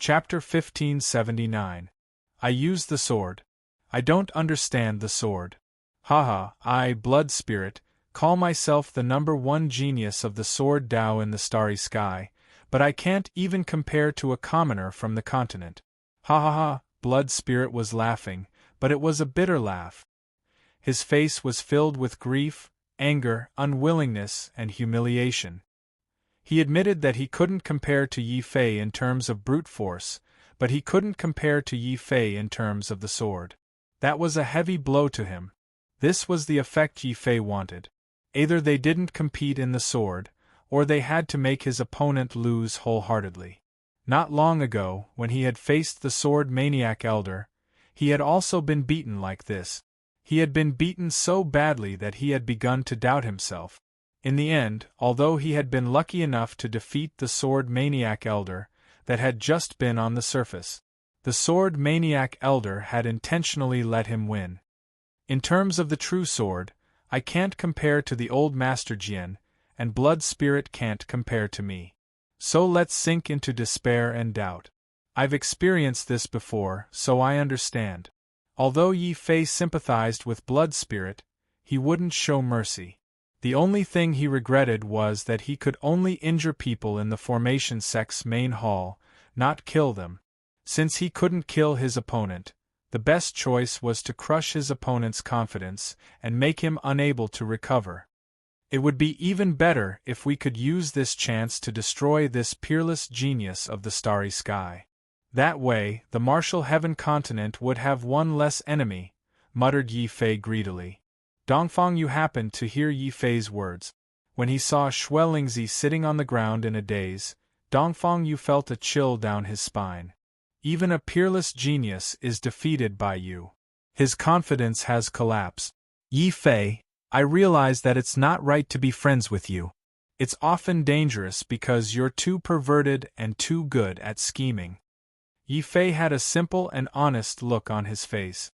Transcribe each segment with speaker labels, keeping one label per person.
Speaker 1: Chapter 1579. I use the sword. I don't understand the sword. Haha, I, Blood Spirit, call myself the #1 genius of the sword Tao in the starry sky, but I can't even compare to a commoner from the continent. Ha ha ha, Blood Spirit was laughing, but it was a bitter laugh. His face was filled with grief, anger, unwillingness, and humiliation. He admitted that he couldn't compare to Yi Fei in terms of brute force, but he couldn't compare to Yi Fei in terms of the sword. That was a heavy blow to him. This was the effect Yi Fei wanted. Either they didn't compete in the sword, or they had to make his opponent lose wholeheartedly. Not long ago, when he had faced the sword maniac elder, he had also been beaten like this. He had been beaten so badly that he had begun to doubt himself. In the end, although he had been lucky enough to defeat the sword maniac elder that had just been on the surface, the sword maniac elder had intentionally let him win. In terms of the true sword, I can't compare to the old Master Jian, and Blood Spirit can't compare to me. So let's sink into despair and doubt. I've experienced this before, so I understand. Although Yi Fei sympathized with Blood Spirit, he wouldn't show mercy. The only thing he regretted was that he could only injure people in the formation sect's main hall, not kill them. Since he couldn't kill his opponent, the best choice was to crush his opponent's confidence and make him unable to recover. It would be even better if we could use this chance to destroy this peerless genius of the starry sky. That way, the martial heaven continent would have one less enemy, muttered Yi Fei greedily. Dongfang Yu happened to hear Yi Fei's words. When he saw Xuelingzi sitting on the ground in a daze, Dongfang Yu felt a chill down his spine. Even a peerless genius is defeated by you. His confidence has collapsed. Yi Fei, I realize that it's not right to be friends with you. It's often dangerous because you're too perverted and too good at scheming. Yi Fei had a simple and honest look on his face.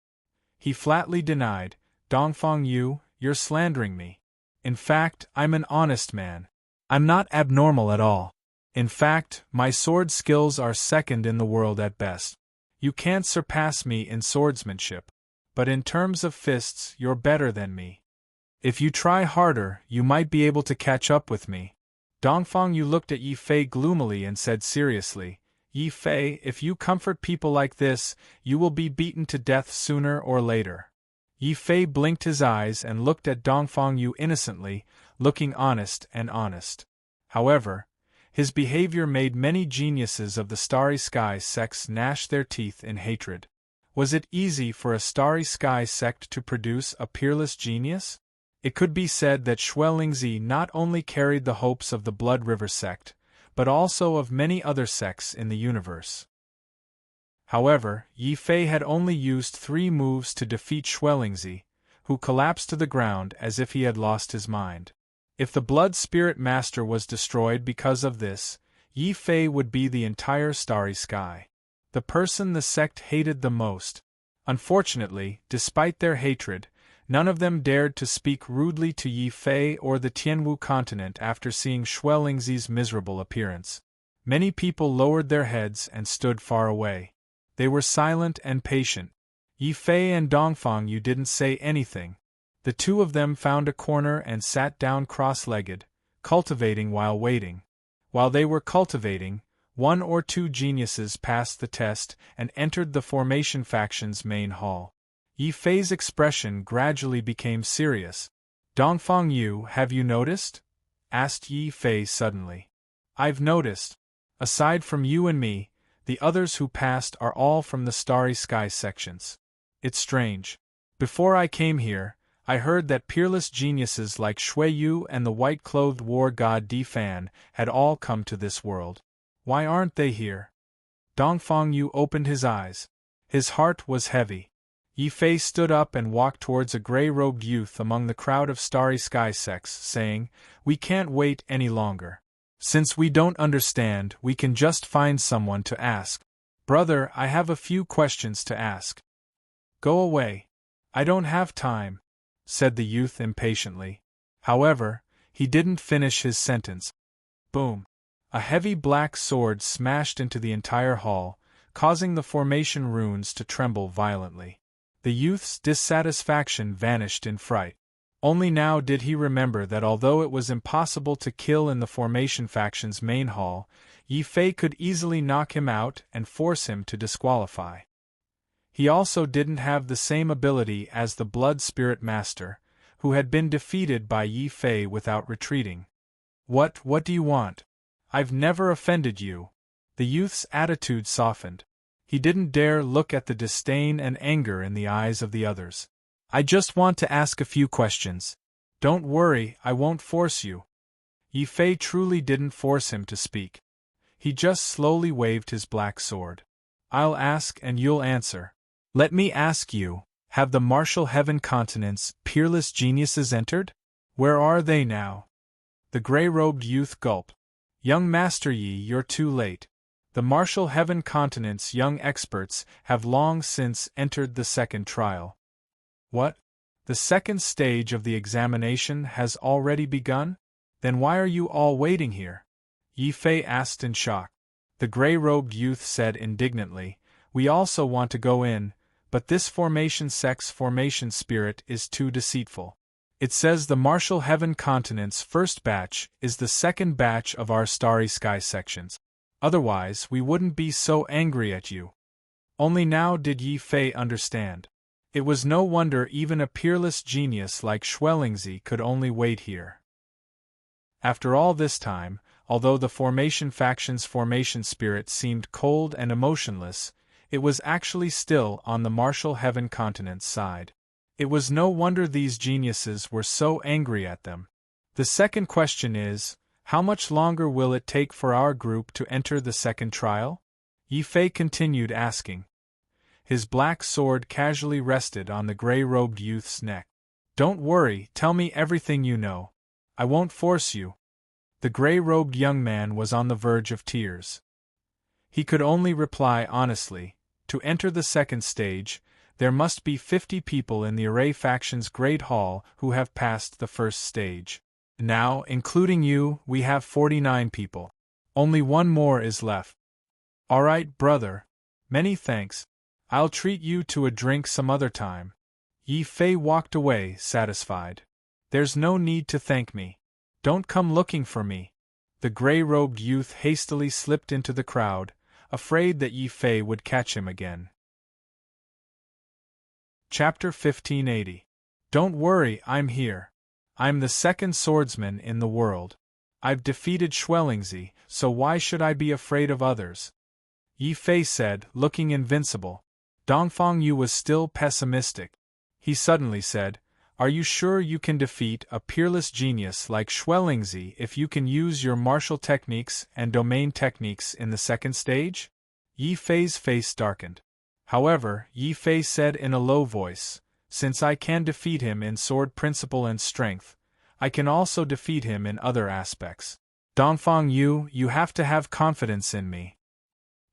Speaker 1: He flatly denied, Dongfang Yu, you're slandering me. In fact, I'm an honest man. I'm not abnormal at all. In fact, my sword skills are second in the world at best. You can't surpass me in swordsmanship. But in terms of fists, you're better than me. If you try harder, you might be able to catch up with me. Dongfang Yu looked at Yi Fei gloomily and said seriously, Yi Fei, if you comfort people like this, you will be beaten to death sooner or later. Yi Fei blinked his eyes and looked at Dongfang Yu innocently, looking honest and honest. However, his behavior made many geniuses of the starry sky sects gnash their teeth in hatred. Was it easy for a starry sky sect to produce a peerless genius? It could be said that Xuelingzi not only carried the hopes of the Blood River sect, but also of many other sects in the universe. However, Yi Fei had only used 3 moves to defeat Xuelingzi, who collapsed to the ground as if he had lost his mind. If the Blood Spirit Master was destroyed because of this, Yi Fei would be the entire starry sky. The person the sect hated the most. Unfortunately, despite their hatred, none of them dared to speak rudely to Yi Fei or the Tianwu continent after seeing Xuelingzi's miserable appearance. Many people lowered their heads and stood far away. They were silent and patient. Yi Fei and Dongfang Yu didn't say anything. The two of them found a corner and sat down cross-legged, cultivating while waiting. While they were cultivating, 1 or 2 geniuses passed the test and entered the formation faction's main hall. Yi Fei's expression gradually became serious. Dongfang Yu, have you noticed? Asked Yi Fei suddenly. I've noticed. Aside from you and me, the others who passed are all from the starry sky sections. It's strange. Before I came here, I heard that peerless geniuses like Shui Yu and the white-clothed war god Di Fan had all come to this world. Why aren't they here? Dongfang Yu opened his eyes. His heart was heavy. Yi Fei stood up and walked towards a gray-robed youth among the crowd of starry sky sects, saying, We can't wait any longer. Since we don't understand, we can just find someone to ask. Brother, I have a few questions to ask. Go away. I don't have time, said the youth impatiently. However, he didn't finish his sentence. Boom. A heavy black sword smashed into the entire hall, causing the formation runes to tremble violently. The youth's dissatisfaction vanished in fright. Only now did he remember that although it was impossible to kill in the formation faction's main hall, Yi Fei could easily knock him out and force him to disqualify. He also didn't have the same ability as the Blood Spirit Master, who had been defeated by Yi Fei without retreating. What do you want? I've never offended you." The youth's attitude softened. He didn't dare look at the disdain and anger in the eyes of the others. "I just want to ask a few questions. Don't worry, I won't force you." Yi Fei truly didn't force him to speak. He just slowly waved his black sword. "I'll ask and you'll answer. Let me ask you, have the martial heaven continent's peerless geniuses entered? Where are they now?" The gray-robed youth gulped. "Young Master Yi, you're too late. The martial heaven continent's young experts have long since entered the second trial." "What? The second stage of the examination has already begun? Then why are you all waiting here?" Yi Fei asked in shock. The gray-robed youth said indignantly, "We also want to go in, but this formation sect's formation spirit is too deceitful. It says the martial heaven continent's first batch is the second batch of our starry sky sections. Otherwise we wouldn't be so angry at you." Only now did Yi Fei understand. It was no wonder even a peerless genius like Schwellingzi could only wait here. After all this time, although the formation faction's formation spirit seemed cold and emotionless, it was actually still on the martial heaven continent's side. It was no wonder these geniuses were so angry at them. "The second question is, how much longer will it take for our group to enter the second trial?" Yi Fei continued asking. His black sword casually rested on the gray-robed youth's neck. "Don't worry, tell me everything you know. I won't force you." The gray-robed young man was on the verge of tears. He could only reply honestly, to enter the second stage, there must be 50 people in the Array faction's Great Hall who have passed the first stage. Now, including you, we have 49 people. Only one more is left. "Alright, brother. Many thanks. I'll treat you to a drink some other time." Yi Fei walked away, satisfied. "There's no need to thank me. Don't come looking for me." The gray-robed youth hastily slipped into the crowd, afraid that Yi Fei would catch him again. Chapter 1580. "Don't worry, I'm here. I'm the second swordsman in the world. I've defeated Schwellingzi, so why should I be afraid of others?" Yi Fei said, looking invincible. Dongfang Yu was still pessimistic. He suddenly said, "Are you sure you can defeat a peerless genius like Schwellingzi if you can use your martial techniques and domain techniques in the second stage?" Yi Fei's face darkened. However, Yi Fei said in a low voice, "Since I can defeat him in sword principle and strength, I can also defeat him in other aspects. Dongfang Yu, you have to have confidence in me.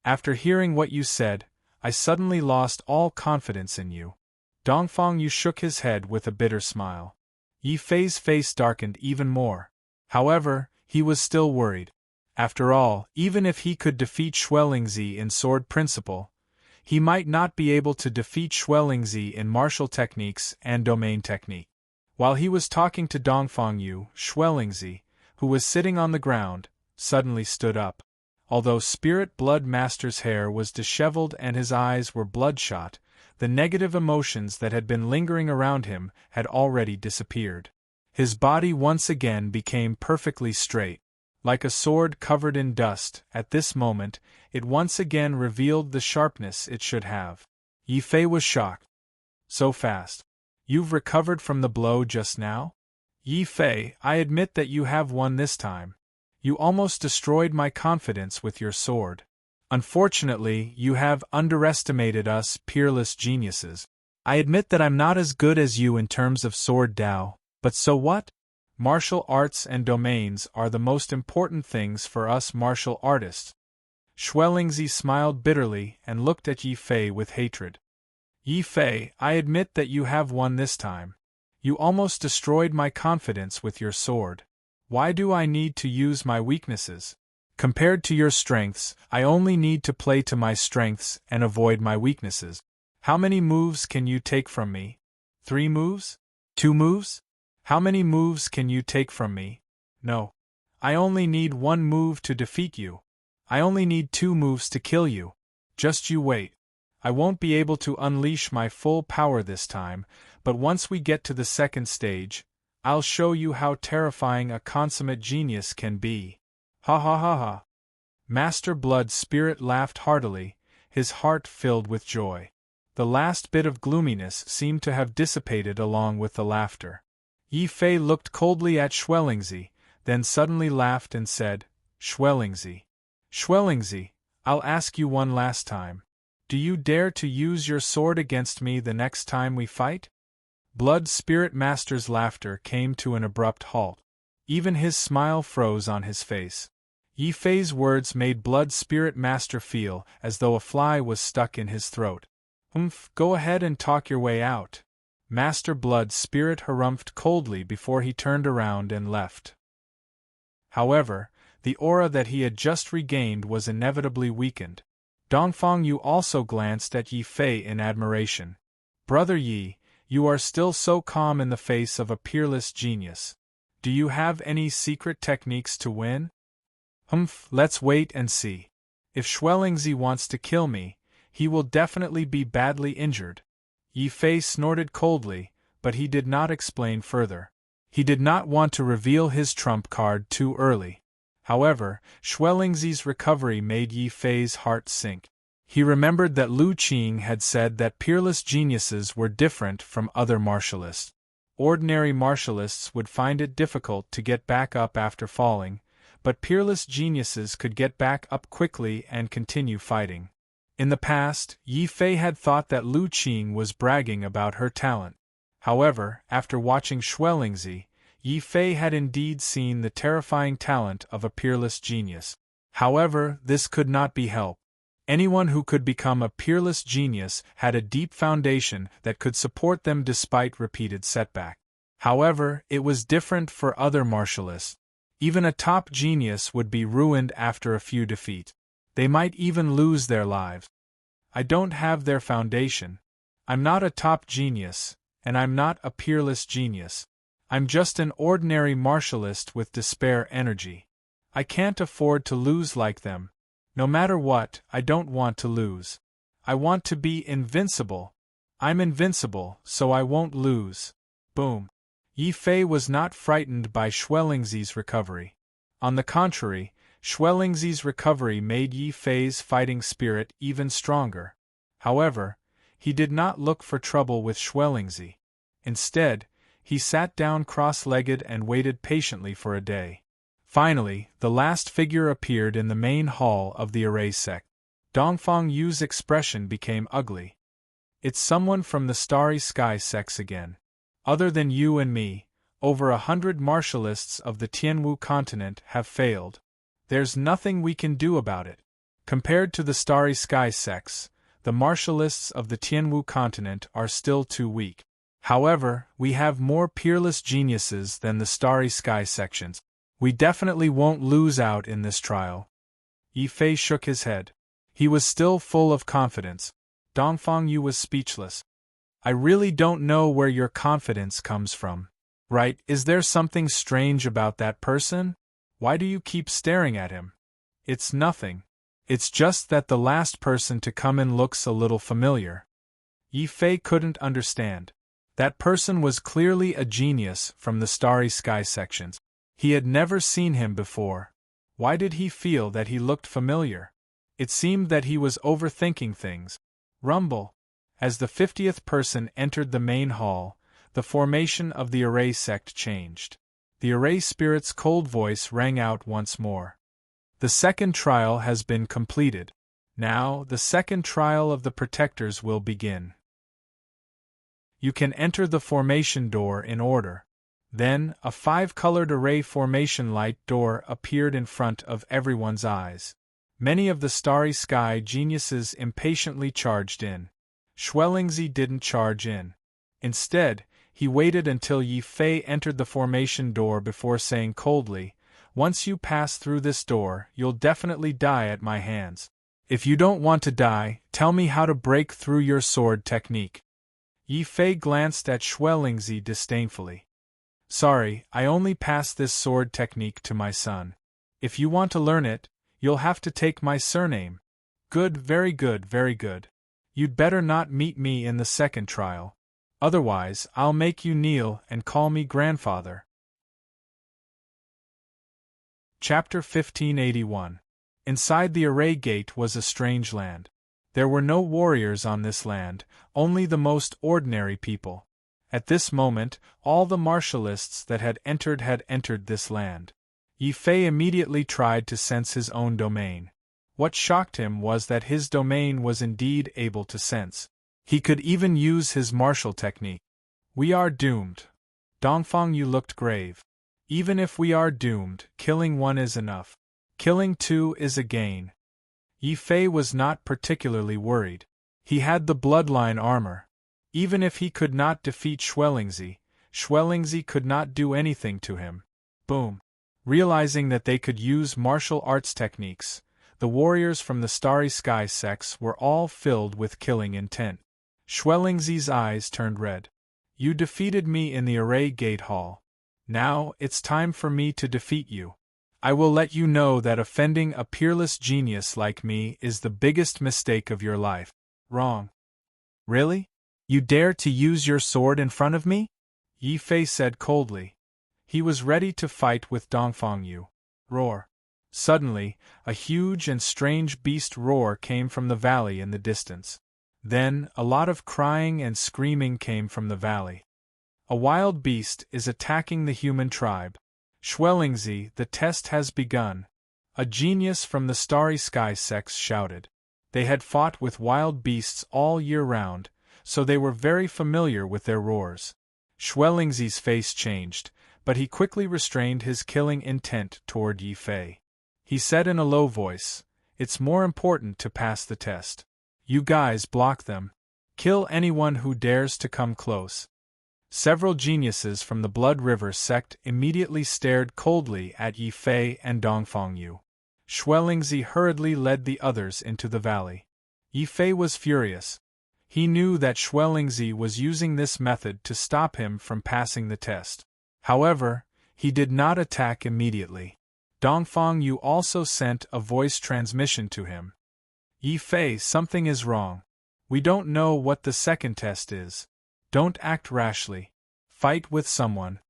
Speaker 1: After hearing what you said, I suddenly lost all confidence in you." Dongfang Yu shook his head with a bitter smile. Yi Fei's face darkened even more. However, he was still worried. After all, even if he could defeat Schwellingzi in sword principle, he might not be able to defeat Schwellingzi in martial techniques and domain technique. While he was talking to Dongfang Yu, Schwellingzi, who was sitting on the ground, suddenly stood up. Although Spirit Blood Master's hair was disheveled and his eyes were bloodshot, the negative emotions that had been lingering around him had already disappeared. His body once again became perfectly straight. Like a sword covered in dust, at this moment, it once again revealed the sharpness it should have. Yi Fei was shocked. "So fast. You've recovered from the blow just now?" "Yi Fei, I admit that you have won this time. You almost destroyed my confidence with your sword. Unfortunately, you have underestimated us peerless geniuses. I admit that I'm not as good as you in terms of sword Dao, but so what? Martial arts and domains are the most important things for us martial artists." Schwellingzi smiled bitterly and looked at Yi Fei with hatred. "Yi Fei, I admit that you have won this time. You almost destroyed my confidence with your sword. Why do I need to use my weaknesses? Compared to your strengths, I only need to play to my strengths and avoid my weaknesses. How many moves can you take from me? 3 moves? 2 moves? How many moves can you take from me? No. I only need 1 move to defeat you. I only need 2 moves to kill you. Just you wait. I won't be able to unleash my full power this time, but once we get to the second stage, I'll show you how terrifying a consummate genius can be. Ha ha ha ha. Master Blood Spirit laughed heartily, his heart filled with joy. The last bit of gloominess seemed to have dissipated along with the laughter. Yi Fei looked coldly at Schwellingzi, then suddenly laughed and said, Schwellingzi. Schwellingzi, I'll ask you one last time. Do you dare to use your sword against me the next time we fight? Blood Spirit Master's laughter came to an abrupt halt. Even his smile froze on his face. Yi Fei's words made Blood Spirit Master feel as though a fly was stuck in his throat. Go ahead and talk your way out. Master Blood Spirit harumphed coldly before he turned around and left. However, the aura that he had just regained was inevitably weakened. Dongfang Yu also glanced at Yi Fei in admiration. Brother Yi, you are still so calm in the face of a peerless genius. Do you have any secret techniques to win? Let's wait and see. If Schwellingzi wants to kill me, he will definitely be badly injured. Yi Fei snorted coldly, but he did not explain further. He did not want to reveal his trump card too early. However, Schwellingzi's recovery made Yi Fei's heart sink. He remembered that Lu Qing had said that peerless geniuses were different from other martialists. Ordinary martialists would find it difficult to get back up after falling, but peerless geniuses could get back up quickly and continue fighting. In the past, Yi Fei had thought that Lu Qing was bragging about her talent. However, after watching Schwellingzi, Yi Fei had indeed seen the terrifying talent of a peerless genius. However, this could not be helped. Anyone who could become a peerless genius had a deep foundation that could support them despite repeated setbacks. However, it was different for other martialists. Even a top genius would be ruined after a few defeats. They might even lose their lives. I don't have their foundation. I'm not a top genius, and I'm not a peerless genius. I'm just an ordinary martialist with despair energy. I can't afford to lose like them. No matter what, I don't want to lose. I want to be invincible. I'm invincible, so I won't lose. Boom. Yi Fei was not frightened by Schwellingzi's recovery. On the contrary, Schwellingzi's recovery made Yi Fei's fighting spirit even stronger. However, he did not look for trouble with Schwellingzi. Instead, he sat down cross-legged and waited patiently for a day. Finally, the last figure appeared in the main hall of the array sect. Dongfang Yu's expression became ugly. It's someone from the Starry Sky sects again. Other than you and me, over 100 martialists of the Tianwu continent have failed. There's nothing we can do about it. Compared to the Starry Sky sects, the martialists of the Tianwu continent are still too weak. However, we have more peerless geniuses than the Starry Sky sections. We definitely won't lose out in this trial. Yi Fei shook his head. He was still full of confidence. Dongfang Yu was speechless. I really don't know where your confidence comes from. Right, is there something strange about that person? Why do you keep staring at him? It's nothing. It's just that the last person to come in looks a little familiar. Yi Fei couldn't understand. That person was clearly a genius from the Starry Sky sections. He had never seen him before. Why did he feel that he looked familiar? It seemed that he was overthinking things. Rumble. As the 50th person entered the main hall, the formation of the array sect changed. The array spirit's cold voice rang out once more. The second trial has been completed. Now, the second trial of the protectors will begin. You can enter the formation door in order. Then, a 5-colored array formation light door appeared in front of everyone's eyes. Many of the Starry Sky geniuses impatiently charged in. Schwellingzi didn't charge in. Instead, he waited until Yi Fei entered the formation door before saying coldly, once you pass through this door, you'll definitely die at my hands. If you don't want to die, tell me how to break through your sword technique. Yi Fei glanced at Xuelingzi disdainfully. Sorry, I only pass this sword technique to my son. If you want to learn it, you'll have to take my surname. Good, very good, very good. You'd better not meet me in the second trial. Otherwise, I'll make you kneel and call me grandfather. Chapter 1581. Inside the array gate was a strange land. There were no warriors on this land, only the most ordinary people. At this moment, all the martialists that had entered this land. Yi Fei immediately tried to sense his own domain. What shocked him was that his domain was indeed able to sense. He could even use his martial technique. We are doomed. Dongfang Yu looked grave. Even if we are doomed, killing one is enough. Killing two is a gain. Yi Fei was not particularly worried. He had the bloodline armor. Even if he could not defeat Xuelingzi, Xuelingzi could not do anything to him. Boom. Realizing that they could use martial arts techniques, the warriors from the Starry Sky sects were all filled with killing intent. Xuelingzi's eyes turned red. You defeated me in the array gate hall. Now, it's time for me to defeat you. I will let you know that offending a peerless genius like me is the biggest mistake of your life. Wrong. Really? You dare to use your sword in front of me? Yi Fei said coldly. He was ready to fight with Dongfang Yu. Roar. Suddenly, a huge and strange beast roar came from the valley in the distance. Then, a lot of crying and screaming came from the valley. A wild beast is attacking the human tribe. Xuelingzi, the test has begun. A genius from the Starry Sky sects shouted. They had fought with wild beasts all year round, so they were very familiar with their roars. Xuelingzi's face changed, but he quickly restrained his killing intent toward Yi Fei. He said in a low voice, "It's more important to pass the test. You guys block them. Kill anyone who dares to come close." Several geniuses from the Blood River sect immediately stared coldly at Yi Fei and Dongfang Yu. Xuelingzi hurriedly led the others into the valley. Yi Fei was furious. He knew that Xuelingzi was using this method to stop him from passing the test. However, he did not attack immediately. Dongfang Yu also sent a voice transmission to him. Yi Fei, something is wrong. We don't know what the second test is. Don't act rashly. Fight with someone.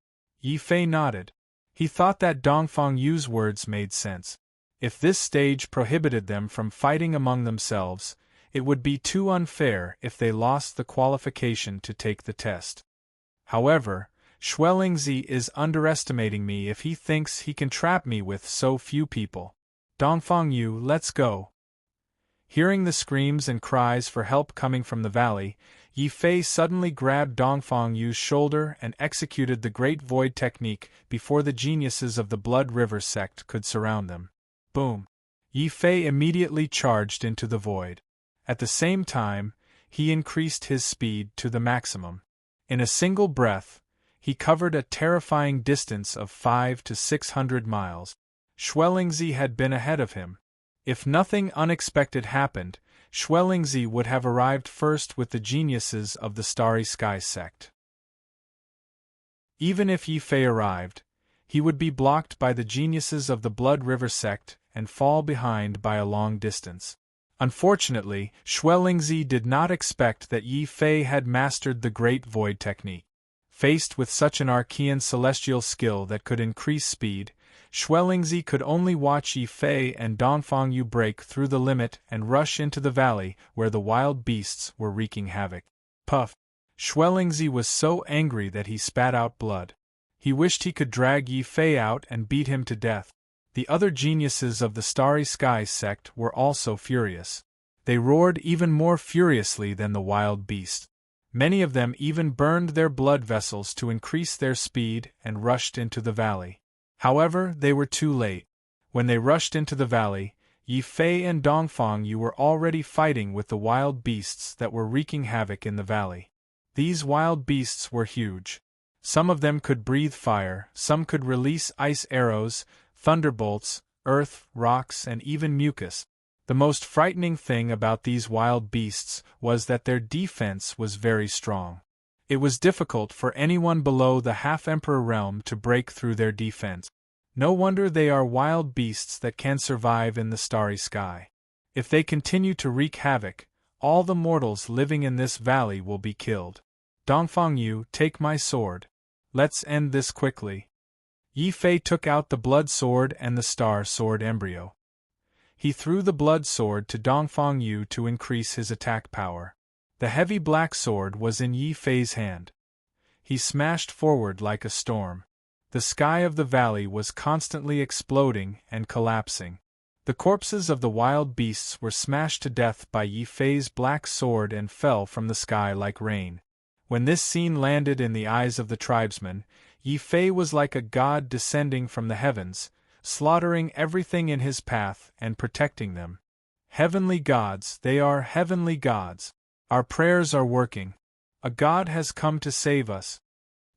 Speaker 1: Yi Fei nodded. He thought that Dongfang Yu's words made sense. If this stage prohibited them from fighting among themselves, it would be too unfair if they lost the qualification to take the test. However, Xuelingzi is underestimating me if he thinks he can trap me with so few people. Dongfang Yu, let's go. Hearing the screams and cries for help coming from the valley, Yi Fei suddenly grabbed Dongfang Yu's shoulder and executed the Great Void technique before the geniuses of the Blood River sect could surround them. Boom! Yi Fei immediately charged into the void. At the same time, he increased his speed to the maximum. In a single breath, he covered a terrifying distance of 500 to 600 miles. Xuelingzi had been ahead of him. If nothing unexpected happened, Xuelingzi would have arrived first with the geniuses of the Starry Sky sect. Even if Yi Fei arrived, he would be blocked by the geniuses of the Blood River sect and fall behind by a long distance. Unfortunately, Xuelingzi did not expect that Yi Fei had mastered the Great Void technique. Faced with such an archean celestial skill that could increase speed, Xuelingzi could only watch Yi Fei and Dongfang Yu break through the limit and rush into the valley where the wild beasts were wreaking havoc. Puff! Xuelingzi was so angry that he spat out blood. He wished he could drag Yi Fei out and beat him to death. The other geniuses of the Starry Sky sect were also furious. They roared even more furiously than the wild beast. Many of them even burned their blood vessels to increase their speed and rushed into the valley. However, they were too late. When they rushed into the valley, Yi Fei and Dongfang Yu were already fighting with the wild beasts that were wreaking havoc in the valley. These wild beasts were huge. Some of them could breathe fire, some could release ice arrows, thunderbolts, earth, rocks, and even mucus. The most frightening thing about these wild beasts was that their defense was very strong. It was difficult for anyone below the half-emperor realm to break through their defense. No wonder they are wild beasts that can survive in the starry sky. If they continue to wreak havoc, all the mortals living in this valley will be killed. Dongfang Yu, take my sword. Let's end this quickly. Yi Fei took out the blood sword and the star sword embryo. He threw the blood sword to Dongfang Yu to increase his attack power. The heavy black sword was in Yi Fei's hand. He smashed forward like a storm. The sky of the valley was constantly exploding and collapsing. The corpses of the wild beasts were smashed to death by Yi Fei's black sword and fell from the sky like rain. When this scene landed in the eyes of the tribesmen, Yi Fei was like a god descending from the heavens, slaughtering everything in his path and protecting them. Heavenly gods, they are heavenly gods. Our prayers are working. A god has come to save us.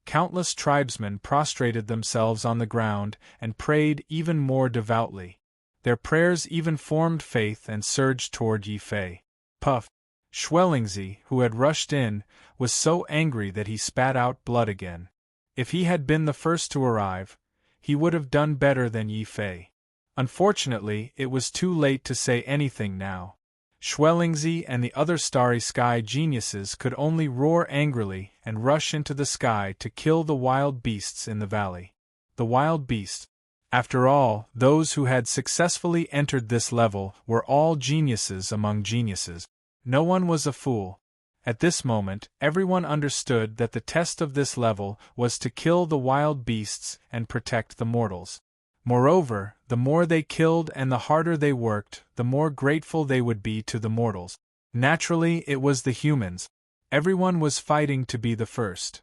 Speaker 1: Countless tribesmen prostrated themselves on the ground and prayed even more devoutly. Their prayers even formed faith and surged toward Yi Fei. Puff! Schwellingzi, who had rushed in, was so angry that he spat out blood again. If he had been the first to arrive, he would have done better than Yi Fei. Unfortunately, it was too late to say anything now. Schwellingzi and the other starry sky geniuses could only roar angrily and rush into the sky to kill the wild beasts in the valley. The wild beasts. After all, those who had successfully entered this level were all geniuses among geniuses. No one was a fool. At this moment, everyone understood that the test of this level was to kill the wild beasts and protect the mortals. Moreover, the more they killed and the harder they worked, the more grateful they would be to the mortals. Naturally, it was the humans. Everyone was fighting to be the first.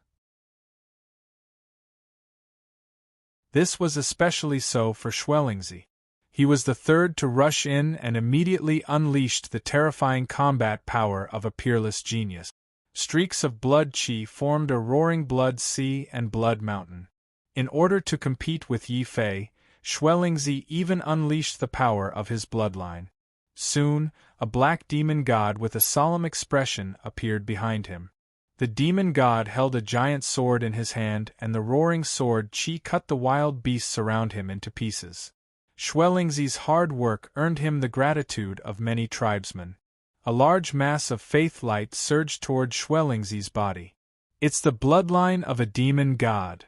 Speaker 1: This was especially so for Schwellingzi. He was the third to rush in and immediately unleashed the terrifying combat power of a peerless genius. Streaks of blood chi formed a roaring blood sea and blood mountain. In order to compete with Yi Fei, Schwellingzi even unleashed the power of his bloodline. Soon, a black demon god with a solemn expression appeared behind him. The demon god held a giant sword in his hand, and the roaring sword chi cut the wild beasts around him into pieces. Schwellingzi's hard work earned him the gratitude of many tribesmen. A large mass of faith light surged toward Schwellingzi's body. It's the bloodline of a demon god.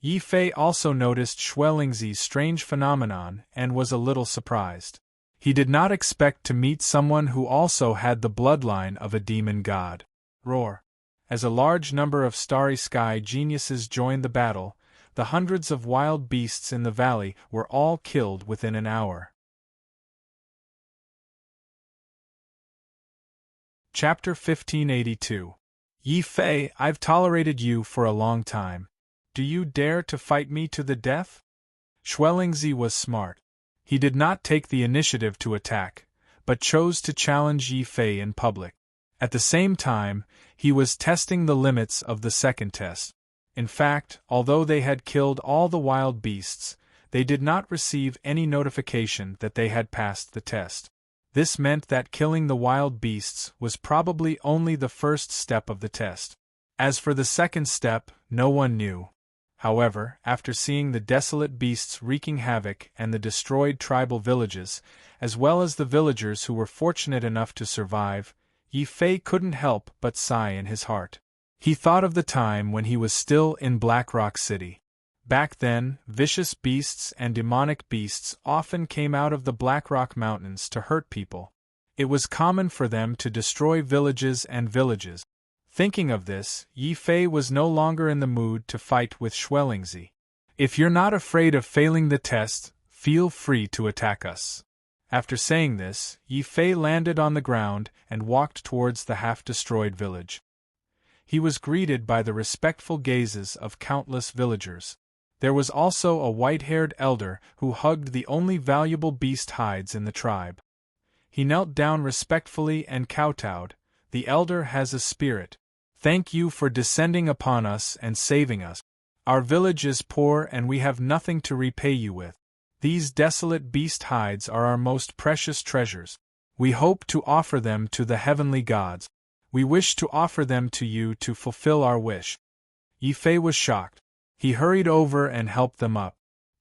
Speaker 1: Yi Fei also noticed Schwellingzi's strange phenomenon and was a little surprised. He did not expect to meet someone who also had the bloodline of a demon god. Roar! As a large number of starry sky geniuses joined the battle, the hundreds of wild beasts in the valley were all killed within an hour. Chapter 1582. Yi Fei, I've tolerated you for a long time. Do you dare to fight me to the death? Schwellingzi was smart. He did not take the initiative to attack, but chose to challenge Yi Fei in public. At the same time, he was testing the limits of the second test. In fact, although they had killed all the wild beasts, they did not receive any notification that they had passed the test. This meant that killing the wild beasts was probably only the first step of the test. As for the second step, no one knew. However, after seeing the desolate beasts wreaking havoc and the destroyed tribal villages, as well as the villagers who were fortunate enough to survive, Yi Fei couldn't help but sigh in his heart. He thought of the time when he was still in Black Rock City. Back then, vicious beasts and demonic beasts often came out of the Black Rock Mountains to hurt people. It was common for them to destroy villages and villages. Thinking of this, Yi Fei was no longer in the mood to fight with Schwellingzi. If you're not afraid of failing the test, feel free to attack us. After saying this, Yi Fei landed on the ground and walked towards the half-destroyed village. He was greeted by the respectful gazes of countless villagers. There was also a white-haired elder who hugged the only valuable beast hides in the tribe. He knelt down respectfully and kowtowed. The elder has a spirit. Thank you for descending upon us and saving us. Our village is poor and we have nothing to repay you with. These desolate beast hides are our most precious treasures. We hope to offer them to the heavenly gods. We wish to offer them to you to fulfill our wish." Yi Fei was shocked. He hurried over and helped them up.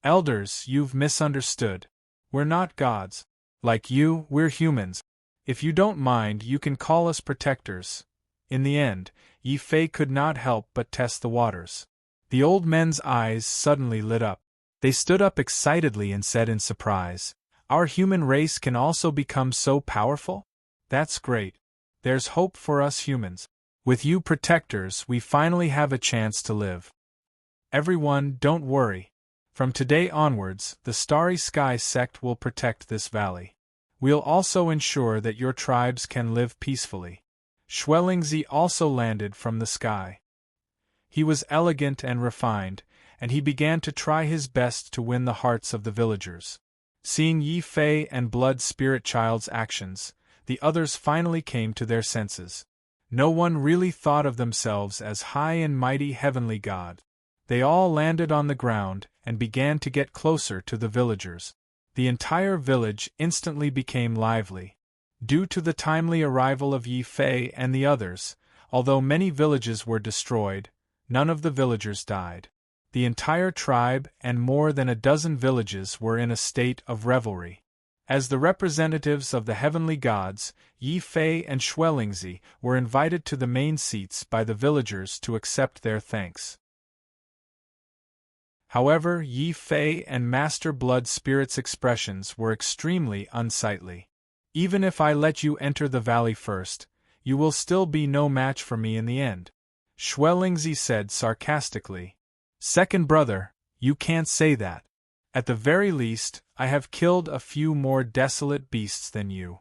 Speaker 1: "Elders, you've misunderstood. We're not gods. Like you, we're humans. If you don't mind, you can call us protectors." In the end, Yi Fei could not help but test the waters. The old men's eyes suddenly lit up. They stood up excitedly and said in surprise, "Our human race can also become so powerful? That's great. There's hope for us humans. With you protectors, we finally have a chance to live. Everyone, don't worry. From today onwards, the Starry Sky sect will protect this valley. We'll also ensure that your tribes can live peacefully." Xuelingzi also landed from the sky. He was elegant and refined, and he began to try his best to win the hearts of the villagers. Seeing Yi Fei and Blood Spirit Child's actions, the others finally came to their senses. No one really thought of themselves as high and mighty heavenly god. They all landed on the ground and began to get closer to the villagers. The entire village instantly became lively. Due to the timely arrival of Yi Fei and the others, although many villages were destroyed, none of the villagers died. The entire tribe and more than a dozen villages were in a state of revelry. As the representatives of the heavenly gods, Yi Fei and Xuelingzi were invited to the main seats by the villagers to accept their thanks. However, Yi Fei and Master Blood Spirit's expressions were extremely unsightly. "Even if I let you enter the valley first, you will still be no match for me in the end," Xuelingzi said sarcastically. "Second brother, you can't say that. At the very least, I have killed a few more desolate beasts than you."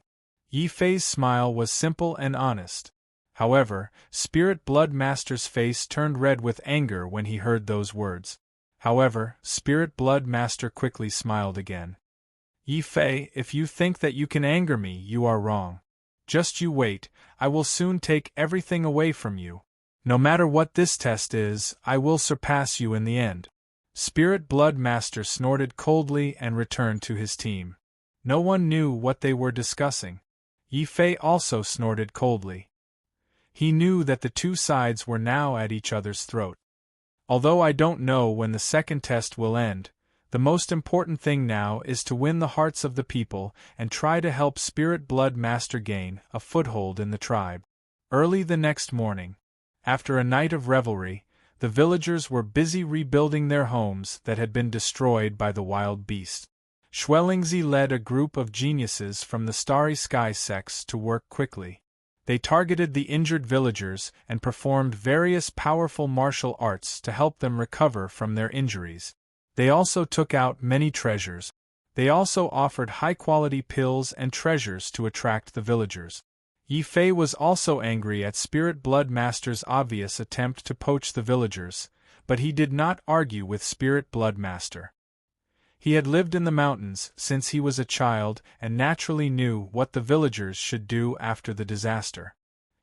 Speaker 1: Yi Fei's smile was simple and honest. However, Spirit Blood Master's face turned red with anger when he heard those words. However, Spirit Blood Master quickly smiled again. "Yi Fei, if you think that you can anger me, you are wrong. Just you wait, I will soon take everything away from you. No matter what this test is, I will surpass you in the end." Spirit Blood Master snorted coldly and returned to his team. No one knew what they were discussing. Yi Fei also snorted coldly. He knew that the two sides were now at each other's throat. "Although I don't know when the second test will end, the most important thing now is to win the hearts of the people and try to help Spirit Blood Master gain a foothold in the tribe." Early the next morning, after a night of revelry, the villagers were busy rebuilding their homes that had been destroyed by the wild beast. Xuelingzi led a group of geniuses from the Starry Sky sects to work quickly. They targeted the injured villagers and performed various powerful martial arts to help them recover from their injuries. They also took out many treasures. They also offered high-quality pills and treasures to attract the villagers. Yi Fei was also angry at Spirit Blood Master's obvious attempt to poach the villagers, but he did not argue with Spirit Blood Master. He had lived in the mountains since he was a child and naturally knew what the villagers should do after the disaster.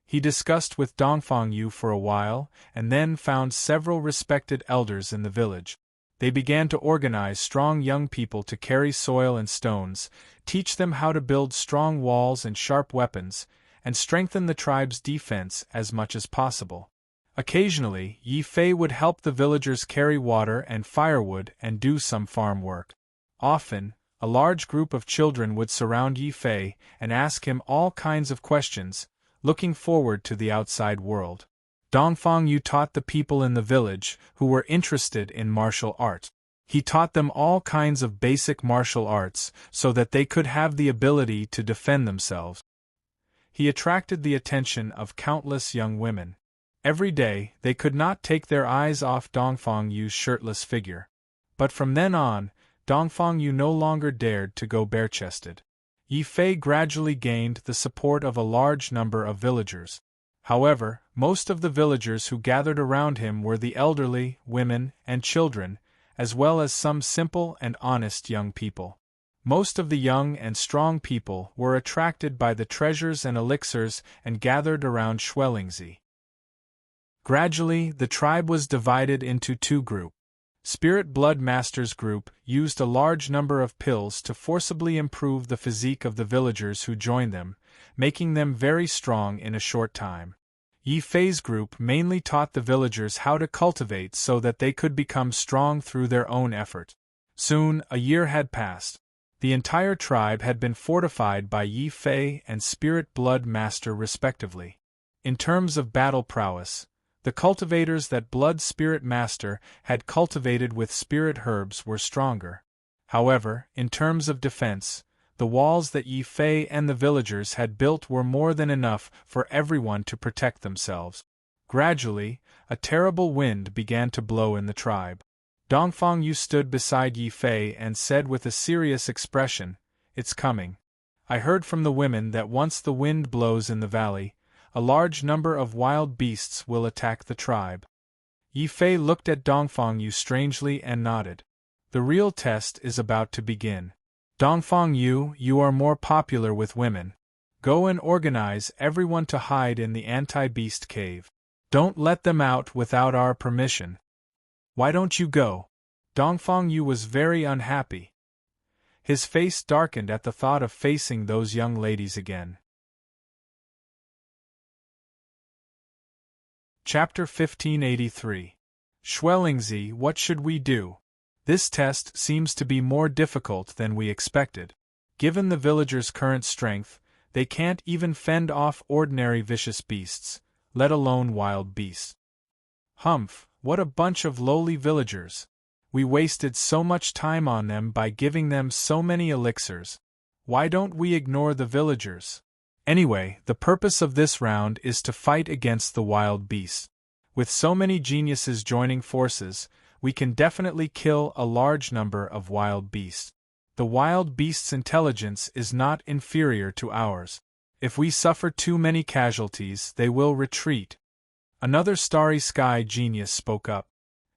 Speaker 1: He discussed with Dongfang Yu for a while and then found several respected elders in the village. They began to organize strong young people to carry soil and stones, teach them how to build strong walls and sharp weapons, and strengthen the tribe's defense as much as possible. Occasionally, Yi Fei would help the villagers carry water and firewood and do some farm work. Often, a large group of children would surround Yi Fei and ask him all kinds of questions, looking forward to the outside world. Dongfang Yu taught the people in the village who were interested in martial art. He taught them all kinds of basic martial arts so that they could have the ability to defend themselves. He attracted the attention of countless young women. Every day, they could not take their eyes off Dongfang Yu's shirtless figure. But from then on, Dongfang Yu no longer dared to go bare-chested. Yi Fei gradually gained the support of a large number of villagers. However, most of the villagers who gathered around him were the elderly, women, and children, as well as some simple and honest young people. Most of the young and strong people were attracted by the treasures and elixirs and gathered around Xuelingzi. Gradually, the tribe was divided into two groups. Spirit Blood Masters Group used a large number of pills to forcibly improve the physique of the villagers who joined them, making them very strong in a short time. Yi Fei's group mainly taught the villagers how to cultivate so that they could become strong through their own effort. Soon, a year had passed. The entire tribe had been fortified by Yi Fei and Spirit Blood Master respectively. In terms of battle prowess, the cultivators that Blood Spirit Master had cultivated with spirit herbs were stronger. However, in terms of defense, the walls that Yi Fei and the villagers had built were more than enough for everyone to protect themselves. Gradually, a terrible wind began to blow in the tribe. Dongfang Yu stood beside Yi Fei and said with a serious expression, "It's coming. I heard from the women that once the wind blows in the valley, a large number of wild beasts will attack the tribe." Yi Fei looked at Dongfang Yu strangely and nodded. The real test is about to begin. Dongfang Yu, you are more popular with women. Go and organize everyone to hide in the anti-beast cave. Don't let them out without our permission. Why don't you go? Dongfang Yu was very unhappy. His face darkened at the thought of facing those young ladies again. Chapter 1583. Schwellingzi, what should we do? This test seems to be more difficult than we expected. Given the villagers' current strength, they can't even fend off ordinary vicious beasts, let alone wild beasts. Humph, what a bunch of lowly villagers. We wasted so much time on them by giving them so many elixirs. Why don't we ignore the villagers? Anyway, the purpose of this round is to fight against the wild beasts. With so many geniuses joining forces, we can definitely kill a large number of wild beasts. The wild beasts' intelligence is not inferior to ours. If we suffer too many casualties, they will retreat. Another Starry Sky genius spoke up.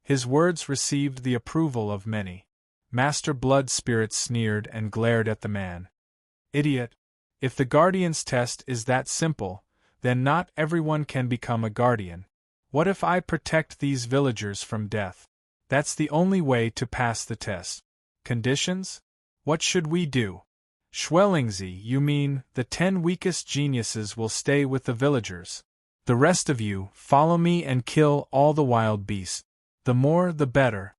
Speaker 1: His words received the approval of many. Master Blood Spirit sneered and glared at the man. Idiot! If the Guardian's test is that simple, then not everyone can become a Guardian. What if I protect these villagers from death? That's the only way to pass the test. Conditions? What should we do? Schwellingzi, you mean the 10 weakest geniuses will stay with the villagers. The rest of you, follow me and kill all the wild beasts. The more the better.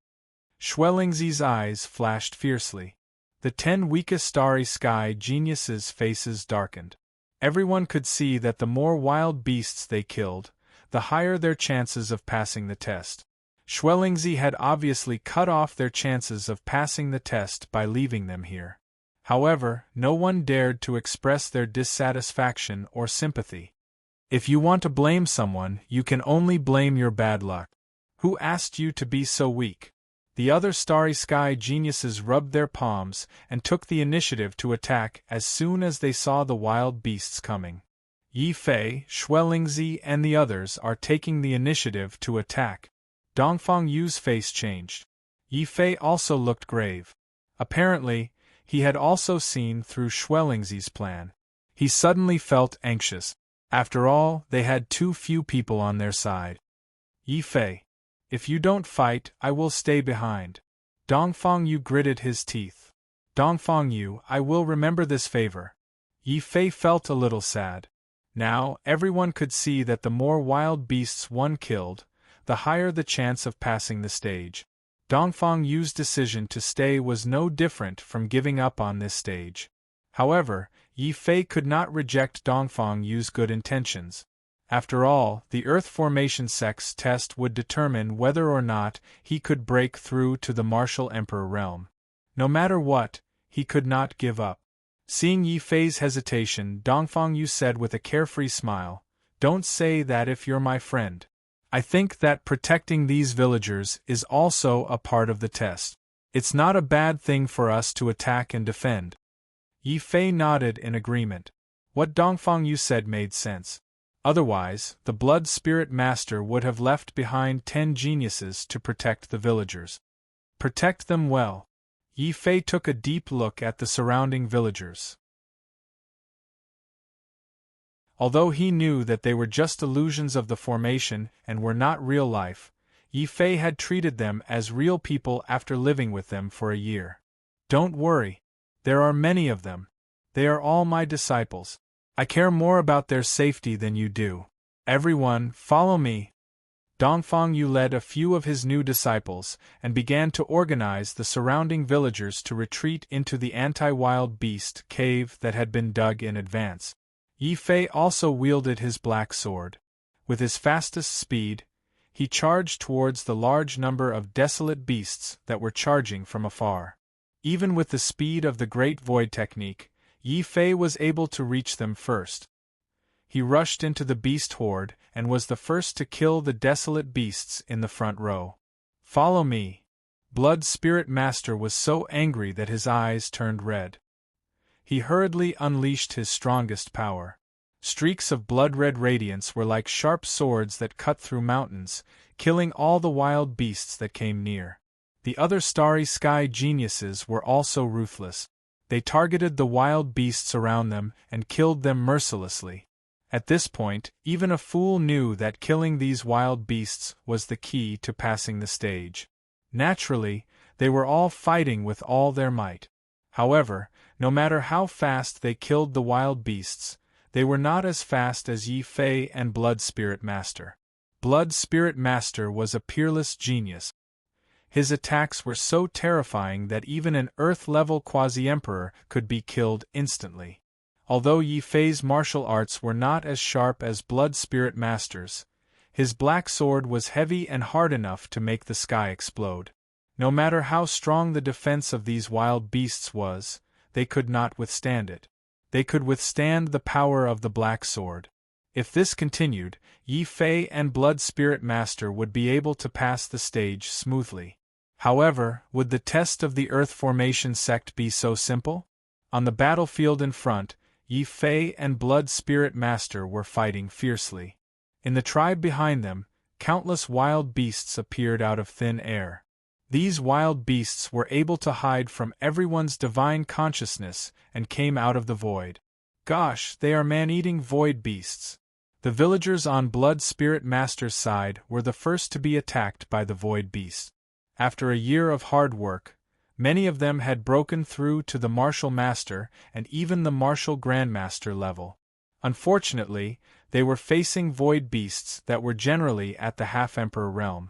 Speaker 1: Schwellingzi's eyes flashed fiercely. The 10 weakest Starry Sky geniuses' faces darkened. Everyone could see that the more wild beasts they killed, the higher their chances of passing the test. Schwellingzi had obviously cut off their chances of passing the test by leaving them here. However, no one dared to express their dissatisfaction or sympathy. If you want to blame someone, you can only blame your bad luck. Who asked you to be so weak? The other Starry Sky geniuses rubbed their palms and took the initiative to attack as soon as they saw the wild beasts coming. Yi Fei, Schwellingzi, and the others are taking the initiative to attack. Dongfang Yu's face changed. Yi Fei also looked grave. Apparently, he had also seen through Schwellingzi's plan. He suddenly felt anxious. After all, they had too few people on their side. Yi Fei, if you don't fight, I will stay behind. Dongfang Yu gritted his teeth. Dongfang Yu, I will remember this favor. Yi Fei felt a little sad. Now, everyone could see that the more wild beasts one killed, the higher the chance of passing the stage. Dongfang Yu's decision to stay was no different from giving up on this stage. However, Yi Fei could not reject Dongfang Yu's good intentions. After all, the Earth Formation Sex test would determine whether or not he could break through to the Martial Emperor realm. No matter what, he could not give up. Seeing Yi Fei's hesitation, Dongfang Yu said with a carefree smile, "Don't say that if you're my friend. I think that protecting these villagers is also a part of the test. It's not a bad thing for us to attack and defend." Yi Fei nodded in agreement. What Dongfang Yu said made sense. Otherwise, the Blood Spirit Master would have left behind 10 geniuses to protect the villagers. Protect them well. Yi Fei took a deep look at the surrounding villagers. Although he knew that they were just illusions of the formation and were not real life, Yi Fei had treated them as real people after living with them for a year. Don't worry. There are many of them. They are all my disciples. I care more about their safety than you do. Everyone, follow me. Dongfang Yu led a few of his new disciples and began to organize the surrounding villagers to retreat into the anti-wild beast cave that had been dug in advance. Yi Fei also wielded his black sword. With his fastest speed, he charged towards the large number of desolate beasts that were charging from afar. Even with the speed of the Great Void technique, Yi Fei was able to reach them first. He rushed into the beast horde and was the first to kill the desolate beasts in the front row. Follow me. Blood Spirit Master was so angry that his eyes turned red. He hurriedly unleashed his strongest power. Streaks of blood-red radiance were like sharp swords that cut through mountains, killing all the wild beasts that came near. The other Starry Sky geniuses were also ruthless. They targeted the wild beasts around them and killed them mercilessly. At this point, even a fool knew that killing these wild beasts was the key to passing the stage. Naturally, they were all fighting with all their might. However, no matter how fast they killed the wild beasts, they were not as fast as Yi Fei and Blood Spirit Master. Blood Spirit Master was a peerless genius. His attacks were so terrifying that even an Earth-level quasi-emperor could be killed instantly. Although Yi Fei's martial arts were not as sharp as Blood Spirit Master's, his black sword was heavy and hard enough to make the sky explode. No matter how strong the defense of these wild beasts was, they could not withstand it. They could withstand the power of the black sword. If this continued, Yi Fei and Blood Spirit Master would be able to pass the stage smoothly. However, would the test of the Earth Formation sect be so simple? On the battlefield in front, Yi Fei and Blood Spirit Master were fighting fiercely. In the tribe behind them, countless wild beasts appeared out of thin air. These wild beasts were able to hide from everyone's divine consciousness and came out of the void. Gosh, they are man-eating void beasts. The villagers on Blood Spirit Master's side were the first to be attacked by the void beast. After a year of hard work, many of them had broken through to the Martial Master and even the Martial Grandmaster level. Unfortunately, they were facing void beasts that were generally at the Half-Emperor realm.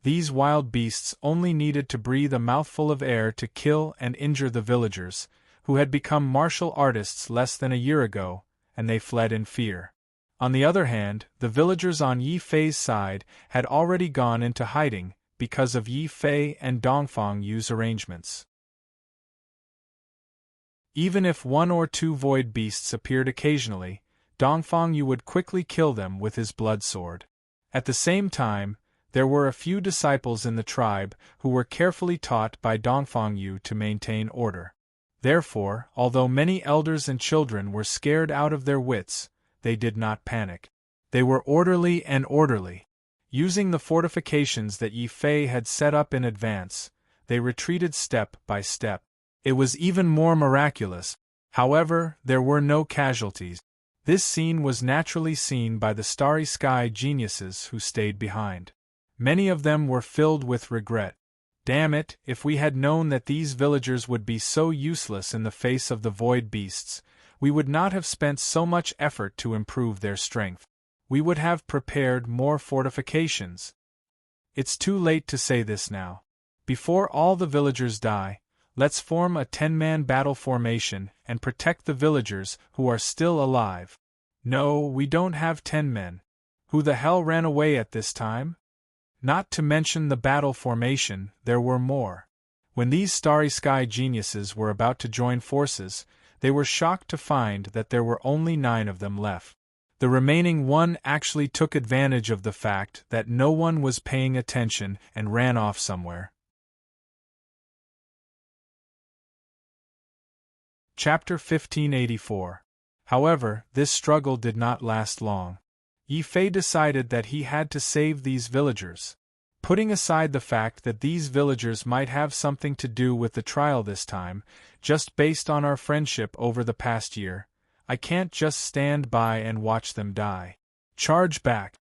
Speaker 1: These wild beasts only needed to breathe a mouthful of air to kill and injure the villagers, who had become martial artists less than a year ago, and they fled in fear. On the other hand, the villagers on Yi Fei's side had already gone into hiding because of Yi Fei and Dongfang Yu's arrangements. Even if one or two void beasts appeared occasionally, Dongfang Yu would quickly kill them with his blood sword. At the same time, there were a few disciples in the tribe who were carefully taught by Dongfang Yu to maintain order. Therefore, although many elders and children were scared out of their wits, they did not panic. They were orderly and orderly. Using the fortifications that Yi Fei had set up in advance, they retreated step by step. It was even more miraculous. However, there were no casualties. This scene was naturally seen by the Starry Sky geniuses who stayed behind. Many of them were filled with regret. Damn it, if we had known that these villagers would be so useless in the face of the void beasts, we would not have spent so much effort to improve their strength. We would have prepared more fortifications. It's too late to say this now. Before all the villagers die, let's form a 10-man battle formation and protect the villagers who are still alive. No, we don't have 10 men. Who the hell ran away at this time? Not to mention the battle formation, there were more. When these Starry Sky geniuses were about to join forces, they were shocked to find that there were only 9 of them left. The remaining one actually took advantage of the fact that no one was paying attention and ran off somewhere. Chapter 1584. However, this struggle did not last long. Yi Fei decided that he had to save these villagers. Putting aside the fact that these villagers might have something to do with the trial this time, just based on our friendship over the past year, I can't just stand by and watch them die. Charge back!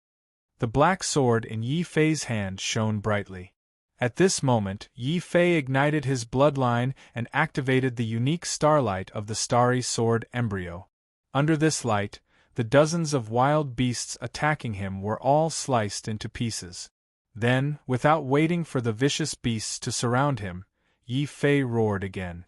Speaker 1: The black sword in Yi Fei's hand shone brightly. At this moment, Yi Fei ignited his bloodline and activated the unique starlight of the starry sword embryo. Under this light, the dozens of wild beasts attacking him were all sliced into pieces. Then, without waiting for the vicious beasts to surround him, Yi Fei roared again.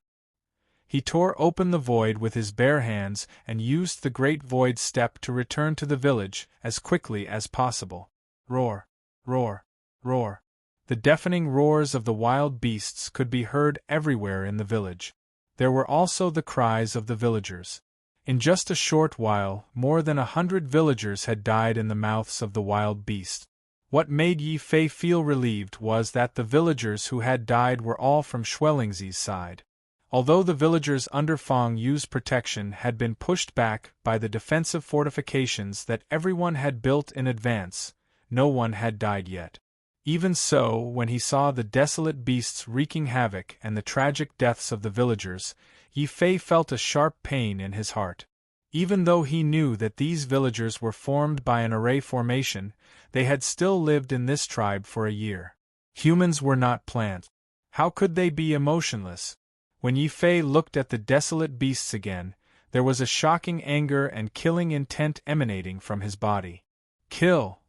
Speaker 1: He tore open the void with his bare hands and used the great void step to return to the village as quickly as possible. Roar! Roar! Roar! The deafening roars of the wild beasts could be heard everywhere in the village. There were also the cries of the villagers. In just a short while, more than 100 villagers had died in the mouths of the wild beasts. What made Yi Fei feel relieved was that the villagers who had died were all from Schwellingzi's side. Although the villagers under Fang Yu's protection had been pushed back by the defensive fortifications that everyone had built in advance, no one had died yet. Even so, when he saw the desolate beasts wreaking havoc and the tragic deaths of the villagers, Yi Fei felt a sharp pain in his heart. Even though he knew that these villagers were formed by an array formation, they had still lived in this tribe for a year. Humans were not plants. How could they be emotionless? When Yi Fei looked at the desolate beasts again, there was a shocking anger and killing intent emanating from his body. Kill!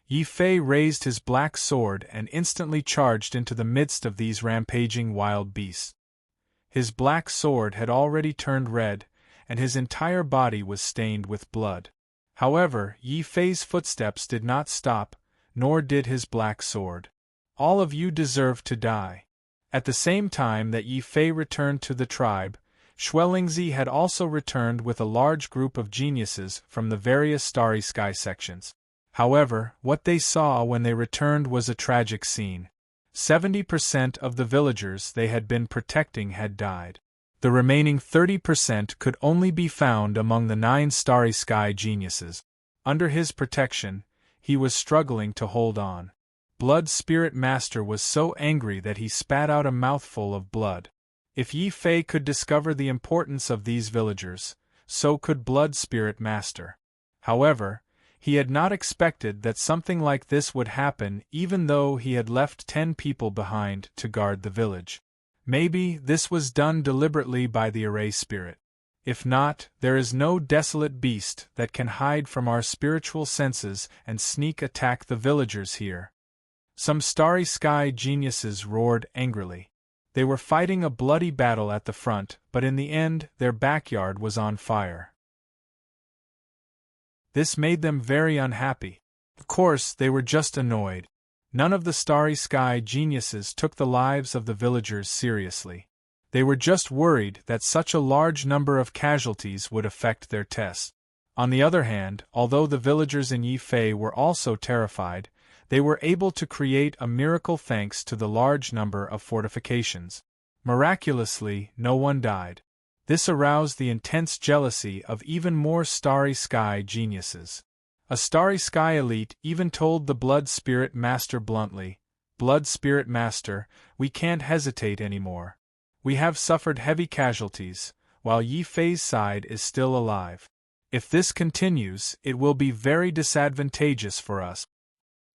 Speaker 1: Yi Fei raised his black sword and instantly charged into the midst of these rampaging wild beasts. His black sword had already turned red, and his entire body was stained with blood. However, Yi Fei's footsteps did not stop, nor did his black sword. All of you deserve to die. At the same time that Yi Fei returned to the tribe, Schwellingzi had also returned with a large group of geniuses from the various starry sky sections. However, what they saw when they returned was a tragic scene. 70% of the villagers they had been protecting had died. The remaining 30% could only be found among the 9 starry sky geniuses. Under his protection, he was struggling to hold on. Blood Spirit Master was so angry that he spat out a mouthful of blood. If Yi Fei could discover the importance of these villagers, so could Blood Spirit Master. However, he had not expected that something like this would happen even though he had left 10 people behind to guard the village. Maybe this was done deliberately by the array spirit. If not, there is no desolate beast that can hide from our spiritual senses and sneak attack the villagers here. Some starry sky geniuses roared angrily. They were fighting a bloody battle at the front, but in the end their backyard was on fire. This made them very unhappy. Of course, they were just annoyed. None of the starry sky geniuses took the lives of the villagers seriously. They were just worried that such a large number of casualties would affect their test. On the other hand, although the villagers in Yi Fei were also terrified, they were able to create a miracle thanks to the large number of fortifications. Miraculously, no one died. This aroused the intense jealousy of even more starry sky geniuses. A starry sky elite even told the Blood Spirit Master bluntly, "Blood Spirit Master, we can't hesitate anymore. We have suffered heavy casualties, while Yi Fei's side is still alive. If this continues, it will be very disadvantageous for us.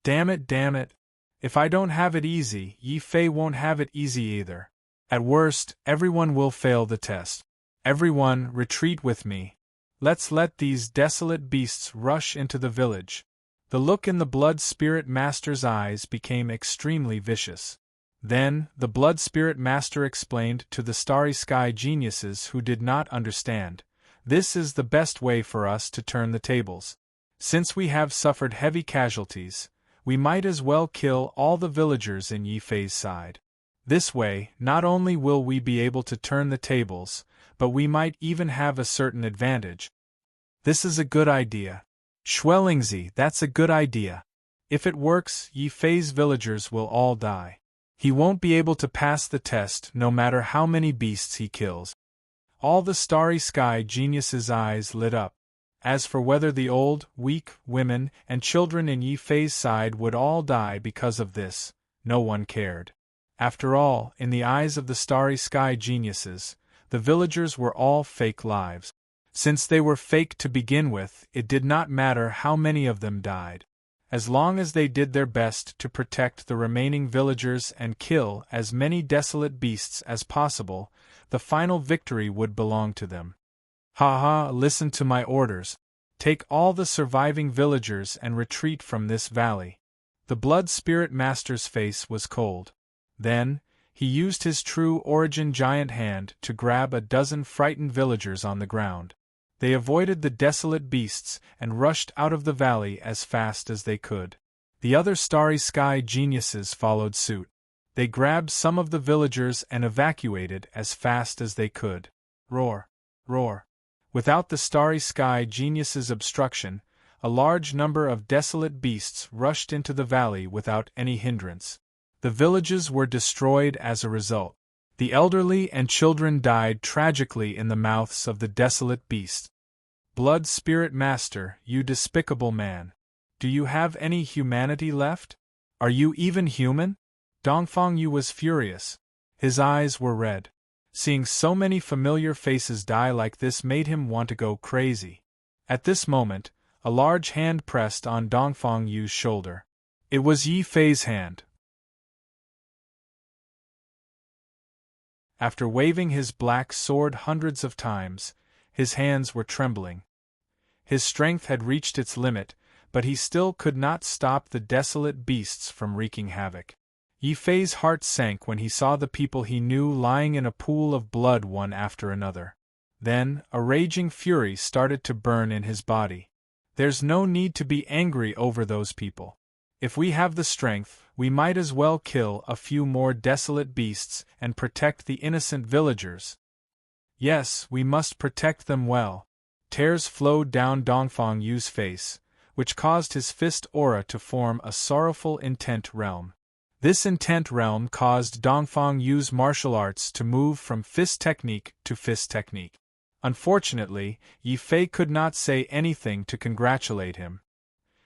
Speaker 1: Damn it. If I don't have it easy, Yi Fei won't have it easy either. At worst, everyone will fail the test. Everyone, retreat with me. Let's let these desolate beasts rush into the village." The look in the Blood Spirit Master's eyes became extremely vicious. Then, the Blood Spirit Master explained to the starry sky geniuses who did not understand, "This is the best way for us to turn the tables. Since we have suffered heavy casualties, we might as well kill all the villagers in Yi Fei's side. This way, not only will we be able to turn the tables, but we might even have a certain advantage." This is a good idea. Schwellingzi, that's a good idea. If it works, Yi Fei's villagers will all die. He won't be able to pass the test no matter how many beasts he kills. All the starry sky geniuses' eyes lit up. As for whether the old, weak, women, and children in Yi Fei's side would all die because of this, no one cared. After all, in the eyes of the starry sky geniuses, the villagers were all fake lives. Since they were fake to begin with, it did not matter how many of them died. As long as they did their best to protect the remaining villagers and kill as many desolate beasts as possible, the final victory would belong to them. Ha ha, listen to my orders. Take all the surviving villagers and retreat from this valley. The Blood Spirit Master's face was cold. Then, he used his true origin giant hand to grab a dozen frightened villagers on the ground. They avoided the desolate beasts and rushed out of the valley as fast as they could. The other Starry Sky geniuses followed suit. They grabbed some of the villagers and evacuated as fast as they could. Roar! Roar! Without the Starry Sky geniuses' obstruction, a large number of desolate beasts rushed into the valley without any hindrance. The villages were destroyed as a result. The elderly and children died tragically in the mouths of the desolate beasts. Blood Spirit Master, you despicable man. Do you have any humanity left? Are you even human? Dongfang Yu was furious. His eyes were red. Seeing so many familiar faces die like this made him want to go crazy. At this moment, a large hand pressed on Dongfang Yu's shoulder. It was Yi Fei's hand. After waving his black sword hundreds of times, his hands were trembling. His strength had reached its limit, but he still could not stop the desolate beasts from wreaking havoc. Yi Fei's heart sank when he saw the people he knew lying in a pool of blood one after another. Then, a raging fury started to burn in his body. There's no need to be angry over those people. If we have the strength, we might as well kill a few more desolate beasts and protect the innocent villagers. Yes, we must protect them well. Tears flowed down Dongfang Yu's face, which caused his fist aura to form a sorrowful intent realm. This intent realm caused Dongfang Yu's martial arts to move from fist technique to fist technique. Unfortunately, Yi Fei could not say anything to congratulate him.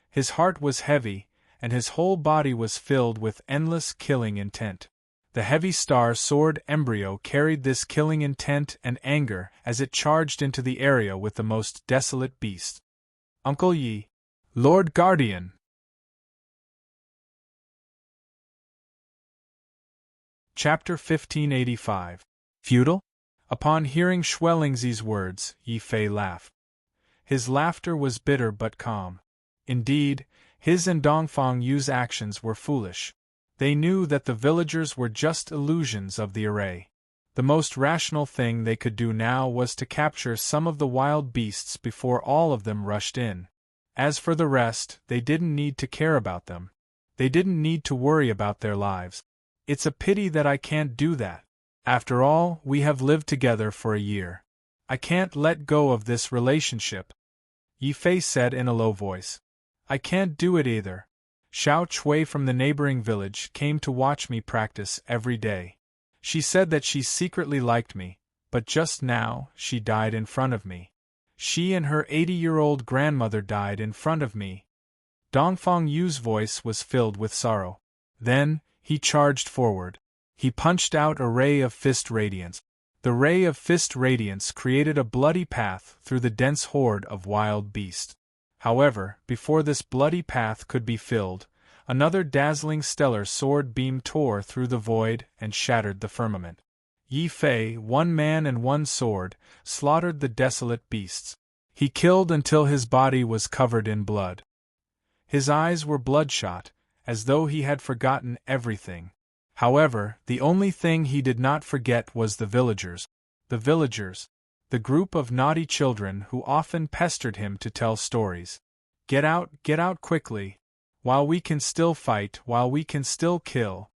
Speaker 1: His heart was heavy, and his whole body was filled with endless killing intent. The heavy star sword embryo carried this killing intent and anger as it charged into the area with the most desolate beast. Uncle Yi, Lord Guardian. Chapter 1585. Feudal? Upon hearing Schwellingzi's words, Yi Fei laughed. His laughter was bitter but calm. Indeed, his and Dongfang Yu's actions were foolish. They knew that the villagers were just illusions of the array. The most rational thing they could do now was to capture some of the wild beasts before all of them rushed in. As for the rest, they didn't need to care about them. They didn't need to worry about their lives. It's a pity that I can't do that. After all, we have lived together for a year. I can't let go of this relationship. Yi Fei said in a low voice. I can't do it either. Xiao Chui from the neighboring village came to watch me practice every day. She said that she secretly liked me, but just now, she died in front of me. She and her 80-year-old grandmother died in front of me. Dongfang Yu's voice was filled with sorrow. Then, he charged forward. He punched out a ray of fist radiance. The ray of fist radiance created a bloody path through the dense horde of wild beasts. However, before this bloody path could be filled, another dazzling stellar sword beam tore through the void and shattered the firmament. Yi Fei, one man and one sword, slaughtered the desolate beasts. He killed until his body was covered in blood. His eyes were bloodshot, as though he had forgotten everything. However, the only thing he did not forget was the villagers. The villagers. The group of naughty children who often pestered him to tell stories. Get out quickly. While we can still fight, while we can still kill.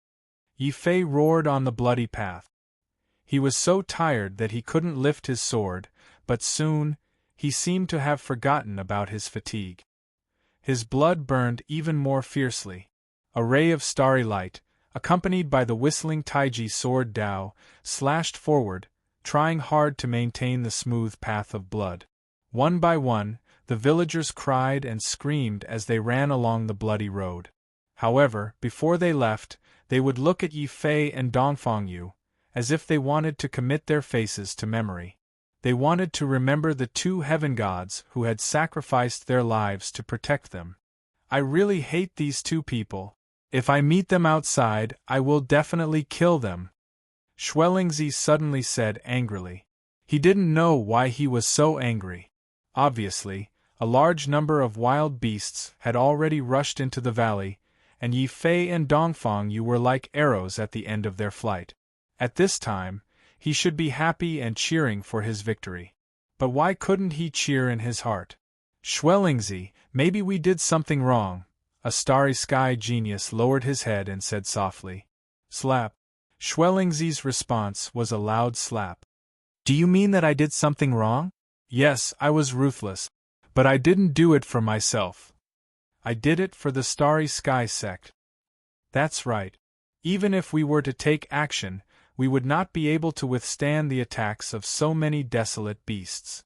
Speaker 1: Yi Fei roared on the bloody path. He was so tired that he couldn't lift his sword, but soon, he seemed to have forgotten about his fatigue. His blood burned even more fiercely. A ray of starry light, accompanied by the whistling Taiji sword Dao, slashed forward, trying hard to maintain the smooth path of blood. One by one, the villagers cried and screamed as they ran along the bloody road. However, before they left, they would look at Yi Fei and Dongfang Yu, as if they wanted to commit their faces to memory. They wanted to remember the two heaven gods who had sacrificed their lives to protect them. I really hate these two people. If I meet them outside, I will definitely kill them. Schwellingzi suddenly said angrily. He didn't know why he was so angry. Obviously, a large number of wild beasts had already rushed into the valley, and Yi Fei and Dongfang Yu were like arrows at the end of their flight. At this time, he should be happy and cheering for his victory. But why couldn't he cheer in his heart? Schwellingzi, maybe we did something wrong. A starry sky genius lowered his head and said softly. Slap. Schwellingzi's response was a loud slap. Do you mean that I did something wrong? Yes, I was ruthless. But I didn't do it for myself. I did it for the Starry Sky sect. That's right. Even if we were to take action, we would not be able to withstand the attacks of so many desolate beasts.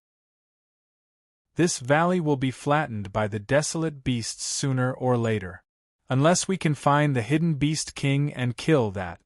Speaker 1: This valley will be flattened by the desolate beasts sooner or later. Unless we can find the hidden beast king and kill that.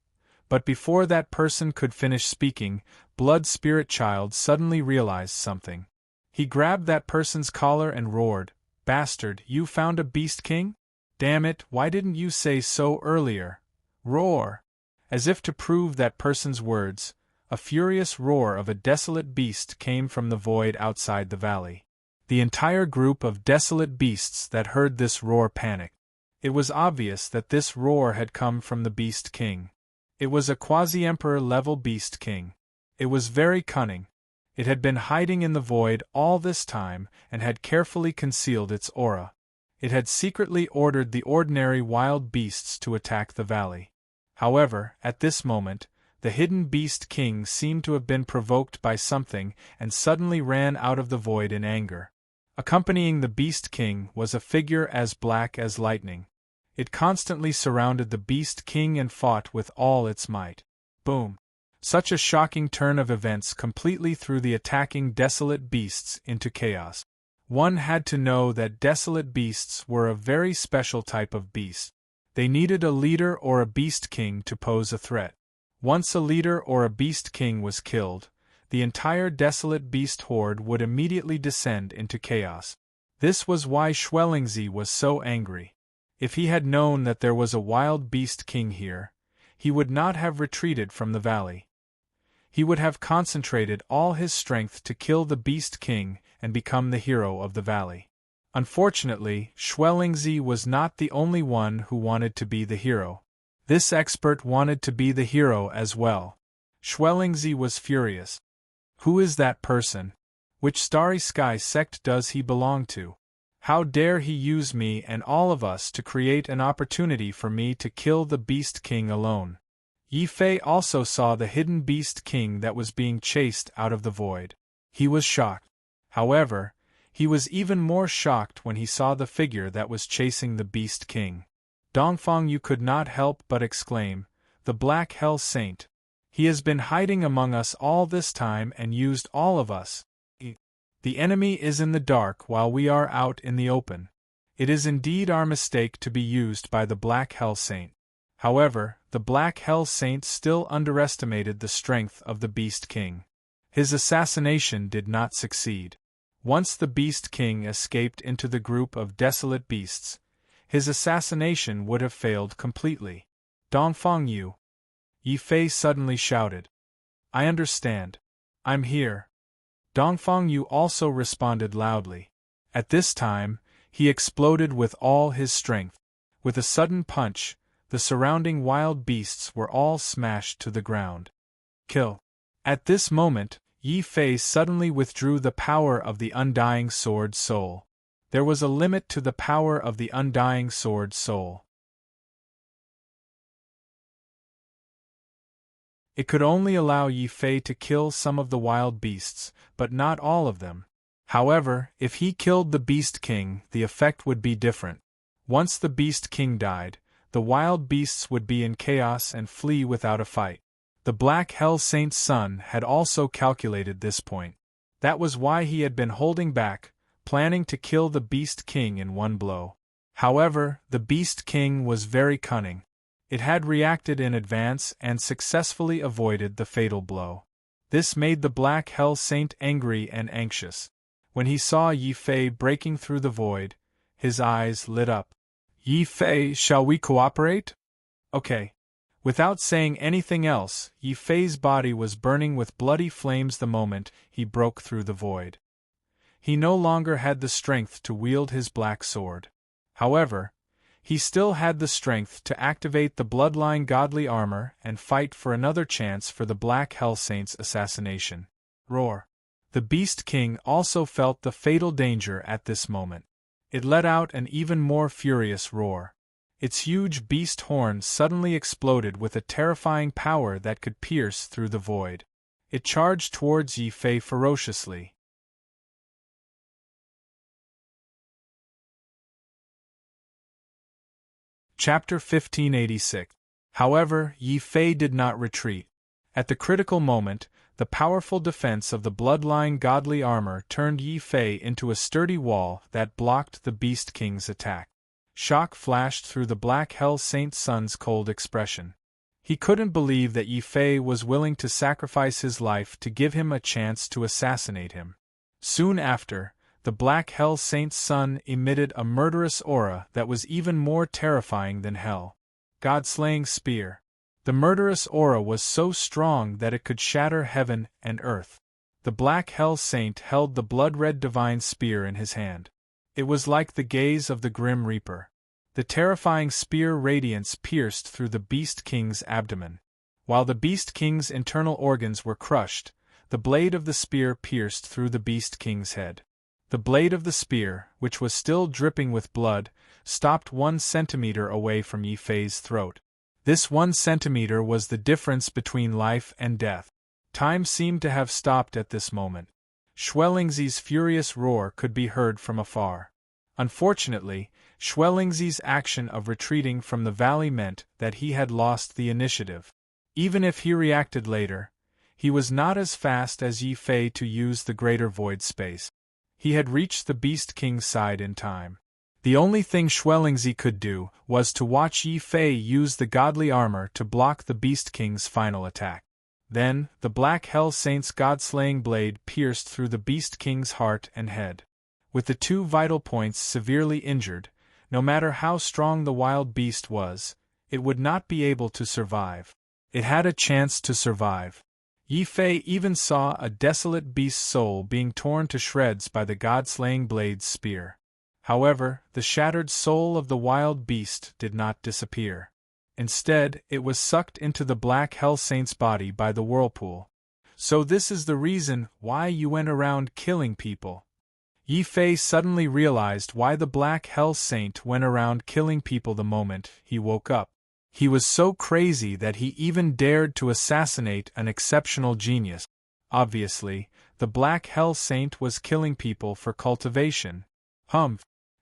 Speaker 1: But before that person could finish speaking, Blood Spirit Child suddenly realized something. He grabbed that person's collar and roared, Bastard, you found a beast king? Damn it, why didn't you say so earlier? Roar! As if to prove that person's words, a furious roar of a desolate beast came from the void outside the valley. The entire group of desolate beasts that heard this roar panicked. It was obvious that this roar had come from the Beast King. It was a quasi-emperor level Beast King. It was very cunning. It had been hiding in the void all this time and had carefully concealed its aura. It had secretly ordered the ordinary wild beasts to attack the valley. However, at this moment, the hidden Beast King seemed to have been provoked by something and suddenly ran out of the void in anger. Accompanying the Beast King was a figure as black as lightning. It constantly surrounded the Beast King and fought with all its might. Boom! Such a shocking turn of events completely threw the attacking desolate beasts into chaos. One had to know that desolate beasts were a very special type of beast. They needed a leader or a Beast King to pose a threat. Once a leader or a Beast King was killed, the entire desolate beast horde would immediately descend into chaos. This was why Schwellingzi was so angry. If he had known that there was a wild Beast King here, he would not have retreated from the valley. He would have concentrated all his strength to kill the Beast King and become the hero of the valley. Unfortunately, Schwellingzi was not the only one who wanted to be the hero. This expert wanted to be the hero as well. Schwellingzi was furious. Who is that person? Which Starry Sky sect does he belong to? How dare he use me and all of us to create an opportunity for me to kill the Beast King alone? Yi Fei also saw the hidden Beast King that was being chased out of the void. He was shocked. However, he was even more shocked when he saw the figure that was chasing the Beast King. Dongfang Yu could not help but exclaim, "The Black Hell Saint! He has been hiding among us all this time and used all of us. The enemy is in the dark while we are out in the open. It is indeed our mistake to be used by the Black Hell Saint." However, the Black Hell Saint still underestimated the strength of the Beast King. His assassination did not succeed. Once the Beast King escaped into the group of desolate beasts, his assassination would have failed completely. Dongfang Yu! Yi Fei suddenly shouted. I understand. I'm here. Dongfang Yu also responded loudly. At this time, he exploded with all his strength. With a sudden punch, the surrounding wild beasts were all smashed to the ground. Kill. At this moment, Yi Fei suddenly withdrew the power of the Undying Sword Soul. There was a limit to the power of the Undying Sword Soul. It could only allow Yi Fei to kill some of the wild beasts, but not all of them. However, if he killed the Beast King, the effect would be different. Once the Beast King died, the wild beasts would be in chaos and flee without a fight. The Black Hell Saint's son had also calculated this point. That was why he had been holding back, planning to kill the Beast King in one blow. However, the Beast King was very cunning. It had reacted in advance and successfully avoided the fatal blow. This made the Black Hell Saint angry and anxious. When he saw Yi Fei breaking through the void, his eyes lit up. Yi Fei, shall we cooperate? Okay. Without saying anything else, Yi Fei's body was burning with bloody flames the moment he broke through the void. He no longer had the strength to wield his black sword. However, he still had the strength to activate the bloodline godly armor and fight for another chance for the Black Hell Saint's assassination. Roar. The Beast King also felt the fatal danger at this moment. It let out an even more furious roar. Its huge beast horn suddenly exploded with a terrifying power that could pierce through the void. It charged towards Yi Fei ferociously. Chapter 1586. However, Yi Fei did not retreat. At the critical moment, the powerful defense of the bloodline godly armor turned Yi Fei into a sturdy wall that blocked the Beast King's attack. Shock flashed through the Black Hell Saint's son's cold expression. He couldn't believe that Yi Fei was willing to sacrifice his life to give him a chance to assassinate him. Soon after, the Black Hell Saint's son emitted a murderous aura that was even more terrifying than hell. God-slaying spear. The murderous aura was so strong that it could shatter heaven and earth. The Black Hell Saint held the blood-red divine spear in his hand. It was like the gaze of the Grim Reaper. The terrifying spear radiance pierced through the Beast King's abdomen. While the Beast King's internal organs were crushed, the blade of the spear pierced through the Beast King's head. The blade of the spear, which was still dripping with blood, stopped 1 centimeter away from Yi Fei's throat. This 1 centimeter was the difference between life and death. Time seemed to have stopped at this moment. Schwellingzi's furious roar could be heard from afar. Unfortunately, Schwellingzi's action of retreating from the valley meant that he had lost the initiative. Even if he reacted later, he was not as fast as Yi Fei to use the greater void space. He had reached the Beast King's side in time. The only thing Schwellingzi could do was to watch Yi Fei use the godly armor to block the Beast King's final attack. Then, the Black Hell Saint's god-slaying blade pierced through the Beast King's heart and head. With the 2 vital points severely injured, no matter how strong the wild beast was, it would not be able to survive. It had a chance to survive. Yi Fei even saw a desolate beast's soul being torn to shreds by the god-slaying blade's spear. However, the shattered soul of the wild beast did not disappear. Instead, it was sucked into the Black Hell Saint's body by the whirlpool. So this is the reason why you went around killing people. Yi Fei suddenly realized why the Black Hell Saint went around killing people the moment he woke up. He was so crazy that he even dared to assassinate an exceptional genius. Obviously, the Black Hell Saint was killing people for cultivation.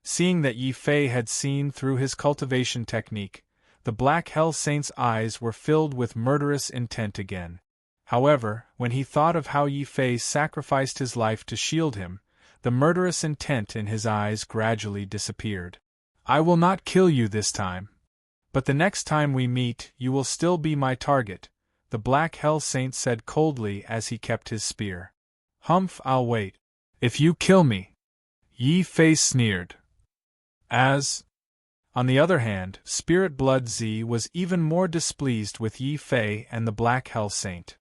Speaker 1: Seeing that Yi Fei had seen through his cultivation technique, the Black Hell Saint's eyes were filled with murderous intent again. However, when he thought of how Yi Fei sacrificed his life to shield him, the murderous intent in his eyes gradually disappeared. I will not kill you this time. But the next time we meet, you will still be my target, the Black Hell Saint said coldly as he kept his spear. I'll wait. If you kill me, Yi Fei sneered. On the other hand, Spirit Blood Z was even more displeased with Yi Fei and the Black Hell Saint.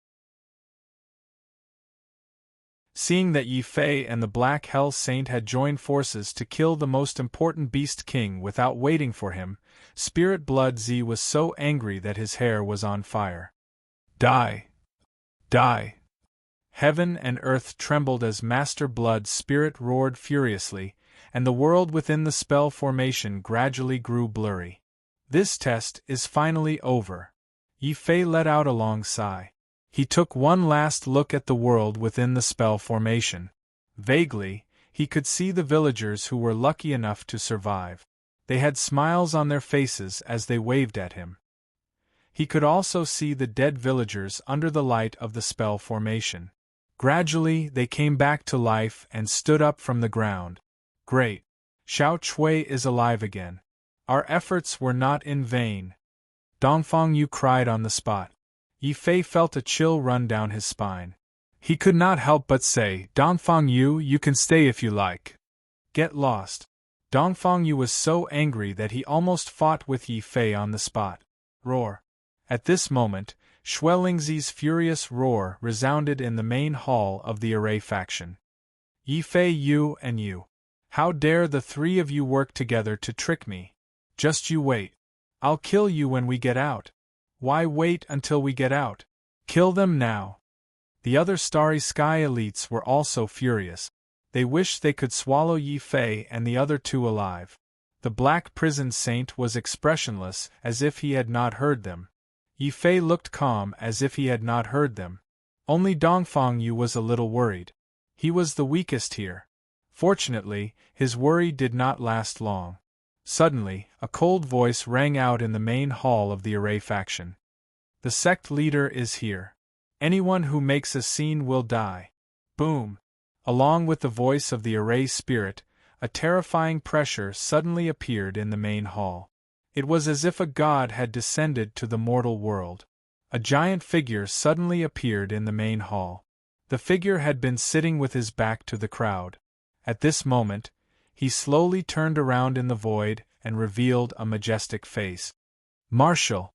Speaker 1: Seeing that Yi Fei and the Black Hell Saint had joined forces to kill the most important Beast King without waiting for him, Spirit Blood Z was so angry that his hair was on fire. Die! Die! Heaven and earth trembled as Master Blood Spirit roared furiously, and the world within the spell formation gradually grew blurry. This test is finally over. Yi Fei let out a long sigh. He took one last look at the world within the spell formation. Vaguely, he could see the villagers who were lucky enough to survive. They had smiles on their faces as they waved at him. He could also see the dead villagers under the light of the spell formation. Gradually, they came back to life and stood up from the ground. Great! Xiao Chui is alive again. Our efforts were not in vain. Dongfang Yu cried on the spot. Yi Fei felt a chill run down his spine. He could not help but say, Dongfang Yu, you can stay if you like. Get lost. Dongfang Yu was so angry that he almost fought with Yi Fei on the spot. Roar! At this moment, Xuelingzi's furious roar resounded in the main hall of the Array faction. Yi Fei, you and you. How dare the three of you work together to trick me? Just you wait. I'll kill you when we get out. Why wait until we get out? Kill them now. The other Starry Sky elites were also furious. They wished they could swallow Yi Fei and the other two alive. The Black Prison Saint was expressionless, as if he had not heard them. Yi Fei looked calm, as if he had not heard them. Only Dongfang Yu was a little worried. He was the weakest here. Fortunately, his worry did not last long. Suddenly, a cold voice rang out in the main hall of the Array faction. The sect leader is here. Anyone who makes a scene will die. Boom! Along with the voice of the Array spirit, a terrifying pressure suddenly appeared in the main hall. It was as if a god had descended to the mortal world. A giant figure suddenly appeared in the main hall. The figure had been sitting with his back to the crowd. At this moment, he slowly turned around in the void and revealed a majestic face. Martial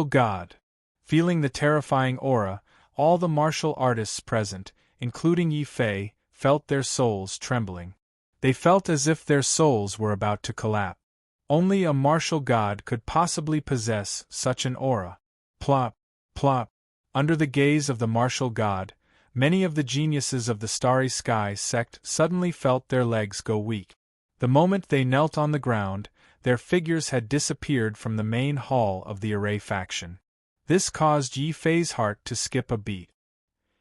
Speaker 1: God! Feeling the terrifying aura, all the martial artists present, including Yi Fei, felt their souls trembling. They felt as if their souls were about to collapse. Only a martial god could possibly possess such an aura. Plop, plop. Under the gaze of the martial god, many of the geniuses of the Starry Sky sect suddenly felt their legs go weak. The moment they knelt on the ground, their figures had disappeared from the main hall of the Array faction. This caused Yi Fei's heart to skip a beat.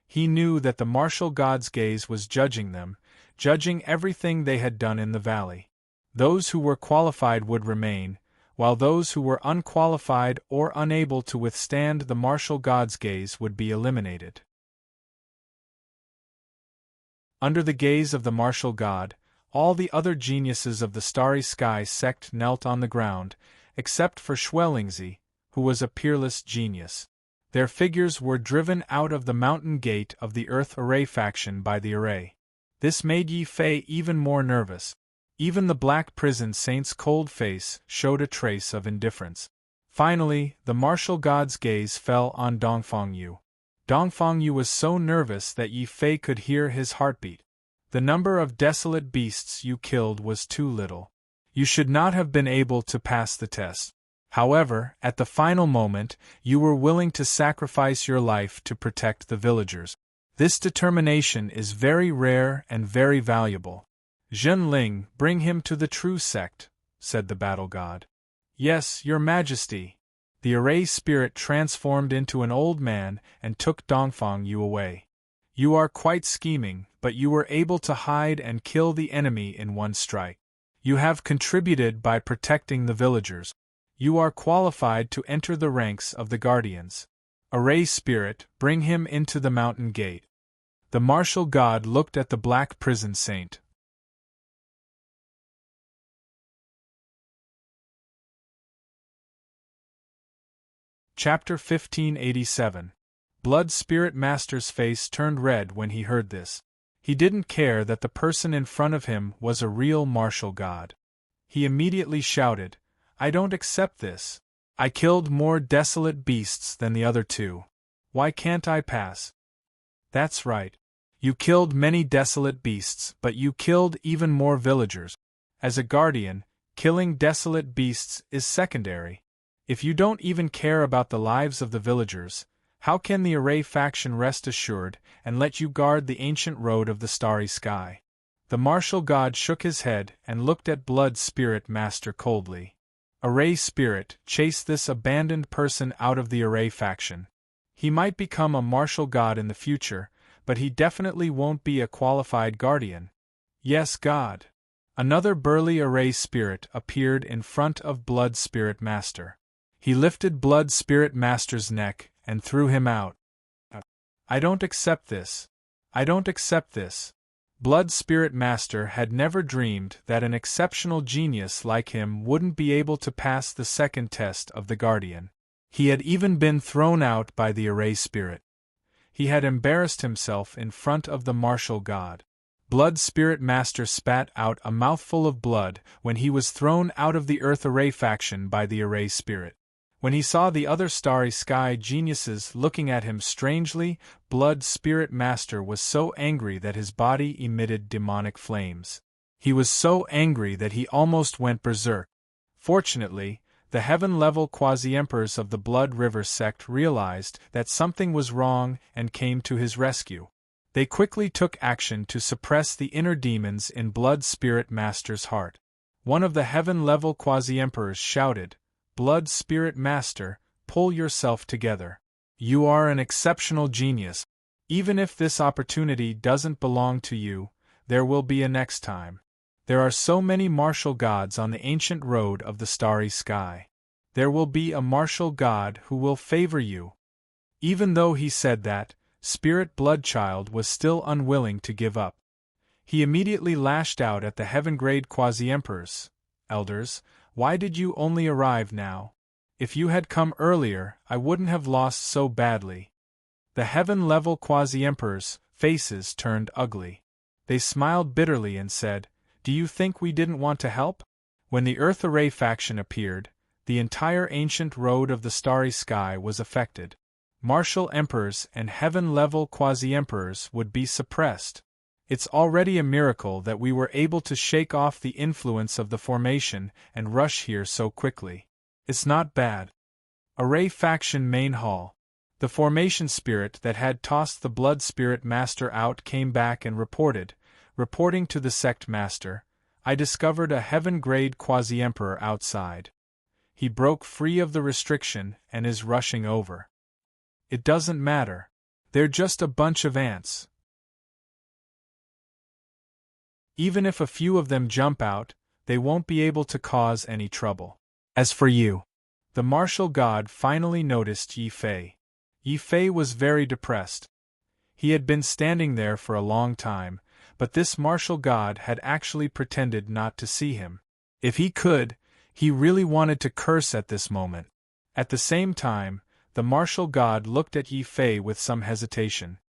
Speaker 1: He knew that the martial god's gaze was judging them, judging everything they had done in the valley. Those who were qualified would remain, while those who were unqualified or unable to withstand the martial god's gaze would be eliminated. Under the gaze of the martial god, all the other geniuses of the Starry Sky sect knelt on the ground, except for Xuelingzi, who was a peerless genius. Their figures were driven out of the mountain gate of the Earth Array faction by the Array. This made Yi Fei even more nervous. Even the Black Prison Saint's cold face showed a trace of indifference. Finally, the martial god's gaze fell on Dongfang Yu. Dongfang Yu was so nervous that Yi Fei could hear his heartbeat. The number of desolate beasts you killed was too little. You should not have been able to pass the test. However, at the final moment, you were willing to sacrifice your life to protect the villagers. This determination is very rare and very valuable. Zhenling, bring him to the true sect, said the battle god. Yes, your majesty. The Array spirit transformed into an old man and took Dongfang Yu away. You are quite scheming, but you were able to hide and kill the enemy in one strike. You have contributed by protecting the villagers. You are qualified to enter the ranks of the Guardians. Array spirit, bring him into the mountain gate. The martial god looked at the Black Prison Saint. Chapter 1587. Blood Spirit Master's face turned red when he heard this. He didn't care that the person in front of him was a real martial god. He immediately shouted, I don't accept this. I killed more desolate beasts than the other two. Why can't I pass? That's right. You killed many desolate beasts, but you killed even more villagers. As a guardian, killing desolate beasts is secondary. If you don't even care about the lives of the villagers, how can the Array faction rest assured and let you guard the ancient road of the Starry Sky? The martial god shook his head and looked at Blood Spirit Master coldly. Array Spirit, chase this abandoned person out of the Array faction. He might become a martial god in the future, but he definitely won't be a qualified guardian. Yes, God. Another burly Array Spirit appeared in front of Blood Spirit Master. He lifted Blood Spirit Master's neck and threw him out. I don't accept this. I don't accept this. Blood Spirit Master had never dreamed that an exceptional genius like him wouldn't be able to pass the second test of the Guardian. He had even been thrown out by the Array Spirit. He had embarrassed himself in front of the martial god. Blood Spirit Master spat out a mouthful of blood when he was thrown out of the Earth Array faction by the Array Spirit. When he saw the other Starry Sky geniuses looking at him strangely, Blood Spirit Master was so angry that his body emitted demonic flames. He was so angry that he almost went berserk. Fortunately, the heaven-level quasi-emperors of the Blood River sect realized that something was wrong and came to his rescue. They quickly took action to suppress the inner demons in Blood Spirit Master's heart. One of the heaven-level quasi-emperors shouted, "Blood Spirit Master, pull yourself together. You are an exceptional genius. Even if this opportunity doesn't belong to you, there will be a next time. There are so many martial gods on the ancient road of the starry sky. There will be a martial god who will favor you." Even though he said that, Spirit Bloodchild was still unwilling to give up. He immediately lashed out at the heaven-grade quasi-emperors. "Elders, why did you only arrive now? If you had come earlier, I wouldn't have lost so badly." The heaven-level quasi-emperors' faces turned ugly. They smiled bitterly and said, "Do you think we didn't want to help?" When the Earth Array faction appeared, the entire ancient road of the starry sky was affected. Martial emperors and heaven-level quasi-emperors would be suppressed. It's already a miracle that we were able to shake off the influence of the formation and rush here so quickly. It's not bad. Array faction main hall. The formation spirit that had tossed the Blood Spirit Master out came back and reporting to the sect master, "I discovered a heaven-grade quasi-emperor outside. He broke free of the restriction and is rushing over. It doesn't matter. They're just a bunch of ants. Even if a few of them jump out, they won't be able to cause any trouble. As for you..." The martial god finally noticed Yi Fei. Yi Fei was very depressed. He had been standing there for a long time, but this martial god had actually pretended not to see him. If he could, he really wanted to curse at this moment. At the same time, the martial god looked at Yi Fei with some hesitation.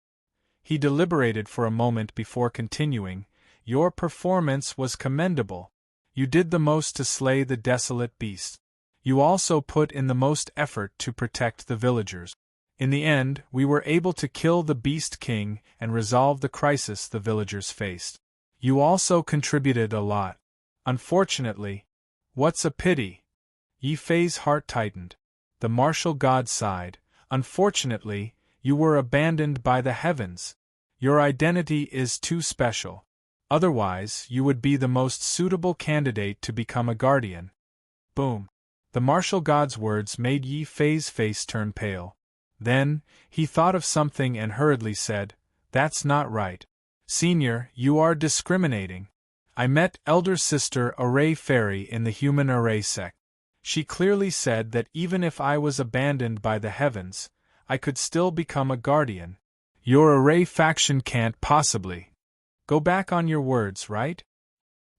Speaker 1: He deliberated for a moment before continuing, "Your performance was commendable. You did the most to slay the desolate beast. You also put in the most effort to protect the villagers. In the end, we were able to kill the Beast King and resolve the crisis the villagers faced. You also contributed a lot. Unfortunately..." "What's a pity?" Yi Fei's heart tightened. The martial god sighed, "Unfortunately, you were abandoned by the heavens. Your identity is too special. Otherwise, you would be the most suitable candidate to become a guardian." Boom. The martial god's words made Yi Fei's face turn pale. Then, he thought of something and hurriedly said, "That's not right. Senior, you are discriminating. I met Elder Sister Array Fairy in the Human Array sect. She clearly said that even if I was abandoned by the heavens, I could still become a guardian. Your Array faction can't possibly go back on your words, right?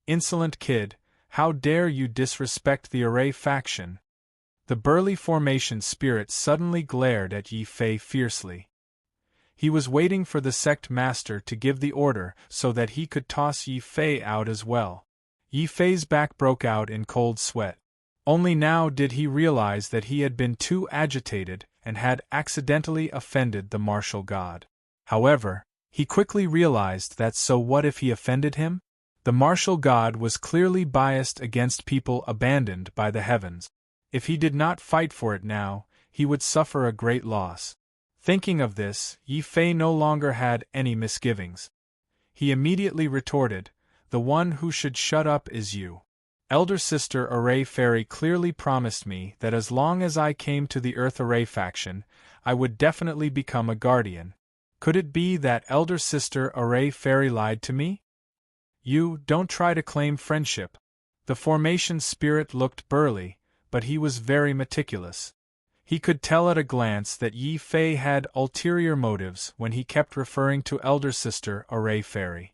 Speaker 1: Insolent kid, how dare you disrespect the Array faction?" The burly formation spirit suddenly glared at Yi Fei fiercely. He was waiting for the sect master to give the order so that he could toss Yi Fei out as well. Yi Fei's back broke out in cold sweat. Only now did he realize that he had been too agitated and had accidentally offended the martial god. However, he quickly realized that so what if he offended him? The martial god was clearly biased against people abandoned by the heavens. If he did not fight for it now, he would suffer a great loss. Thinking of this, Yi Fei no longer had any misgivings. He immediately retorted, "The one who should shut up is you. Elder Sister Array Fairy clearly promised me that as long as I came to the Earth Array faction, I would definitely become a guardian. Could it be that Elder Sister Array Fairy lied to me? You don't try to claim friendship." The formation spirit looked burly, but he was very meticulous. He could tell at a glance that Yi Fei had ulterior motives when he kept referring to Elder Sister Array Fairy.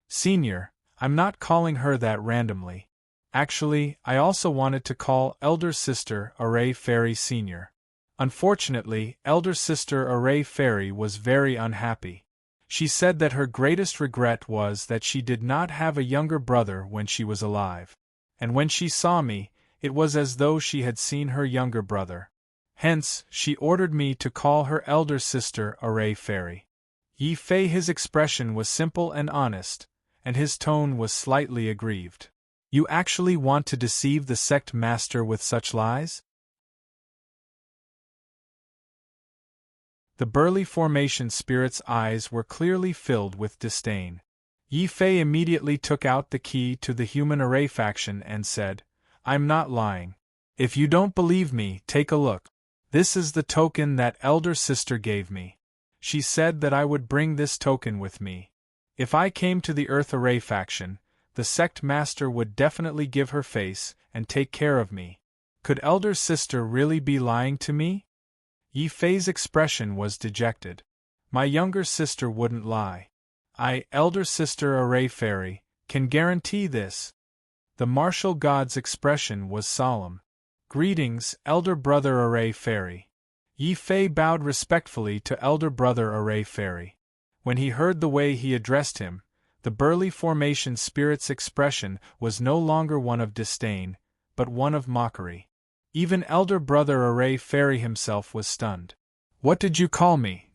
Speaker 1: "Senior, I'm not calling her that randomly. Actually, I also wanted to call Elder Sister Array Fairy Senior. Unfortunately, Elder Sister Array Fairy was very unhappy. She said that her greatest regret was that she did not have a younger brother when she was alive. And when she saw me, it was as though she had seen her younger brother. Hence, she ordered me to call her elder sister a ray fairy. Yi Fei. His expression was simple and honest, and his tone was slightly aggrieved. You actually want to deceive the sect master with such lies? The burly formation spirit's eyes were clearly filled with disdain. Yi Fei immediately took out the key to the human array faction and said, I'm not lying. If you don't believe me, take a look. This is the token that elder sister gave me. She said that I would bring this token with me. If I came to the Earth Array faction, the sect master would definitely give her face and take care of me. Could elder sister really be lying to me? Yi Fei's expression was dejected. My younger sister wouldn't lie. I, elder sister Array Fairy, can guarantee this. The martial god's expression was solemn. Greetings, elder brother Array Fairy. Yi Fei bowed respectfully to elder brother Array Fairy. When he heard the way he addressed him, the burly formation spirit's expression was no longer one of disdain, but one of mockery. Even elder brother Array Fairy himself was stunned. What did you call me?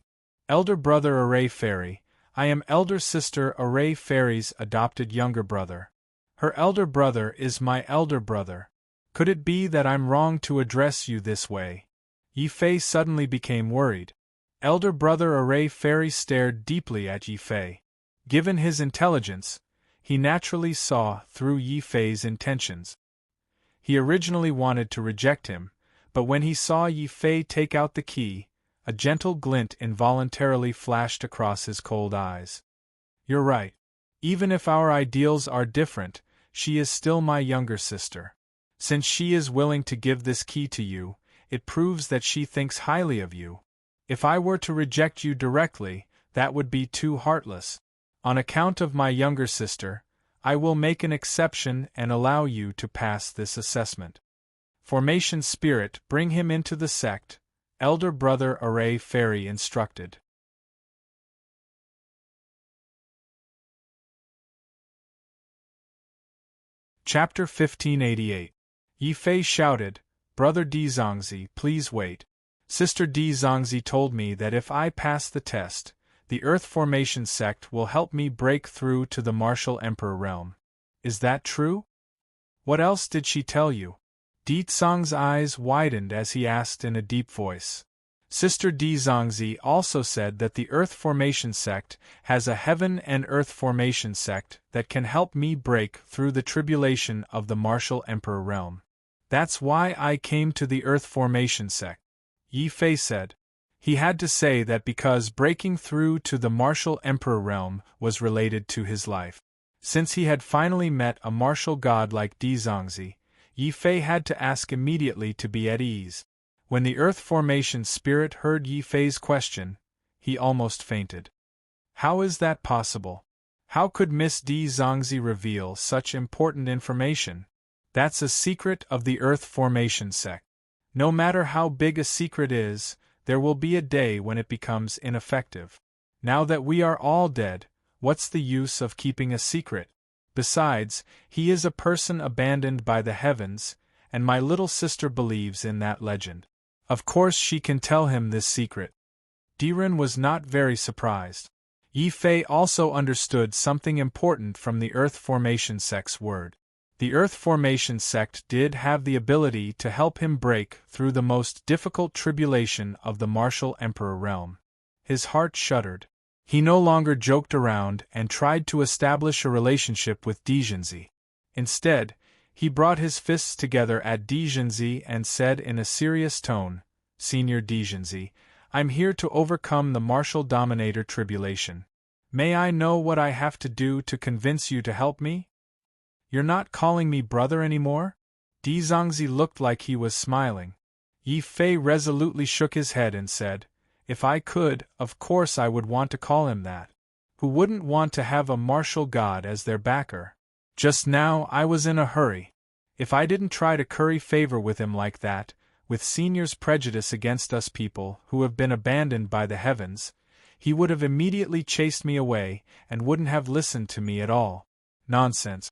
Speaker 1: Elder brother Array Fairy, I am elder sister Array Fairy's adopted younger brother. Her elder brother is my elder brother. Could it be that I'm wrong to address you this way? Yi Fei suddenly became worried. Elder brother Array Fairy stared deeply at Yi Fei. Given his intelligence, he naturally saw through Yi Fei's intentions. He originally wanted to reject him, but when he saw Yi Fei take out the key, a gentle glint involuntarily flashed across his cold eyes. You're right. Even if our ideals are different, she is still my younger sister. Since she is willing to give this key to you, it proves that she thinks highly of you. If I were to reject you directly, that would be too heartless. On account of my younger sister, I will make an exception and allow you to pass this assessment. Formation Spirit, bring him into the sect, elder brother Array Fairy instructed. Chapter 1588. Yi Fei shouted, Brother Di Zongzi, please wait. Sister Di Zongzi told me that if I pass the test, the Earth Formation sect will help me break through to the Martial Emperor realm. Is that true? What else did she tell you? Di Zong's eyes widened as he asked in a deep voice. Sister Di Zongzi also said that the Earth Formation sect has a Heaven and Earth Formation sect that can help me break through the tribulation of the Martial Emperor realm. That's why I came to the Earth Formation sect. Yi Fei said. He had to say that because breaking through to the Martial Emperor realm was related to his life. Since he had finally met a martial god like Di Zongzi, Yi Fei had to ask immediately to be at ease. When the Earth Formation spirit heard Yi Fei's question, he almost fainted. How is that possible? How could Miss Di Zongzi reveal such important information? That's a secret of the Earth Formation sect. No matter how big a secret is, there will be a day when it becomes ineffective. Now that we are all dead, what's the use of keeping a secret? Besides, he is a person abandoned by the heavens, and my little sister believes in that legend. Of course she can tell him this secret. Diren was not very surprised. Yi Fei also understood something important from the Earth Formation sect's word. The Earth Formation sect did have the ability to help him break through the most difficult tribulation of the Martial Emperor realm. His heart shuddered. He no longer joked around and tried to establish a relationship with Di Zongzi. Instead, he brought his fists together at Di Zongzi and said in a serious tone, Senior Di Zongzi, I'm here to overcome the Martial Dominator tribulation. May I know what I have to do to convince you to help me? You're not calling me brother anymore? Di Zongzi looked like he was smiling. Yi Fei resolutely shook his head and said, If I could, of course I would want to call him that. Who wouldn't want to have a martial god as their backer? Just now I was in a hurry. If I didn't try to curry favor with him like that, with Senior's prejudice against us people who have been abandoned by the heavens, he would have immediately chased me away, and wouldn't have listened to me at all. Nonsense.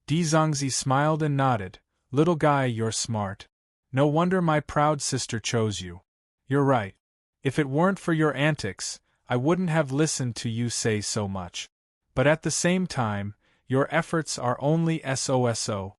Speaker 1: Dizangzi smiled and nodded. Little guy, you're smart. No wonder my proud sister chose you. You're right. If it weren't for your antics, I wouldn't have listened to you say so much. But at the same time, your efforts are only SOSO.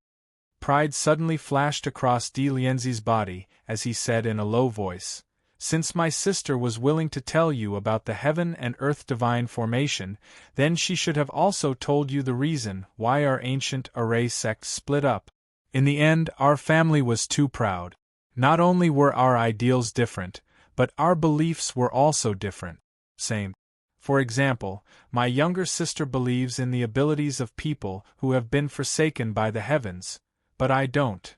Speaker 1: Pride suddenly flashed across Di Lianzi's body, as he said in a low voice, since my sister was willing to tell you about the heaven and earth divine formation, then she should have also told you the reason why our ancient array sect split up. In the end, our family was too proud. Not only were our ideals different, but our beliefs were also different. Same. For example, my younger sister believes in the abilities of people who have been forsaken by the heavens, but I don't.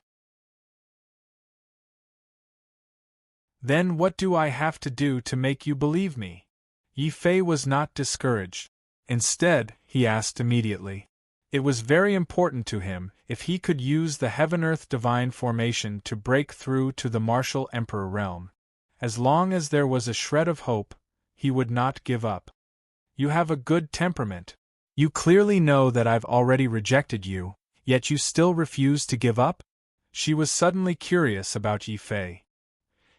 Speaker 1: Then what do I have to do to make you believe me? Yi Fei was not discouraged. Instead, he asked immediately. It was very important to him if he could use the heaven-earth divine formation to break through to the martial emperor realm. As long as there was a shred of hope, he would not give up. You have a good temperament. You clearly know that I've already rejected you, yet you still refuse to give up? She was suddenly curious about Yi Fei.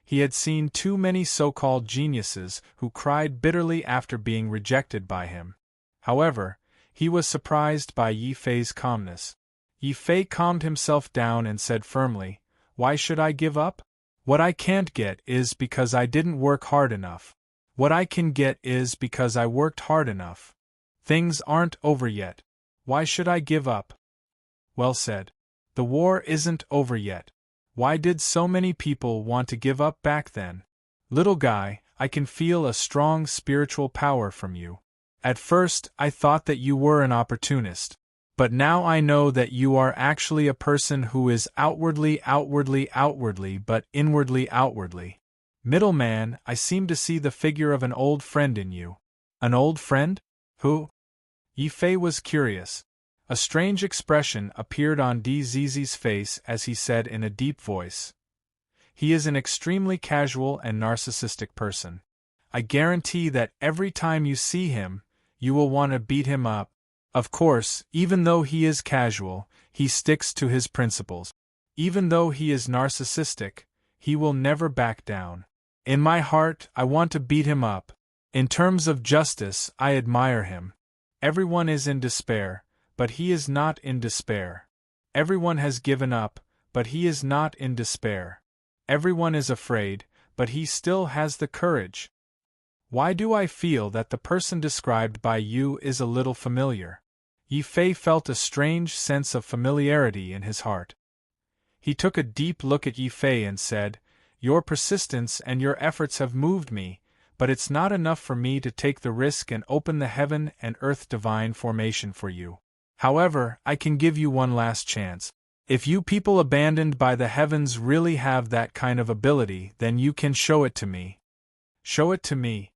Speaker 1: He had seen too many so-called geniuses who cried bitterly after being rejected by him. However, he was surprised by Yi Fei's calmness. Yi Fei calmed himself down and said firmly, "Why should I give up? What I can't get is because I didn't work hard enough. What I can get is because I worked hard enough. Things aren't over yet. Why should I give up?" Well said. The war isn't over yet. Why did so many people want to give up back then? Little guy, I can feel a strong spiritual power from you. At first, I thought that you were an opportunist. But now I know that you are actually a person who is outwardly, but inwardly. Middleman, I seem to see the figure of an old friend in you. An old friend? Who? Yi Fei was curious. A strange expression appeared on Dzz's face as he said in a deep voice. He is an extremely casual and narcissistic person. I guarantee that every time you see him, you will want to beat him up. Of course, even though he is casual, he sticks to his principles. Even though he is narcissistic, he will never back down. In my heart, I want to beat him up. In terms of justice, I admire him. Everyone is in despair, but he is not in despair. Everyone has given up, but he is not in despair. Everyone is afraid, but he still has the courage. Why do I feel that the person described by you is a little familiar? Yi Fei felt a strange sense of familiarity in his heart. He took a deep look at Yi Fei and said, "Your persistence and your efforts have moved me, but it's not enough for me to take the risk and open the heaven and earth divine formation for you. However, I can give you one last chance. If you people abandoned by the heavens really have that kind of ability, then you can show it to me." Show it to me.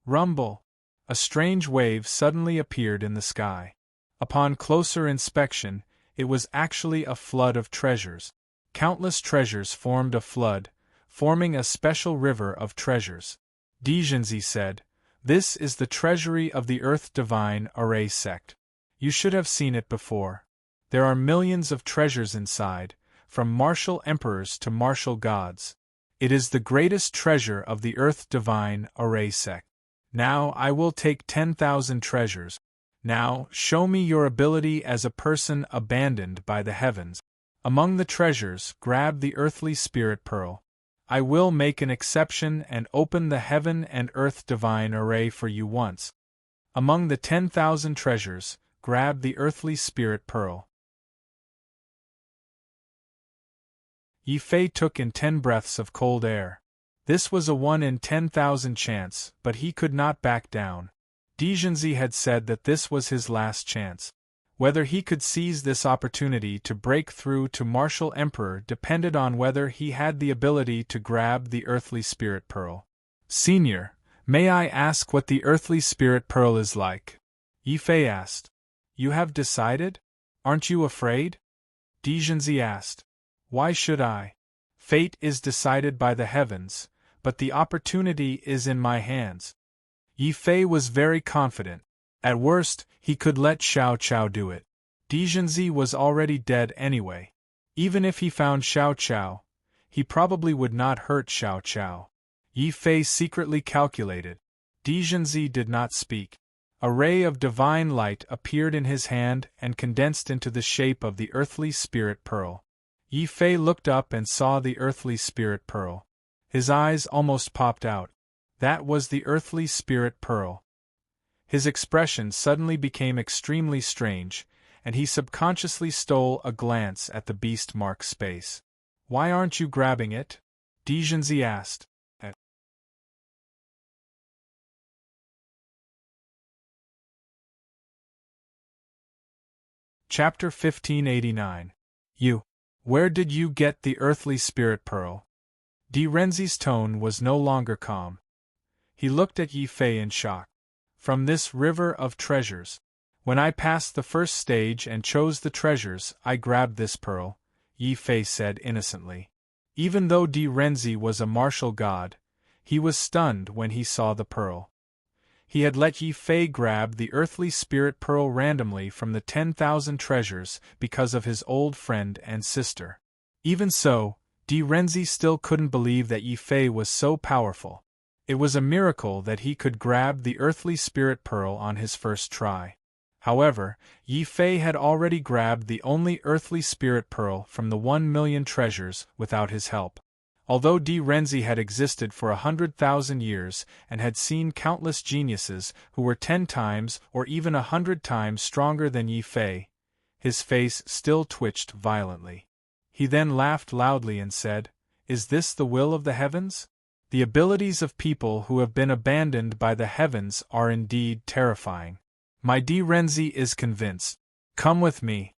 Speaker 1: Rumble. A strange wave suddenly appeared in the sky. Upon closer inspection, it was actually a flood of treasures. Countless treasures formed a flood, forming a special river of treasures. Dizhenzi said, "This is the treasury of the Earth Divine Array sect. You should have seen it before. There are millions of treasures inside, from martial emperors to martial gods. It is the greatest treasure of the Earth Divine Array sect. Now I will take 10,000 treasures. Now, show me your ability as a person abandoned by the heavens. Among the treasures, grab the earthly spirit pearl. I will make an exception and open the heaven and earth divine array for you once. Among the 10,000 treasures, grab the earthly spirit pearl." Yi Fei took in 10 breaths of cold air. This was a 1 in 10,000 chance, but he could not back down. Dizhenzi had said that this was his last chance. Whether he could seize this opportunity to break through to martial emperor depended on whether he had the ability to grab the earthly spirit pearl. "Senior, may I ask what the earthly spirit pearl is like?" Yi Fei asked. "You have decided? Aren't you afraid?" Dizhenzi asked. "Why should I? Fate is decided by the heavens, but the opportunity is in my hands." Yi Fei was very confident. At worst, he could let Xiao Qiao do it. Dijanzi was already dead anyway. Even if he found Xiao Qiao, he probably would not hurt Xiao Qiao. Yi Fei secretly calculated. Dijanzi did not speak. A ray of divine light appeared in his hand and condensed into the shape of the earthly spirit pearl. Yi Fei looked up and saw the earthly spirit pearl. His eyes almost popped out. That was the earthly spirit pearl. His expression suddenly became extremely strange, and he subconsciously stole a glance at the beast mark space. "Why aren't you grabbing it?" Dijanzi asked. Chapter 1589. You. Where did you get the earthly spirit pearl? Di Renzi's tone was no longer calm. He looked at Yi Fei in shock. From this river of treasures. When I passed the first stage and chose the treasures, I grabbed this pearl, Yi Fei said innocently. Even though Di Renzi was a martial god, he was stunned when he saw the pearl. He had let Yi Fei grab the earthly spirit pearl randomly from the 10,000 treasures because of his old friend and sister. Even so, Di Renzi still couldn't believe that Yi Fei was so powerful. It was a miracle that he could grab the earthly spirit pearl on his first try. However, Yi Fei had already grabbed the only earthly spirit pearl from the 1,000,000 treasures without his help. Although Di Renzi had existed for 100,000 years and had seen countless geniuses who were 10 times or even 100 times stronger than Yi Fei, his face still twitched violently. He then laughed loudly and said, "Is this the will of the heavens? The abilities of people who have been abandoned by the heavens are indeed terrifying. My Di Renzi is convinced. Come with me."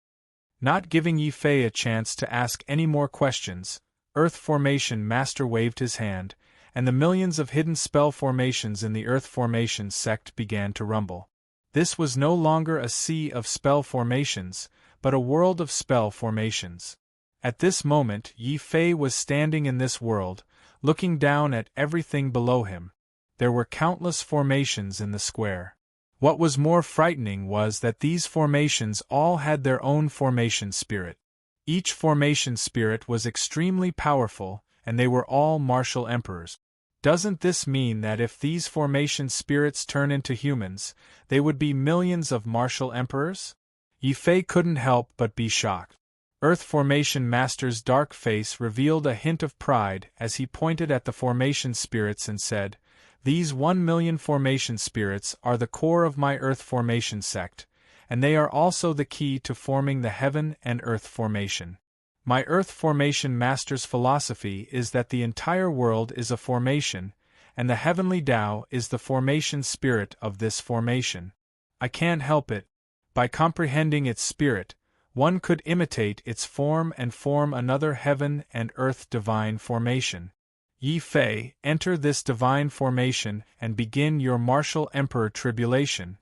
Speaker 1: Not giving Yi Fei a chance to ask any more questions, Earth Formation Master waved his hand, and the millions of hidden spell formations in the Earth Formation sect began to rumble. This was no longer a sea of spell formations, but a world of spell formations. At this moment, Yi Fei was standing in this world, looking down at everything below him. There were countless formations in the square. What was more frightening was that these formations all had their own formation spirit. Each formation spirit was extremely powerful, and they were all martial emperors. Doesn't this mean that if these formation spirits turn into humans, they would be millions of martial emperors? Yi Fei couldn't help but be shocked. Earth Formation Master's dark face revealed a hint of pride as he pointed at the formation spirits and said, "These 1,000,000 formation spirits are the core of my Earth Formation sect, and they are also the key to forming the Heaven and Earth Formation. My Earth Formation Master's philosophy is that the entire world is a formation, and the Heavenly Tao is the formation spirit of this formation. I can't help it. By comprehending its spirit, one could imitate its form and form another Heaven and Earth divine formation. Yi Fei, enter this divine formation and begin your martial emperor tribulation."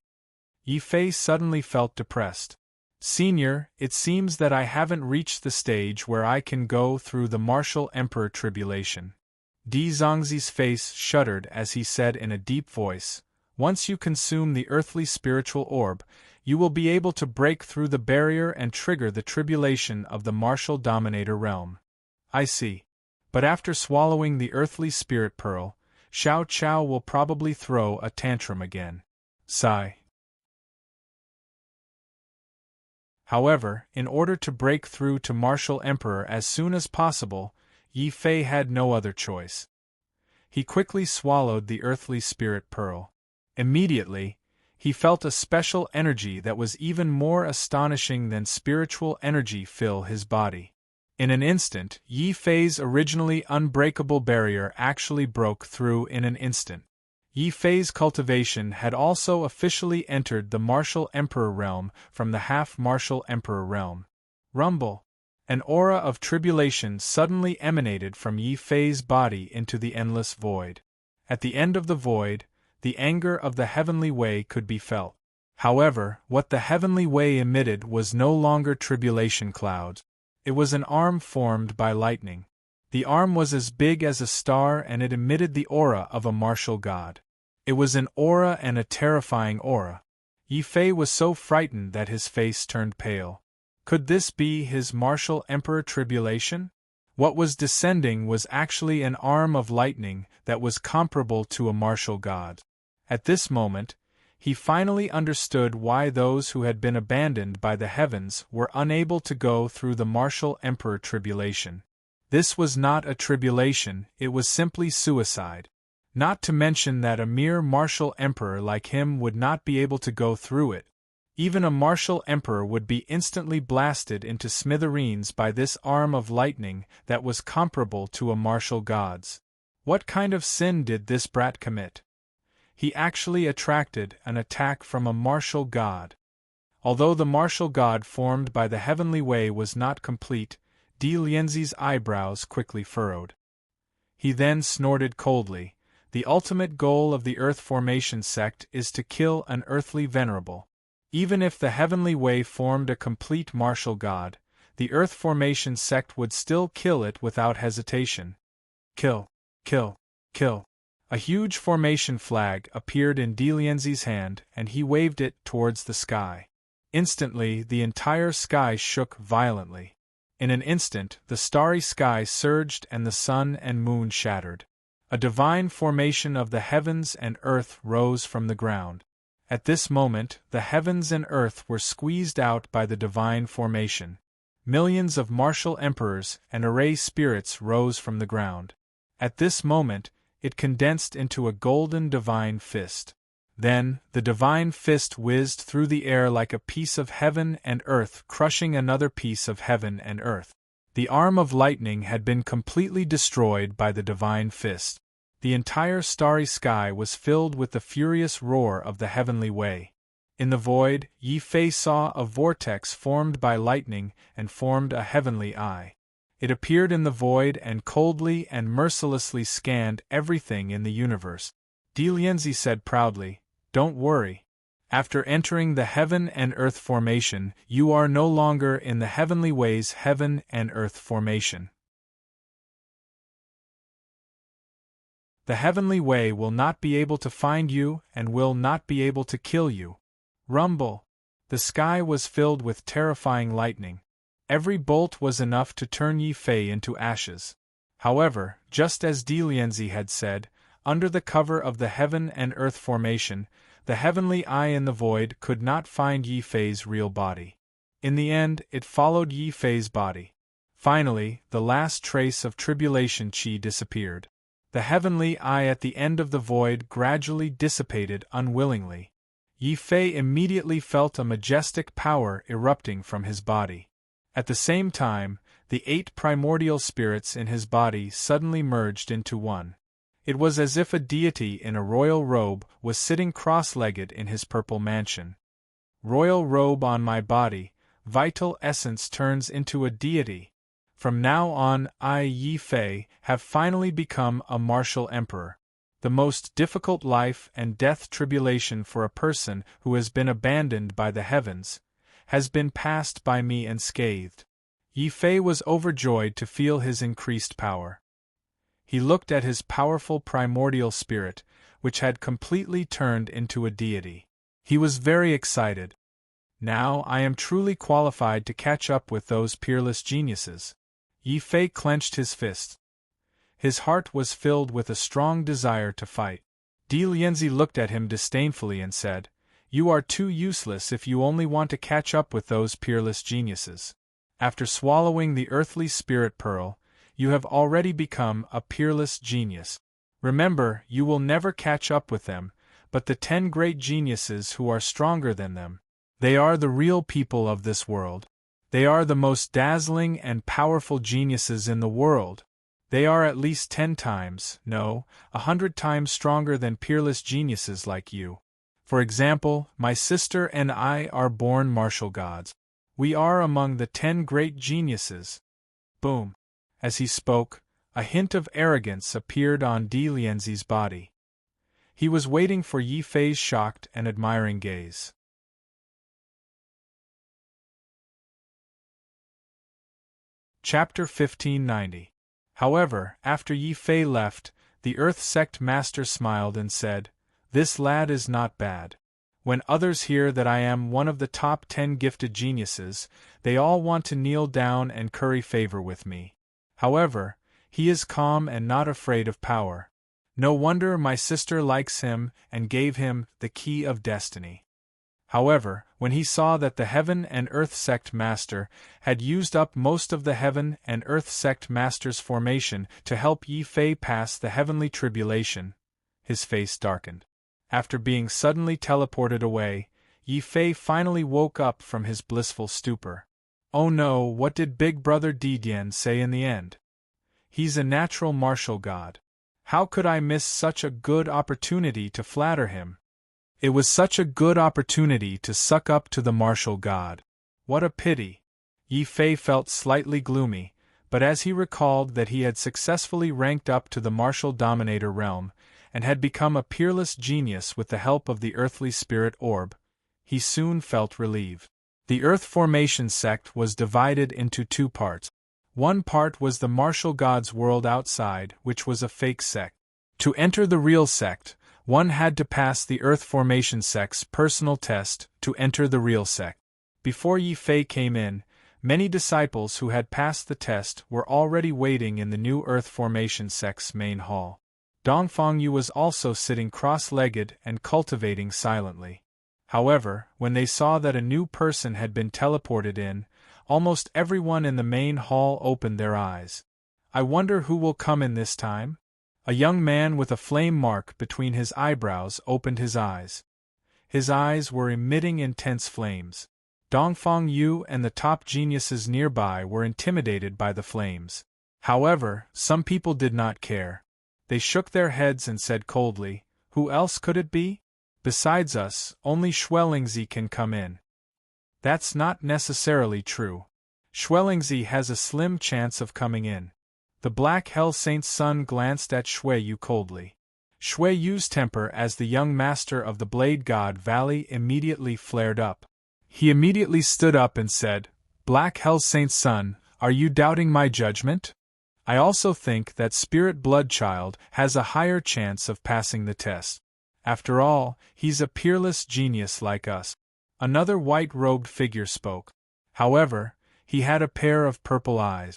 Speaker 1: Yi Fei suddenly felt depressed. "Senior, it seems that I haven't reached the stage where I can go through the martial emperor tribulation." Di Zongzi's face shuddered as he said in a deep voice, "Once you consume the earthly spiritual orb, you will be able to break through the barrier and trigger the tribulation of the martial dominator realm." "I see. But after swallowing the earthly spirit pearl, Xiao Qiao will probably throw a tantrum again." Sigh. However, in order to break through to martial emperor as soon as possible, Yi Fei had no other choice. He quickly swallowed the earthly spirit pearl. Immediately, he felt a special energy that was even more astonishing than spiritual energy fill his body. In an instant, Yi Fei's originally unbreakable barrier actually broke through in an instant. Yi Fei's cultivation had also officially entered the martial emperor realm from the half-martial emperor realm. Rumble! An aura of tribulation suddenly emanated from Yi Fei's body into the endless void. At the end of the void, the anger of the heavenly way could be felt. However, what the heavenly way emitted was no longer tribulation clouds. It was an arm formed by lightning. The arm was as big as a star and it emitted the aura of a martial god. It was an aura, and a terrifying aura. Yi Fei was so frightened that his face turned pale. Could this be his martial emperor tribulation? What was descending was actually an arm of lightning that was comparable to a martial god. At this moment, he finally understood why those who had been abandoned by the heavens were unable to go through the martial emperor tribulation. This was not a tribulation, it was simply suicide. Not to mention that a mere martial emperor like him would not be able to go through it. Even a martial emperor would be instantly blasted into smithereens by this arm of lightning that was comparable to a martial god's. What kind of sin did this brat commit? He actually attracted an attack from a martial god. Although the martial god formed by the heavenly way was not complete, Di Lianzi's eyebrows quickly furrowed. He then snorted coldly. The ultimate goal of the Earth Formation sect is to kill an earthly venerable. Even if the heavenly way formed a complete martial god, the Earth Formation sect would still kill it without hesitation. Kill, kill, kill. A huge formation flag appeared in Di Lianzi's hand, and he waved it towards the sky. Instantly, the entire sky shook violently. In an instant, the starry sky surged and the sun and moon shattered. A divine formation of the heavens and earth rose from the ground. At this moment, the heavens and earth were squeezed out by the divine formation. Millions of martial emperors and array spirits rose from the ground. At this moment, it condensed into a golden divine fist. Then, the divine fist whizzed through the air like a piece of heaven and earth crushing another piece of heaven and earth. The arm of lightning had been completely destroyed by the divine fist. The entire starry sky was filled with the furious roar of the heavenly way. In the void, Yi Fei saw a vortex formed by lightning and formed a heavenly eye. It appeared in the void and coldly and mercilessly scanned everything in the universe. Di Lianzi said proudly, "Don't worry. After entering the heaven and earth formation, you are no longer in the heavenly way's heaven and earth formation. The heavenly way will not be able to find you and will not be able to kill you." Rumble! The sky was filled with terrifying lightning. Every bolt was enough to turn Yi Fei into ashes. However, just as Di Lianzi had said, under the cover of the heaven and earth formation, the heavenly eye in the void could not find Yi Fei's real body. In the end, it followed Yi Fei's body. Finally, the last trace of tribulation chi disappeared. The heavenly eye at the end of the void gradually dissipated unwillingly. Yi Fei immediately felt a majestic power erupting from his body. At the same time, the 8 primordial spirits in his body suddenly merged into one. It was as if a deity in a royal robe was sitting cross-legged in his purple mansion. Royal robe on my body, vital essence turns into a deity. From now on, I, Yi Fei, have finally become a martial emperor. The most difficult life and death tribulation for a person who has been abandoned by the heavens has been passed by me unscathed. Yi Fei was overjoyed to feel his increased power. He looked at his powerful primordial spirit, which had completely turned into a deity. He was very excited. Now I am truly qualified to catch up with those peerless geniuses. Yi Fei clenched his fist. His heart was filled with a strong desire to fight. Di Lianzi looked at him disdainfully and said, "You are too useless if you only want to catch up with those peerless geniuses. After swallowing the earthly spirit pearl, you have already become a peerless genius. Remember, you will never catch up with them, but the 10 great geniuses who are stronger than them. They are the real people of this world. They are the most dazzling and powerful geniuses in the world. They are at least 10 times, no, 100 times stronger than peerless geniuses like you. For example, my sister and I are born martial gods. We are among the 10 great geniuses." Boom! As he spoke, a hint of arrogance appeared on Di Lianzi's body. He was waiting for Yi Fei's shocked and admiring gaze. Chapter 1590. However, after Yi Fei left, the Earth Sect Master smiled and said, This lad is not bad. When others hear that I am one of the top 10 gifted geniuses, they all want to kneel down and curry favor with me. However, he is calm and not afraid of power. No wonder my sister likes him and gave him the key of destiny. However, when he saw that the Heaven and Earth Sect Master had used up most of the Heaven and Earth Sect Master's formation to help Yi Fei pass the heavenly tribulation, his face darkened. After being suddenly teleported away, Yi Fei finally woke up from his blissful stupor. Oh no, what did Big Brother Didian say in the end? He's a natural martial god. How could I miss such a good opportunity to flatter him? It was such a good opportunity to suck up to the martial god. What a pity. Yi Fei felt slightly gloomy, but as he recalled that he had successfully ranked up to the martial dominator realm, and had become a peerless genius with the help of the earthly spirit orb, he soon felt relieved. The Earth Formation sect was divided into two parts. One part was the martial god's world outside, which was a fake sect. To enter the real sect, one had to pass the Earth Formation sect's personal test to enter the real sect. Before Yi Fei came in, many disciples who had passed the test were already waiting in the new Earth Formation sect's main hall. Dongfang Yu was also sitting cross-legged and cultivating silently. However, when they saw that a new person had been teleported in, almost everyone in the main hall opened their eyes. I wonder who will come in this time? A young man with a flame mark between his eyebrows opened his eyes. His eyes were emitting intense flames. Dongfang Yu and the top geniuses nearby were intimidated by the flames. However, some people did not care. They shook their heads and said coldly, "Who else could it be? Besides us, only Schwellingzi can come in." That's not necessarily true. Schwellingzi has a slim chance of coming in. The Black Hell Saint's son glanced at Shui Yu coldly. Shui Yu's temper as the young master of the Blade God Valley immediately flared up. He immediately stood up and said, "Black Hell Saint's son, are you doubting my judgment? I also think that Spirit Bloodchild has a higher chance of passing the test. After all, he's a peerless genius like us." Another white-robed figure spoke. However, he had a pair of purple eyes.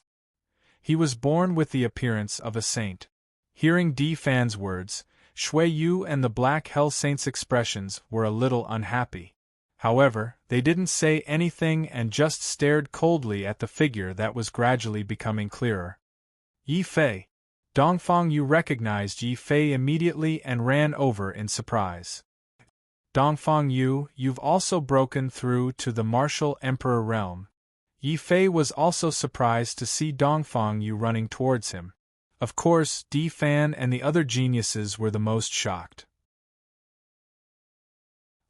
Speaker 1: He was born with the appearance of a saint. Hearing Di Fan's words, Shui Yu and the Black Hell Saint's expressions were a little unhappy. However, they didn't say anything and just stared coldly at the figure that was gradually becoming clearer. Yi Fei. Dongfang Yu recognized Yi Fei immediately and ran over in surprise. Dongfang Yu, you've also broken through to the martial emperor realm. Yi Fei was also surprised to see Dongfang Yu running towards him. Of course, Di Fan and the other geniuses were the most shocked.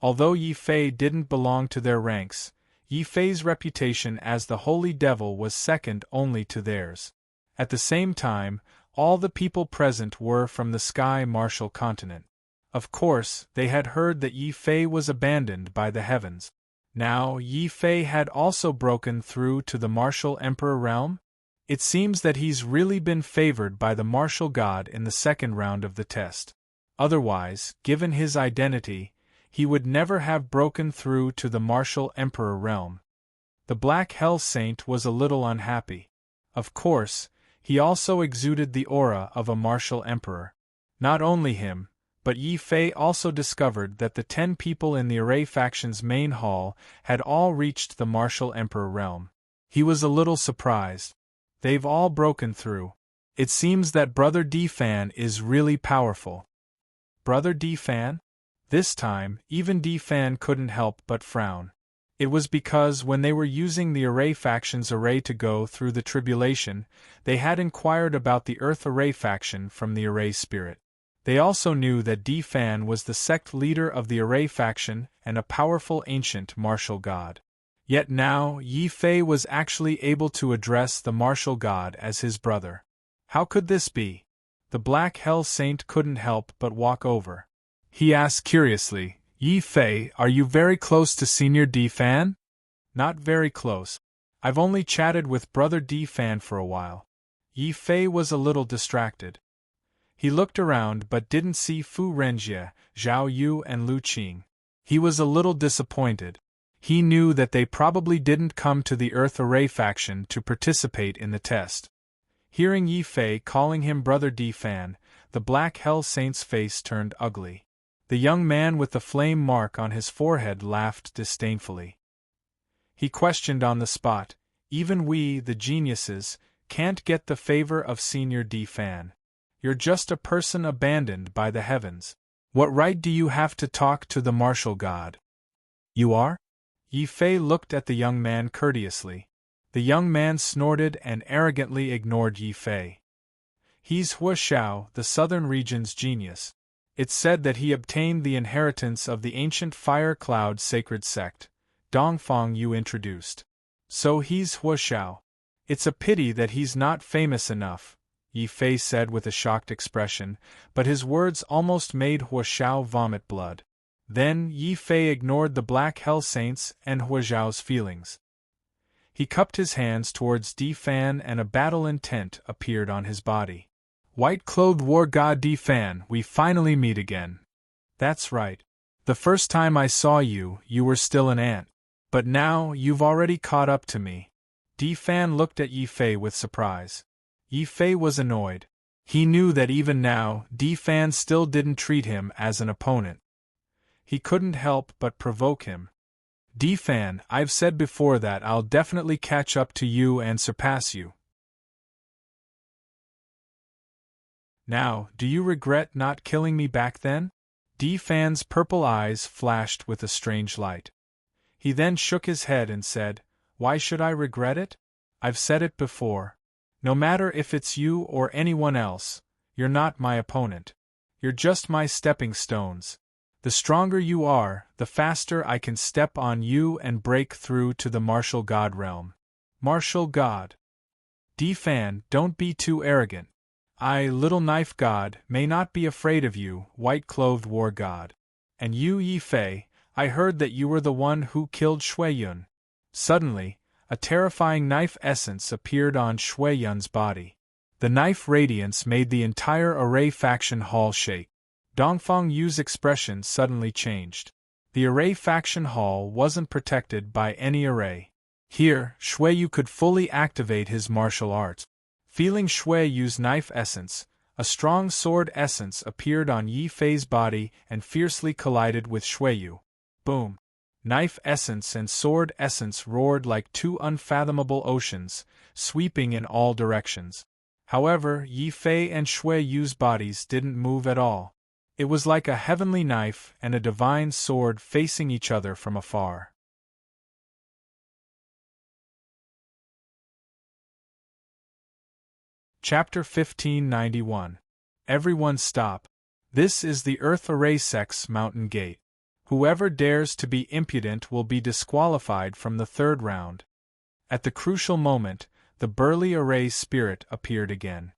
Speaker 1: Although Yi Fei didn't belong to their ranks, Yi Fei's reputation as the Holy Devil was second only to theirs. At the same time, all the people present were from the Sky Martial Continent. Of course, they had heard that Yi Fei was abandoned by the heavens. Now, Yi Fei had also broken through to the Martial Emperor realm? It seems that he's really been favored by the Martial God in the second round of the test. Otherwise, given his identity, he would never have broken through to the Martial Emperor realm. The Black Hell Saint was a little unhappy. Of course, he also exuded the aura of a martial emperor. Not only him, but Yi Fei also discovered that the 10 people in the Array faction's main hall had all reached the martial emperor realm. He was a little surprised. They've all broken through. It seems that Brother Di Fan is really powerful. Brother Di Fan? This time, even Di Fan couldn't help but frown. It was because when they were using the Array faction's array to go through the tribulation, they had inquired about the Earth Array faction from the Array spirit. They also knew that Di Fan was the sect leader of the Array faction and a powerful ancient martial god. Yet now, Yi Fei was actually able to address the martial god as his brother. How could this be? The Black Hell Saint couldn't help but walk over. He asked curiously, "Yi Fei, are you very close to Senior Di Fan?" "Not very close. I've only chatted with Brother Di Fan for a while." Yi Fei was a little distracted. He looked around but didn't see Fu Renjie, Zhao Yu and Lu Qing. He was a little disappointed. He knew that they probably didn't come to the Earth Array faction to participate in the test. Hearing Yi Fei calling him Brother Di Fan, the Black Hell Saint's face turned ugly. The young man with the flame mark on his forehead laughed disdainfully. He questioned on the spot, "Even we, the geniuses, can't get the favor of Senior Di Fan. You're just a person abandoned by the heavens. What right do you have to talk to the martial god?" "You are?" Yi Fei looked at the young man courteously. The young man snorted and arrogantly ignored Yi Fei. "He's Hua Xiao, the southern region's genius. It's said that he obtained the inheritance of the ancient Fire Cloud sacred sect, Dongfang you introduced. So he's Hua Xiao. It's a pity that he's not famous enough," Yi Fei said with a shocked expression, but his words almost made Hua Xiao vomit blood. Then Yi Fei ignored the Black Hell Saints and Hua Xiao's feelings. He cupped his hands towards Di Fan and a battle intent appeared on his body. "White-clothed war god Di Fan, we finally meet again." "That's right. The first time I saw you, you were still an ant. But now, you've already caught up to me." Di Fan looked at Yi Fei with surprise. Yi Fei was annoyed. He knew that even now, Di Fan still didn't treat him as an opponent. He couldn't help but provoke him. "Di Fan, I've said before that I'll definitely catch up to you and surpass you. Now, do you regret not killing me back then?" Di Fan's purple eyes flashed with a strange light. He then shook his head and said, "Why should I regret it? I've said it before. No matter if it's you or anyone else, you're not my opponent. You're just my stepping stones. The stronger you are, the faster I can step on you and break through to the martial god realm." "Martial god? Di Fan, don't be too arrogant. I, little knife god, may not be afraid of you, white-clothed war god. And you, Yi Fei, I heard that you were the one who killed Shui Yun." Suddenly, a terrifying knife essence appeared on Shui Yun's body. The knife radiance made the entire Array faction hall shake. Dongfang Yu's expression suddenly changed. The Array faction hall wasn't protected by any array. Here, Shui Yu could fully activate his martial arts. Feeling Shui Yu's knife essence, a strong sword essence appeared on Yi Fei's body and fiercely collided with Shui Yu. Boom! Knife essence and sword essence roared like two unfathomable oceans, sweeping in all directions. However, Yi Fei and Shui Yu's bodies didn't move at all. It was like a heavenly knife and a divine sword facing each other from afar. Chapter 1591. Everyone stop. This is the Earth Array Sect's Mountain Gate. Whoever dares to be impudent will be disqualified from the third round. At the crucial moment, the burly Array spirit appeared again.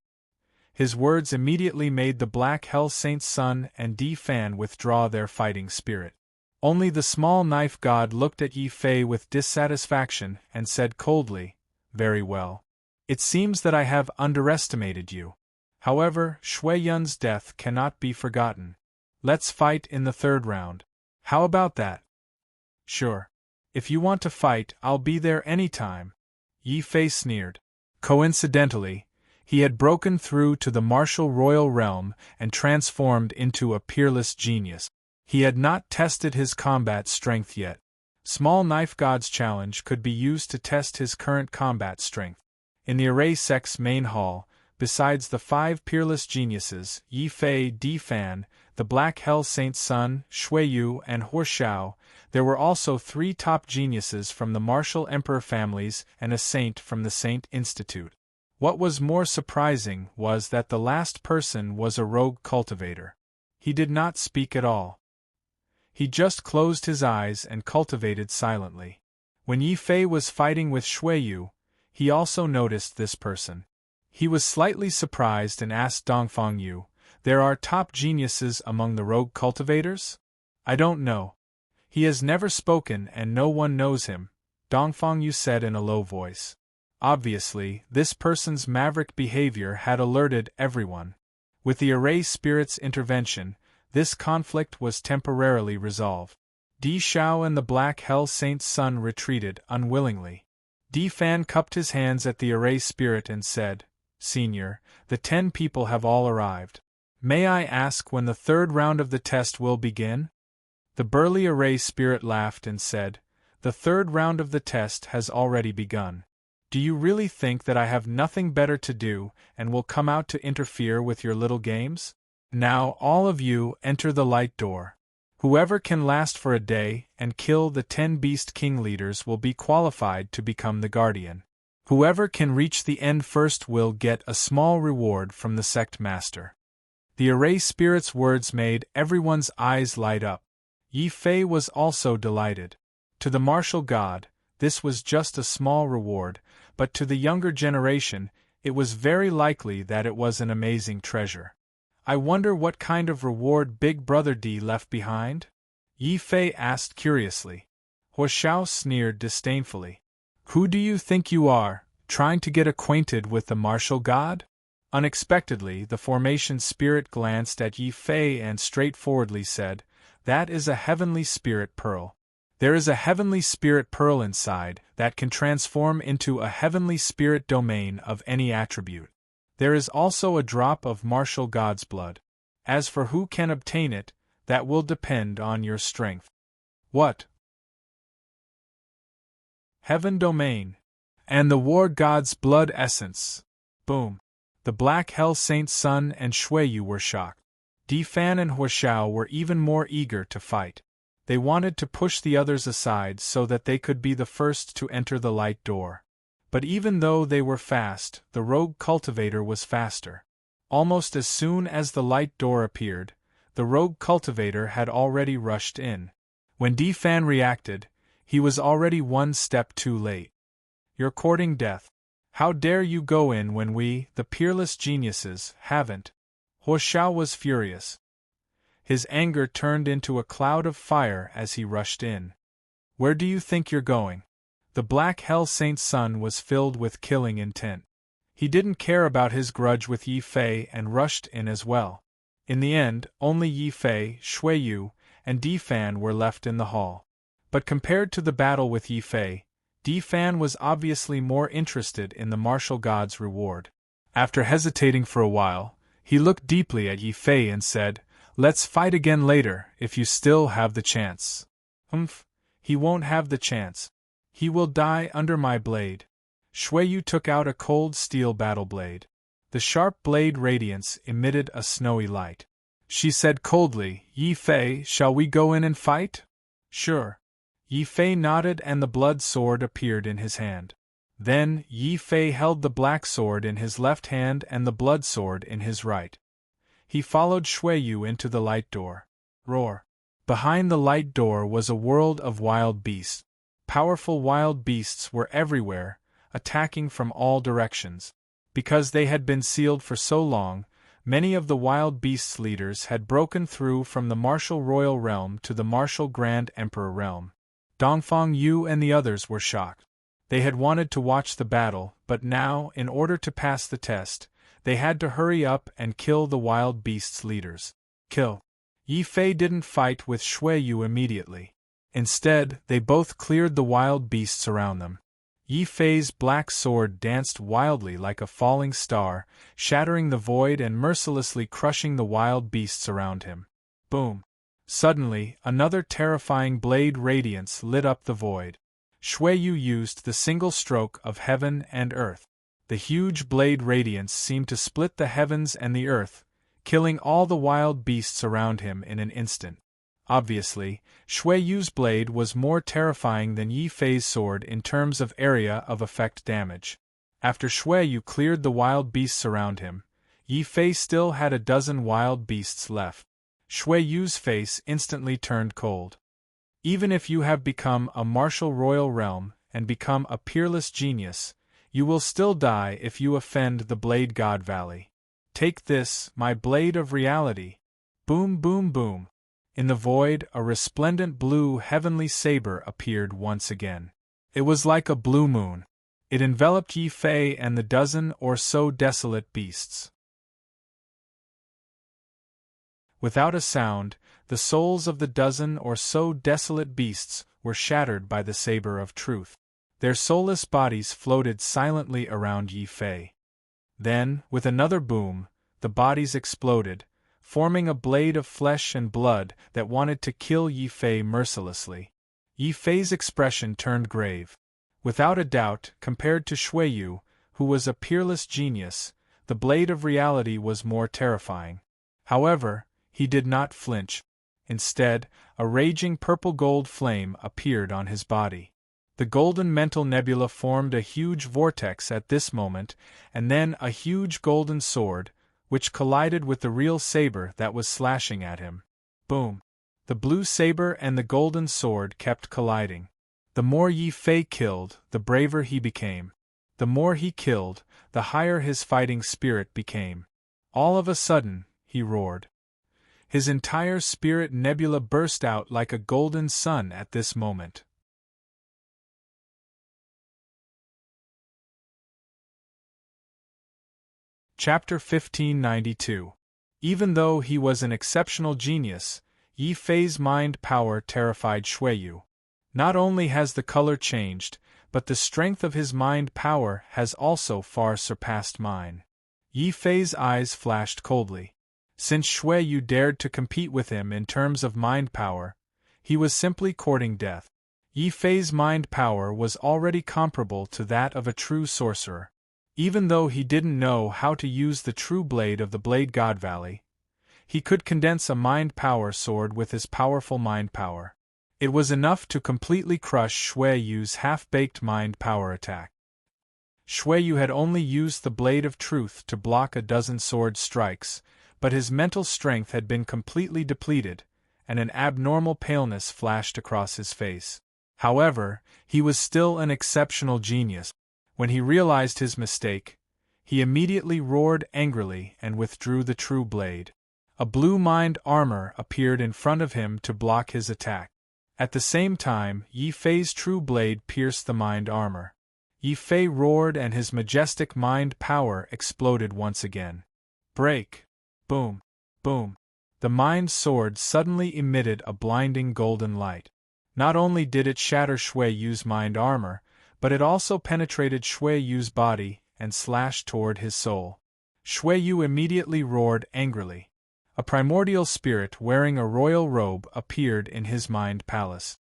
Speaker 1: His words immediately made the Black Hell Saint's son and Di Fan withdraw their fighting spirit. Only the small knife god looked at Yi Fei with dissatisfaction and said coldly, "Very well. It seems that I have underestimated you. However, Shui Yun's death cannot be forgotten. Let's fight in the third round. How about that?" "Sure. If you want to fight, I'll be there any time," Yi Fei sneered. Coincidentally, he had broken through to the martial royal realm and transformed into a peerless genius. He had not tested his combat strength yet. Small Knife God's challenge could be used to test his current combat strength. In the Array Sect's main hall, besides the 5 peerless geniuses, Yi Fei, Di Fan, the Black Hell Saint's son, Shui Yu, and Hua Xiao, there were also 3 top geniuses from the martial emperor families and a saint from the Saint Institute. What was more surprising was that the last person was a rogue cultivator. He did not speak at all. He just closed his eyes and cultivated silently. When Yi Fei was fighting with Shui Yu, he also noticed this person. He was slightly surprised and asked Dongfang Yu, "There are top geniuses among the rogue cultivators?" "I don't know. He has never spoken and no one knows him," Dongfang Yu said in a low voice. Obviously, this person's maverick behavior had alerted everyone. With the Array Spirit's intervention, this conflict was temporarily resolved. Di Shao and the Black Hell Saint's son retreated unwillingly. Di Fan cupped his hands at the Array Spirit and said, "Senior, the 10 people have all arrived. May I ask when the third round of the test will begin?" The burly Array Spirit laughed and said, "The third round of the test has already begun. Do you really think that I have nothing better to do and will come out to interfere with your little games? Now all of you enter the light door. Whoever can last for a day and kill the 10 Beast King leaders will be qualified to become the Guardian. Whoever can reach the end first will get a small reward from the Sect Master." The Array Spirit's words made everyone's eyes light up. Yi Fei was also delighted. To the martial god, this was just a small reward, but to the younger generation, it was very likely that it was an amazing treasure. "I wonder what kind of reward Big Brother D left behind?" Yi Fei asked curiously. Huo Xiao sneered disdainfully. "Who do you think you are, trying to get acquainted with the martial god?" Unexpectedly, the formation spirit glanced at Yi Fei and straightforwardly said, "That is a heavenly spirit pearl. There is a heavenly spirit pearl inside that can transform into a heavenly spirit domain of any attribute. There is also a drop of martial god's blood. As for who can obtain it, that will depend on your strength." "What? Heaven domain. And the war god's blood essence." Boom. The Black Hell Saint's son and Shuiyu were shocked. Di Fan and Huo Xiao were even more eager to fight. They wanted to push the others aside so that they could be the first to enter the light door. But even though they were fast, the rogue cultivator was faster. Almost as soon as the light door appeared, the rogue cultivator had already rushed in. When Di Fan reacted, he was already one step too late. "You're courting death. How dare you go in when we, the peerless geniuses, haven't?" Huo Xiao was furious. His anger turned into a cloud of fire as he rushed in. "Where do you think you're going?" The Black Hell Saint's son was filled with killing intent. He didn't care about his grudge with Yi Fei and rushed in as well. In the end, only Yi Fei, Shuiyu, and Di Fan were left in the hall. But compared to the battle with Yi Fei, Di Fan was obviously more interested in the martial god's reward. After hesitating for a while, he looked deeply at Yi Fei and said, "Let's fight again later, if you still have the chance." He won't have the chance. He will die under my blade." Shuiyu took out a cold steel battle blade. The sharp blade radiance emitted a snowy light. She said coldly, "Yi Fei, shall we go in and fight?" "Sure." Yi Fei nodded and the blood sword appeared in his hand. Then, Yi Fei held the black sword in his left hand and the blood sword in his right. He followed Shuiyu into the light door. Roar. Behind the light door was a world of wild beasts. Powerful wild beasts were everywhere, attacking from all directions. Because they had been sealed for so long, many of the wild beasts' leaders had broken through from the martial royal realm to the martial grand emperor realm. Dongfang Yu and the others were shocked. They had wanted to watch the battle, but now, in order to pass the test, they had to hurry up and kill the wild beasts' leaders. Kill. Yi Fei didn't fight with Shuiyu immediately. Instead, they both cleared the wild beasts around them. Yi Fei's black sword danced wildly like a falling star, shattering the void and mercilessly crushing the wild beasts around him. Boom! Suddenly, another terrifying blade radiance lit up the void. Shuiyu used the single stroke of heaven and earth. The huge blade radiance seemed to split the heavens and the earth, killing all the wild beasts around him in an instant. Obviously, Shuiyu's blade was more terrifying than Yi Fei's sword in terms of area of effect damage. After Shuiyu cleared the wild beasts around him, Yi Fei still had a dozen wild beasts left. Shuiyu's face instantly turned cold. "Even if you have become a martial royal realm and become a peerless genius, you will still die if you offend the Blade God Valley. Take this, my blade of reality." Boom, boom, boom. In the void, a resplendent blue heavenly saber appeared once again. It was like a blue moon. It enveloped Yi Fei and the dozen or so desolate beasts. Without a sound, the souls of the dozen or so desolate beasts were shattered by the saber of truth. Their soulless bodies floated silently around Yi Fei. Then, with another boom, the bodies exploded, forming a blade of flesh and blood that wanted to kill Yi Fei mercilessly. Yi Fei's expression turned grave. Without a doubt, compared to Shui Yu, who was a peerless genius, the blade of reality was more terrifying. However, he did not flinch. Instead, a raging purple-gold flame appeared on his body. The golden mental nebula formed a huge vortex at this moment, and then a huge golden sword, which collided with the real saber that was slashing at him. Boom! The blue saber and the golden sword kept colliding. The more Yi Fei killed, the braver he became. The more he killed, the higher his fighting spirit became. All of a sudden, he roared. His entire spirit nebula burst out like a golden sun at this moment. Chapter 1592. Even though he was an exceptional genius, Yi Fei's mind power terrified Shui Yu. Not only has the color changed, but the strength of his mind power has also far surpassed mine. Yi Fei's eyes flashed coldly. Since Shui Yu dared to compete with him in terms of mind power, he was simply courting death. Yi Fei's mind power was already comparable to that of a true sorcerer. Even though he didn't know how to use the true blade of the Blade God Valley, he could condense a mind power sword with his powerful mind power. It was enough to completely crush Shui Yu's half-baked mind power attack. Shui Yu had only used the Blade of Truth to block a dozen sword strikes, but his mental strength had been completely depleted, and an abnormal paleness flashed across his face. However, he was still an exceptional genius. When he realized his mistake, he immediately roared angrily and withdrew the true blade. A blue mind armor appeared in front of him to block his attack. At the same time, Yi Fei's true blade pierced the mind armor. Yi Fei roared and his majestic mind power exploded once again. Break! Boom! Boom! The mind sword suddenly emitted a blinding golden light. Not only did it shatter Shui Yu's mind armor, but it also penetrated Shui Yu's body and slashed toward his soul. Shui Yu immediately roared angrily. A primordial spirit wearing a royal robe appeared in his mind palace.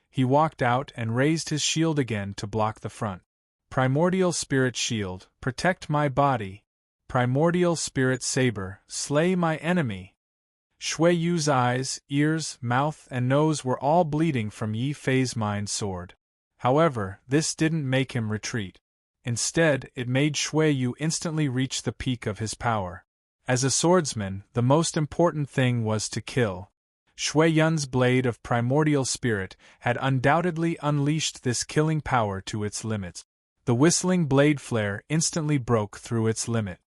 Speaker 1: He walked out and raised his shield again to block the front. Primordial spirit shield, protect my body. Primordial spirit saber, slay my enemy. Shui Yu's eyes, ears, mouth, and nose were all bleeding from Yi Fei's mind sword. However, this didn't make him retreat. Instead, it made Shui Yu instantly reach the peak of his power. As a swordsman, the most important thing was to kill. Shui Yun's blade of primordial spirit had undoubtedly unleashed this killing power to its limits. The whistling blade flare instantly broke through its limit.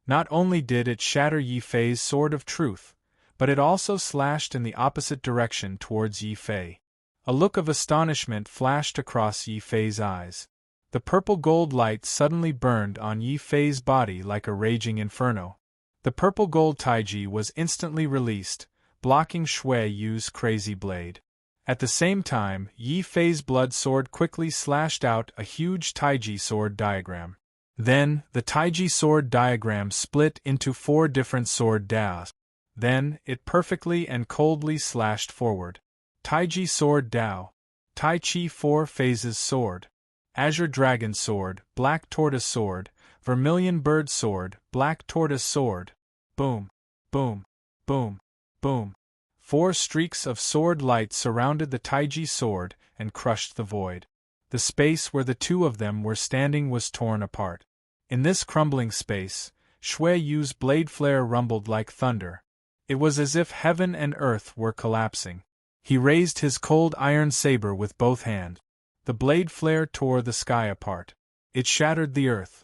Speaker 1: Not only did it shatter Yi Fei's sword of truth, but it also slashed in the opposite direction towards Yi Fei. A look of astonishment flashed across Yi Fei's eyes. The purple gold light suddenly burned on Yi Fei's body like a raging inferno. The purple gold taiji was instantly released, blocking Shui Yu's crazy blade. At the same time, Yi Fei's blood sword quickly slashed out a huge taiji sword diagram. Then, the taiji sword diagram split into 4 different sword daos. Then, it perfectly and coldly slashed forward. Taiji Sword Dao. Tai Chi 4 Phases Sword. Azure Dragon Sword, Black Tortoise Sword, Vermilion Bird Sword, Black Tortoise Sword. Boom, boom, boom, boom. 4 streaks of sword light surrounded the Taiji sword and crushed the void. The space where the 2 of them were standing was torn apart. In this crumbling space, Shui Yu's blade flare rumbled like thunder. It was as if heaven and earth were collapsing. He raised his cold iron saber with both hands. The blade flare tore the sky apart. It shattered the earth.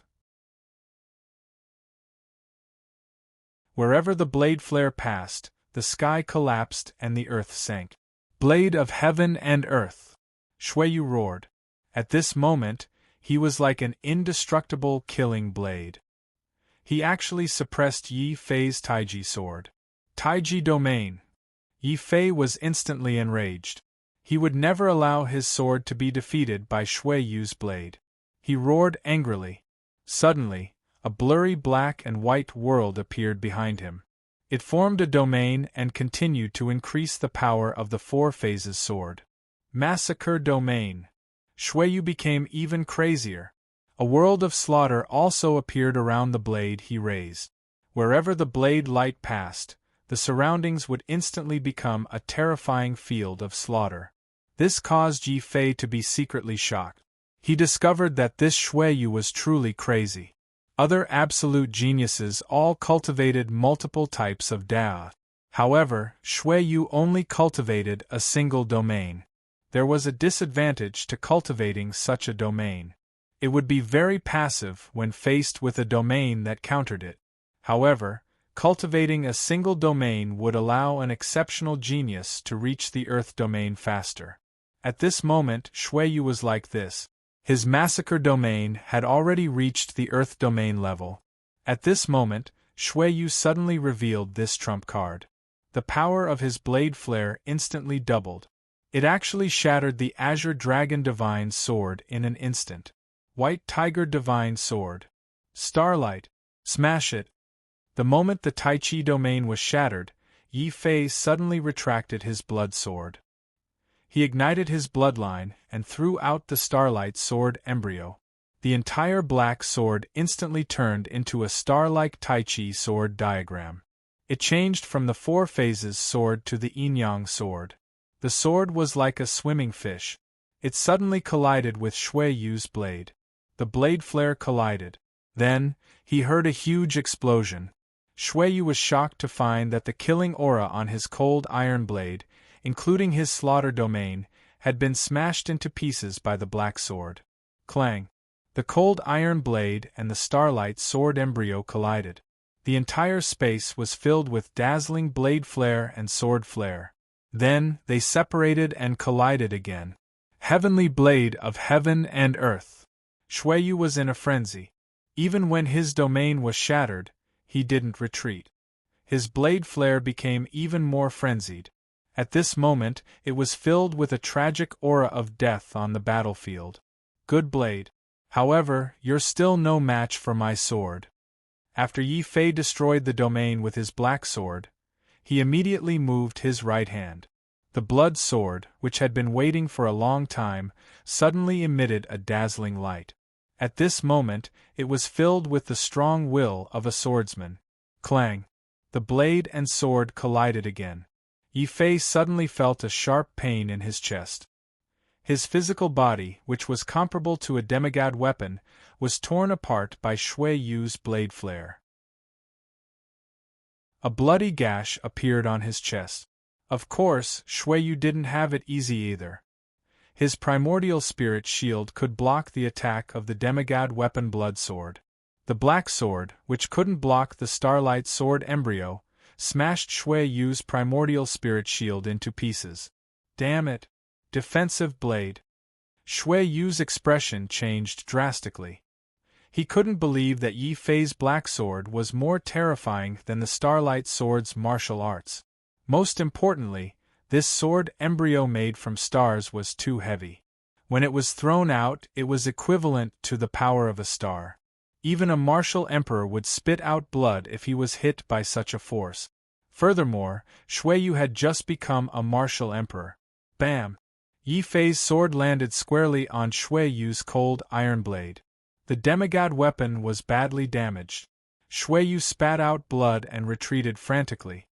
Speaker 1: Wherever the blade flare passed, the sky collapsed and the earth sank. Blade of heaven and earth! Shui Yu roared. At this moment, he was like an indestructible killing blade. He actually suppressed Yi Fei's taiji sword. Taiji domain! Yi Fei was instantly enraged. He would never allow his sword to be defeated by Shui Yu's blade. He roared angrily. Suddenly, a blurry black and white world appeared behind him. It formed a domain and continued to increase the power of the four phases sword. Massacre domain. Shui Yu became even crazier. A world of slaughter also appeared around the blade he raised. Wherever the blade light passed, the surroundings would instantly become a terrifying field of slaughter. This caused Yi Fei to be secretly shocked. He discovered that this Shui Yu was truly crazy. Other absolute geniuses all cultivated multiple types of Dao. However, Shui Yu only cultivated a single domain. There was a disadvantage to cultivating such a domain. It would be very passive when faced with a domain that countered it. However, cultivating a single domain would allow an exceptional genius to reach the Earth domain faster. At this moment, Shui Yu was like this. His massacre domain had already reached the Earth domain level. At this moment, Shui Yu suddenly revealed this trump card. The power of his blade flare instantly doubled. It actually shattered the Azure Dragon Divine Sword in an instant. White Tiger Divine Sword. Starlight. Smash it. The moment the Tai Chi domain was shattered, Yi Fei suddenly retracted his blood sword. He ignited his bloodline and threw out the Starlight Sword embryo. The entire black sword instantly turned into a star-like Tai Chi sword diagram. It changed from the four phases sword to the yin-yang sword. The sword was like a swimming fish. It suddenly collided with Shui Yu's blade. The blade flare collided. Then, he heard a huge explosion. Shui Yu was shocked to find that the killing aura on his cold iron blade, including his slaughter domain, had been smashed into pieces by the black sword. Clang! The cold iron blade and the starlight sword embryo collided. The entire space was filled with dazzling blade flare and sword flare. Then, they separated and collided again. Heavenly blade of heaven and earth! Shui Yu was in a frenzy. Even when his domain was shattered, he didn't retreat. His blade flare became even more frenzied. At this moment, it was filled with a tragic aura of death on the battlefield. Good blade. However, you're still no match for my sword. After Yi Fei destroyed the domain with his black sword, he immediately moved his right hand. The blood sword, which had been waiting for a long time, suddenly emitted a dazzling light. At this moment, it was filled with the strong will of a swordsman. Clang! The blade and sword collided again. Yi Fei suddenly felt a sharp pain in his chest. His physical body, which was comparable to a demigod weapon, was torn apart by Shui Yu's blade flare. A bloody gash appeared on his chest. Of course, Shui Yu didn't have it easy either. His primordial spirit shield could block the attack of the demigod weapon blood sword. The black sword, which couldn't block the starlight sword embryo, smashed Shui Yu's primordial spirit shield into pieces. Damn it! Defensive blade. Shui Yu's expression changed drastically. He couldn't believe that Yi Fei's black sword was more terrifying than the starlight sword's martial arts. Most importantly, this sword embryo made from stars was too heavy. When it was thrown out, it was equivalent to the power of a star. Even a martial emperor would spit out blood if he was hit by such a force. Furthermore, Shui Yu had just become a martial emperor. Bam! Yi Fei's sword landed squarely on Shui Yu's cold iron blade. The demigod weapon was badly damaged. Shui Yu spat out blood and retreated frantically.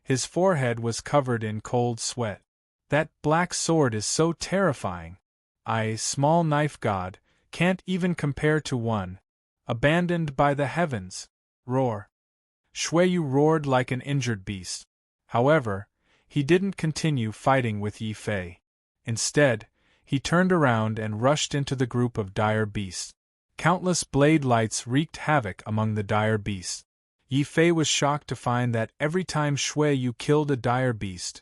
Speaker 1: His forehead was covered in cold sweat. That black sword is so terrifying. I, small knife god, can't even compare to one. Abandoned by the heavens. Roar. Shui Yu roared like an injured beast. However, he didn't continue fighting with Yi Fei. Instead, he turned around and rushed into the group of dire beasts. Countless blade lights wreaked havoc among the dire beasts. Yi Fei was shocked to find that every time Shui Yu killed a dire beast,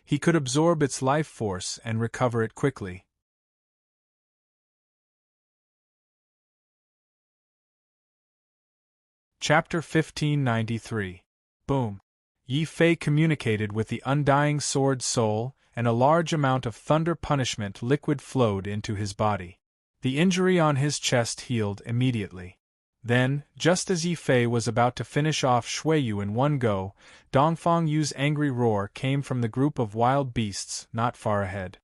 Speaker 1: he could absorb its life force and recover it quickly. Chapter 1593. Boom! Yi Fei communicated with the undying sword's soul, and a large amount of thunder punishment liquid flowed into his body. The injury on his chest healed immediately. Then, just as Yi Fei was about to finish off Shuiyu in one go, Dongfang Yu's angry roar came from the group of wild beasts not far ahead.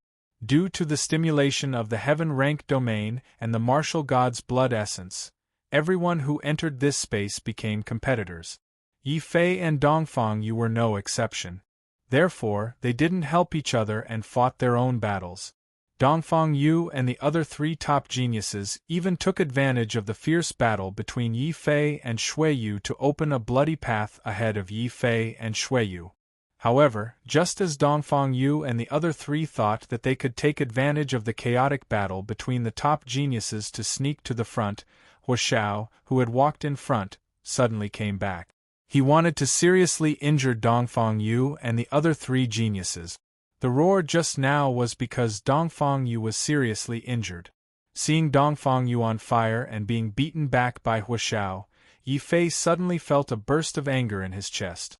Speaker 1: Due to the stimulation of the heaven-rank domain and the martial god's blood essence, everyone who entered this space became competitors. Yi Fei and Dongfang Yu were no exception. Therefore, they didn't help each other and fought their own battles. Dongfang Yu and the other three top geniuses even took advantage of the fierce battle between Yi Fei and Shuiyu to open a bloody path ahead of Yi Fei and Shuiyu. However, just as Dongfang Yu and the other three thought that they could take advantage of the chaotic battle between the top geniuses to sneak to the front, Huo Xiao, who had walked in front, suddenly came back. He wanted to seriously injure Dongfang Yu and the other three geniuses. The roar just now was because Dongfang Yu was seriously injured. Seeing Dongfang Yu on fire and being beaten back by Huo Xiao, Yi Fei suddenly felt a burst of anger in his chest.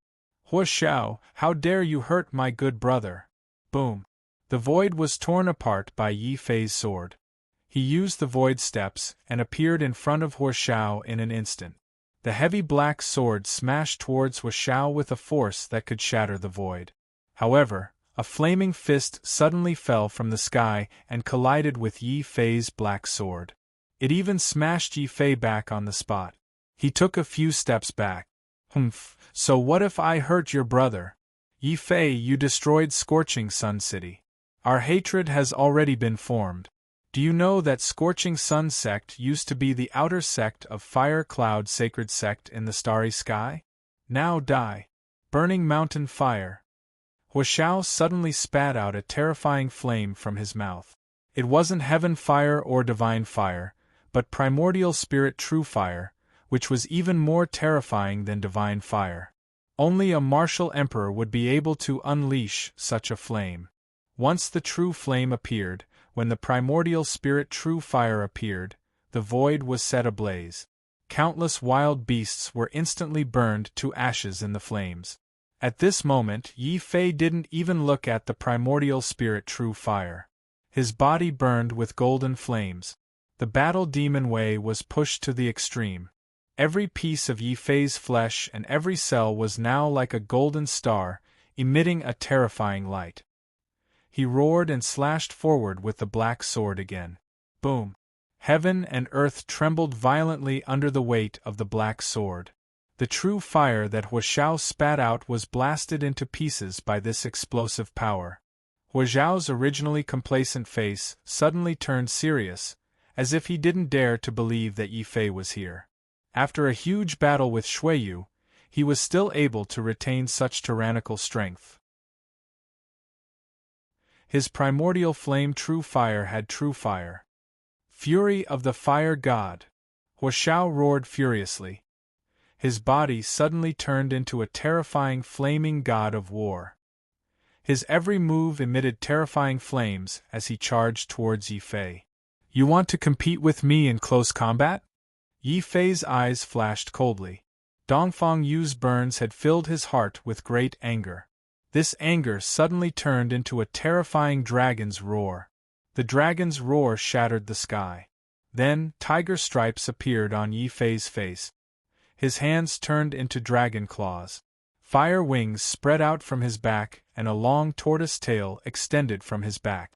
Speaker 1: Huo Xiao, how dare you hurt my good brother? Boom! The void was torn apart by Yi Fei's sword. He used the void steps and appeared in front of Huo Xiao in an instant. The heavy black sword smashed towards Huo Xiao with a force that could shatter the void. However, a flaming fist suddenly fell from the sky and collided with Yi Fei's black sword. It even smashed Yi Fei back on the spot. He took a few steps back. Humph, so what if I hurt your brother? Yi Fei, you destroyed Scorching Sun City. Our hatred has already been formed. Do you know that Scorching Sun Sect used to be the outer sect of Fire Cloud Sacred Sect in the starry sky? Now die. Burning Mountain Fire. Huo Xiao suddenly spat out a terrifying flame from his mouth. It wasn't heaven fire or divine fire, but primordial spirit true fire, which was even more terrifying than divine fire. Only a martial emperor would be able to unleash such a flame. Once the true flame appeared, when the primordial spirit true fire appeared, the void was set ablaze. Countless wild beasts were instantly burned to ashes in the flames. At this moment, Yi Fei didn't even look at the primordial spirit true fire. His body burned with golden flames. The battle demon way was pushed to the extreme. Every piece of Yi Fei's flesh and every cell was now like a golden star, emitting a terrifying light. He roared and slashed forward with the black sword again. Boom! Heaven and earth trembled violently under the weight of the black sword. The true fire that Huo Xiao spat out was blasted into pieces by this explosive power. Huo Xiao's originally complacent face suddenly turned serious, as if he didn't dare to believe that Yi Fei was here. After a huge battle with Shuiyu, he was still able to retain such tyrannical strength. His primordial flame true fire had true fire. Fury of the fire god! Huo Xiao roared furiously. His body suddenly turned into a terrifying flaming god of war. His every move emitted terrifying flames as he charged towards Yi Fei. You want to compete with me in close combat? Yi Fei's eyes flashed coldly. Dongfang Yu's burns had filled his heart with great anger. This anger suddenly turned into a terrifying dragon's roar. The dragon's roar shattered the sky. Then, tiger stripes appeared on Yi Fei's face. His hands turned into dragon claws. Fire wings spread out from his back and a long tortoise tail extended from his back.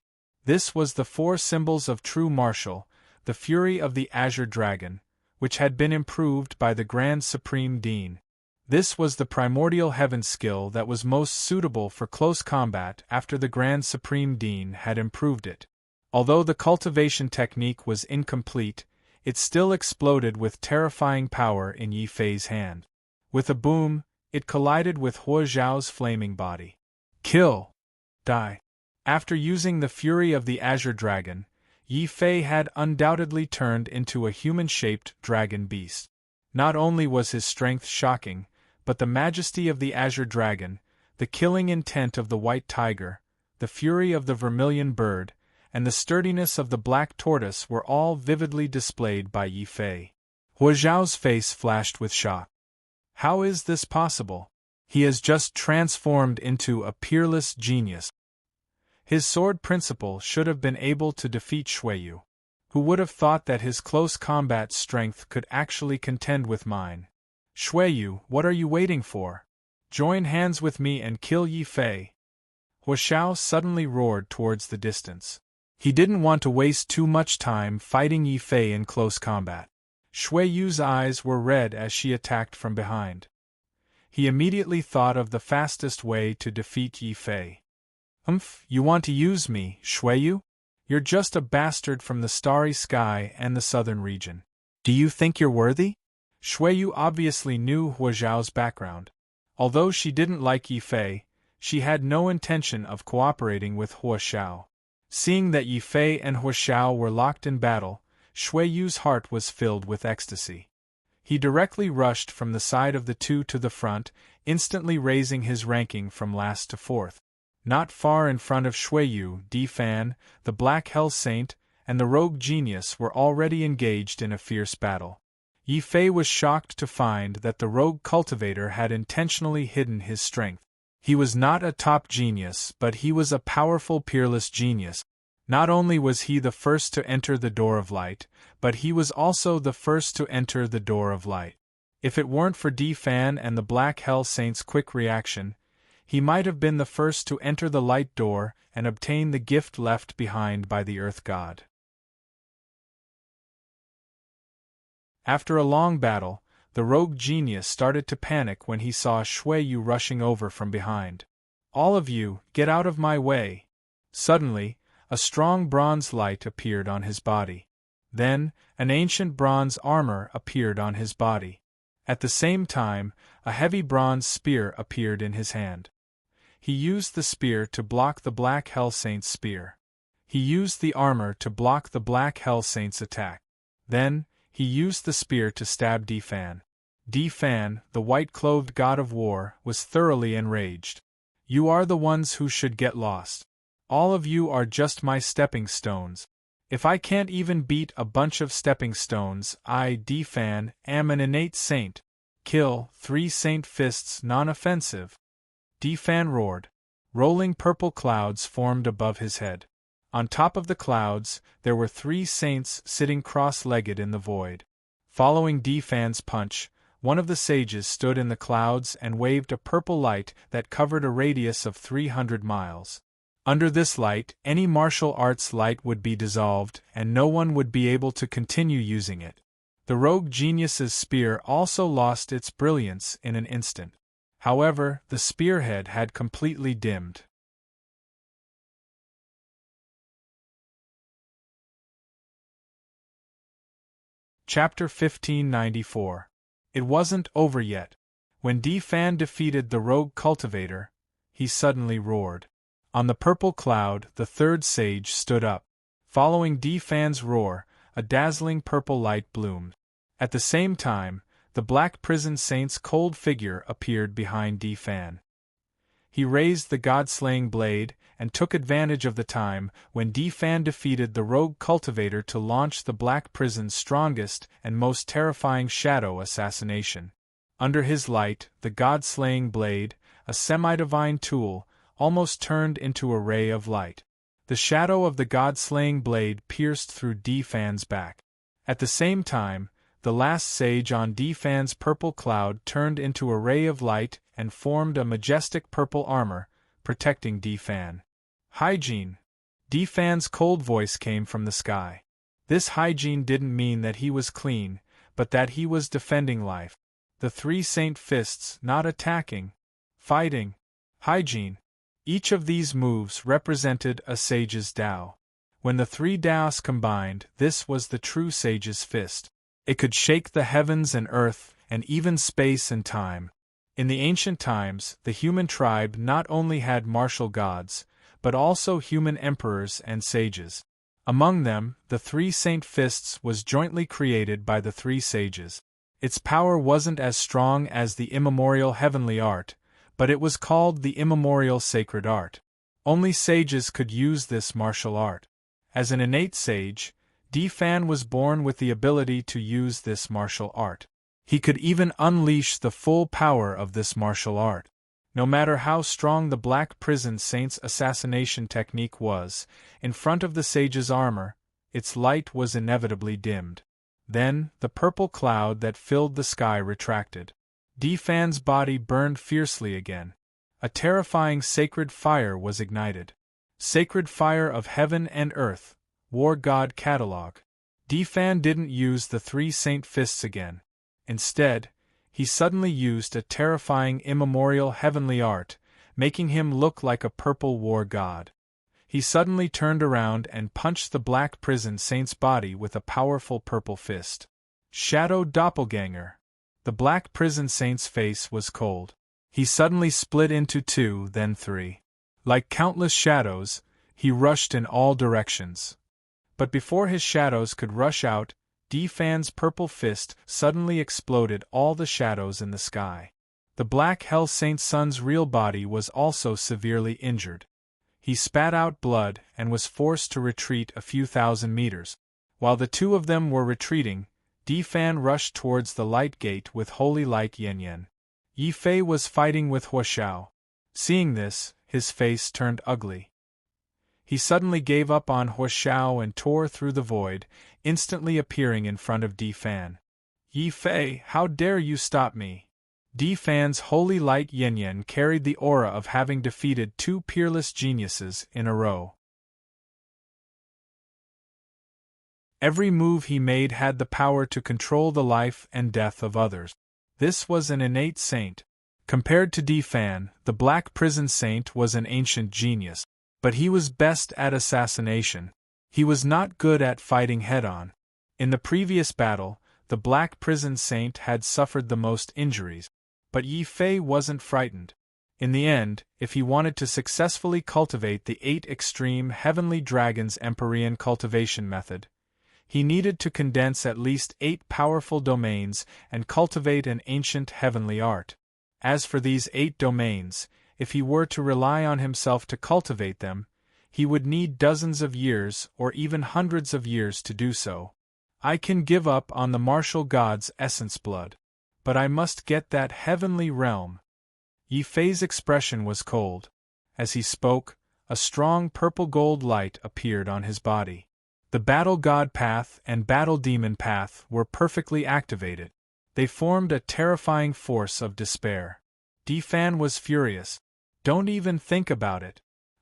Speaker 1: This was the four symbols of true martial, the fury of the azure dragon, which had been improved by the Grand Supreme Dean. This was the primordial heaven skill that was most suitable for close combat after the Grand Supreme Dean had improved it. Although the cultivation technique was incomplete, it still exploded with terrifying power in Yi Fei's hand. With a boom, it collided with Huo Xiao's flaming body. Kill! Die! After using the fury of the azure dragon, Yi Fei had undoubtedly turned into a human-shaped dragon beast. Not only was his strength shocking, but the majesty of the azure dragon, the killing intent of the white tiger, the fury of the vermilion bird, and the sturdiness of the black tortoise were all vividly displayed by Yi Fei. Huo Xiao's face flashed with shock. How is this possible? He has just transformed into a peerless genius. His sword principle should have been able to defeat Shuiyu. Who would have thought that his close combat strength could actually contend with mine? Shuiyu, what are you waiting for? Join hands with me and kill Yi Fei. Hua Xiao suddenly roared towards the distance. He didn't want to waste too much time fighting Yi Fei in close combat. Shuiyu's eyes were red as she attacked from behind. He immediately thought of the fastest way to defeat Yi Fei. You want to use me, Shuiyu? You're just a bastard from the starry sky and the southern region. Do you think you're worthy? Shuiyu obviously knew Hua Xiao's background. Although she didn't like Yi Fei, she had no intention of cooperating with Hua Xiao. Seeing that Yi Fei and Hua Xiao were locked in battle, Shuiyu's heart was filled with ecstasy. He directly rushed from the side of the two to the front, instantly raising his ranking from last to fourth. Not far in front of Shuiyu, Di Fan, the Black Hell Saint, and the Rogue Genius were already engaged in a fierce battle. Yi Fei was shocked to find that the Rogue Cultivator had intentionally hidden his strength. He was not a top genius, but he was a powerful peerless genius. Not only was he the first to enter the Door of Light, but he was also the first to enter the Door of Light. If it weren't for Di Fan and the Black Hell Saint's quick reaction, he might have been the first to enter the Light Door and obtain the gift left behind by the Earth God. After a long battle, the Rogue Genius started to panic when he saw Shuiyu rushing over from behind. All of you, get out of my way! Suddenly, a strong bronze light appeared on his body. Then, an ancient bronze armor appeared on his body. At the same time, a heavy bronze spear appeared in his hand. He used the spear to block the Black Hell Saint's spear. He used the armor to block the Black Hell Saint's attack. Then, he used the spear to stab Di Fan. Di Fan, the white-clothed god of war, was thoroughly enraged. You are the ones who should get lost. All of you are just my stepping stones. If I can't even beat a bunch of stepping stones, I, Di Fan, am an innate saint. Kill, 3 saint fists non-offensive. Di Fan roared. Rolling purple clouds formed above his head. On top of the clouds, there were 3 saints sitting cross-legged in the void. Following Di Fan's punch, one of the sages stood in the clouds and waved a purple light that covered a radius of 300 miles. Under this light, any martial arts light would be dissolved, and no one would be able to continue using it. The Rogue Genius's spear also lost its brilliance in an instant. However, the spearhead had completely dimmed. Chapter 1594. It wasn't over yet. When Di Fan defeated the Rogue Cultivator, he suddenly roared. On the purple cloud, the third sage stood up. Following Di Fan's roar, a dazzling purple light bloomed. At the same time, the Black Prison Saint's cold figure appeared behind Di Fan. He raised the god-slaying blade and took advantage of the time when Di Fan defeated the Rogue Cultivator to launch the Black Prison's strongest and most terrifying shadow assassination. Under his light, the god-slaying blade, a semi-divine tool, almost turned into a ray of light. The shadow of the god-slaying blade pierced through Di Fan's back. At the same time, the last sage on Di Fan's purple cloud turned into a ray of light and formed a majestic purple armor, protecting Di Fan. Hygiene! Di Fan's cold voice came from the sky. This hygiene didn't mean that he was clean, but that he was defending life. The 3 saint fists, not attacking. Fighting. Hygiene. Each of these moves represented a sage's Tao. When the 3 Taos combined, this was the true sage's fist. It could shake the heavens and earth, and even space and time. In the ancient times, the human tribe not only had martial gods, but also human emperors and sages. Among them, the 3 saint fists was jointly created by the 3 sages. Its power wasn't as strong as the immemorial heavenly art, but it was called the immemorial sacred art. Only sages could use this martial art. As an innate sage, Di Fan was born with the ability to use this martial art. He could even unleash the full power of this martial art. No matter how strong the Black Prison Saint's assassination technique was, in front of the sage's armor, its light was inevitably dimmed. Then, the purple cloud that filled the sky retracted. Difan's body burned fiercely again. A terrifying sacred fire was ignited. Sacred fire of heaven and earth, War God Catalog. Difan didn't use the three saint fists again. Instead, he suddenly used a terrifying immemorial heavenly art, making him look like a purple war god. He suddenly turned around and punched the Black Prison Saint's body with a powerful purple fist. Shadow Doppelganger. The Black Prison Saint's face was cold. He suddenly split into two, then three. Like countless shadows, he rushed in all directions. But before his shadows could rush out, Difan's purple fist suddenly exploded all the shadows in the sky. The Black Hell Saint's son's real body was also severely injured. He spat out blood and was forced to retreat a few thousand meters. While the two of them were retreating, Difan rushed towards the light gate with holy light Yanyan. Yi Fei was fighting with Huashao. Seeing this, his face turned ugly. He suddenly gave up on Huashao and tore through the void, instantly appearing in front of Difan. Yi Fei, how dare you stop me? Difan's holy light Yanyan carried the aura of having defeated two peerless geniuses in a row. Every move he made had the power to control the life and death of others. This was an innate saint. Compared to Difan, the Black Prison Saint was an ancient genius. But he was best at assassination. He was not good at fighting head-on. In the previous battle, the Black Prison Saint had suffered the most injuries. But Yi Fei wasn't frightened. In the end, if he wanted to successfully cultivate the 8 extreme heavenly dragons Empyrean cultivation method, he needed to condense at least 8 powerful domains and cultivate an ancient heavenly art. As for these 8 domains, if he were to rely on himself to cultivate them, he would need dozens of years or even hundreds of years to do so. I can give up on the martial god's essence blood. But I must get that heavenly realm. Yi Fei's expression was cold. As he spoke, a strong purple-gold light appeared on his body. The Battle God Path and Battle Demon Path were perfectly activated. They formed a terrifying force of despair. Difan was furious. Don't even think about it.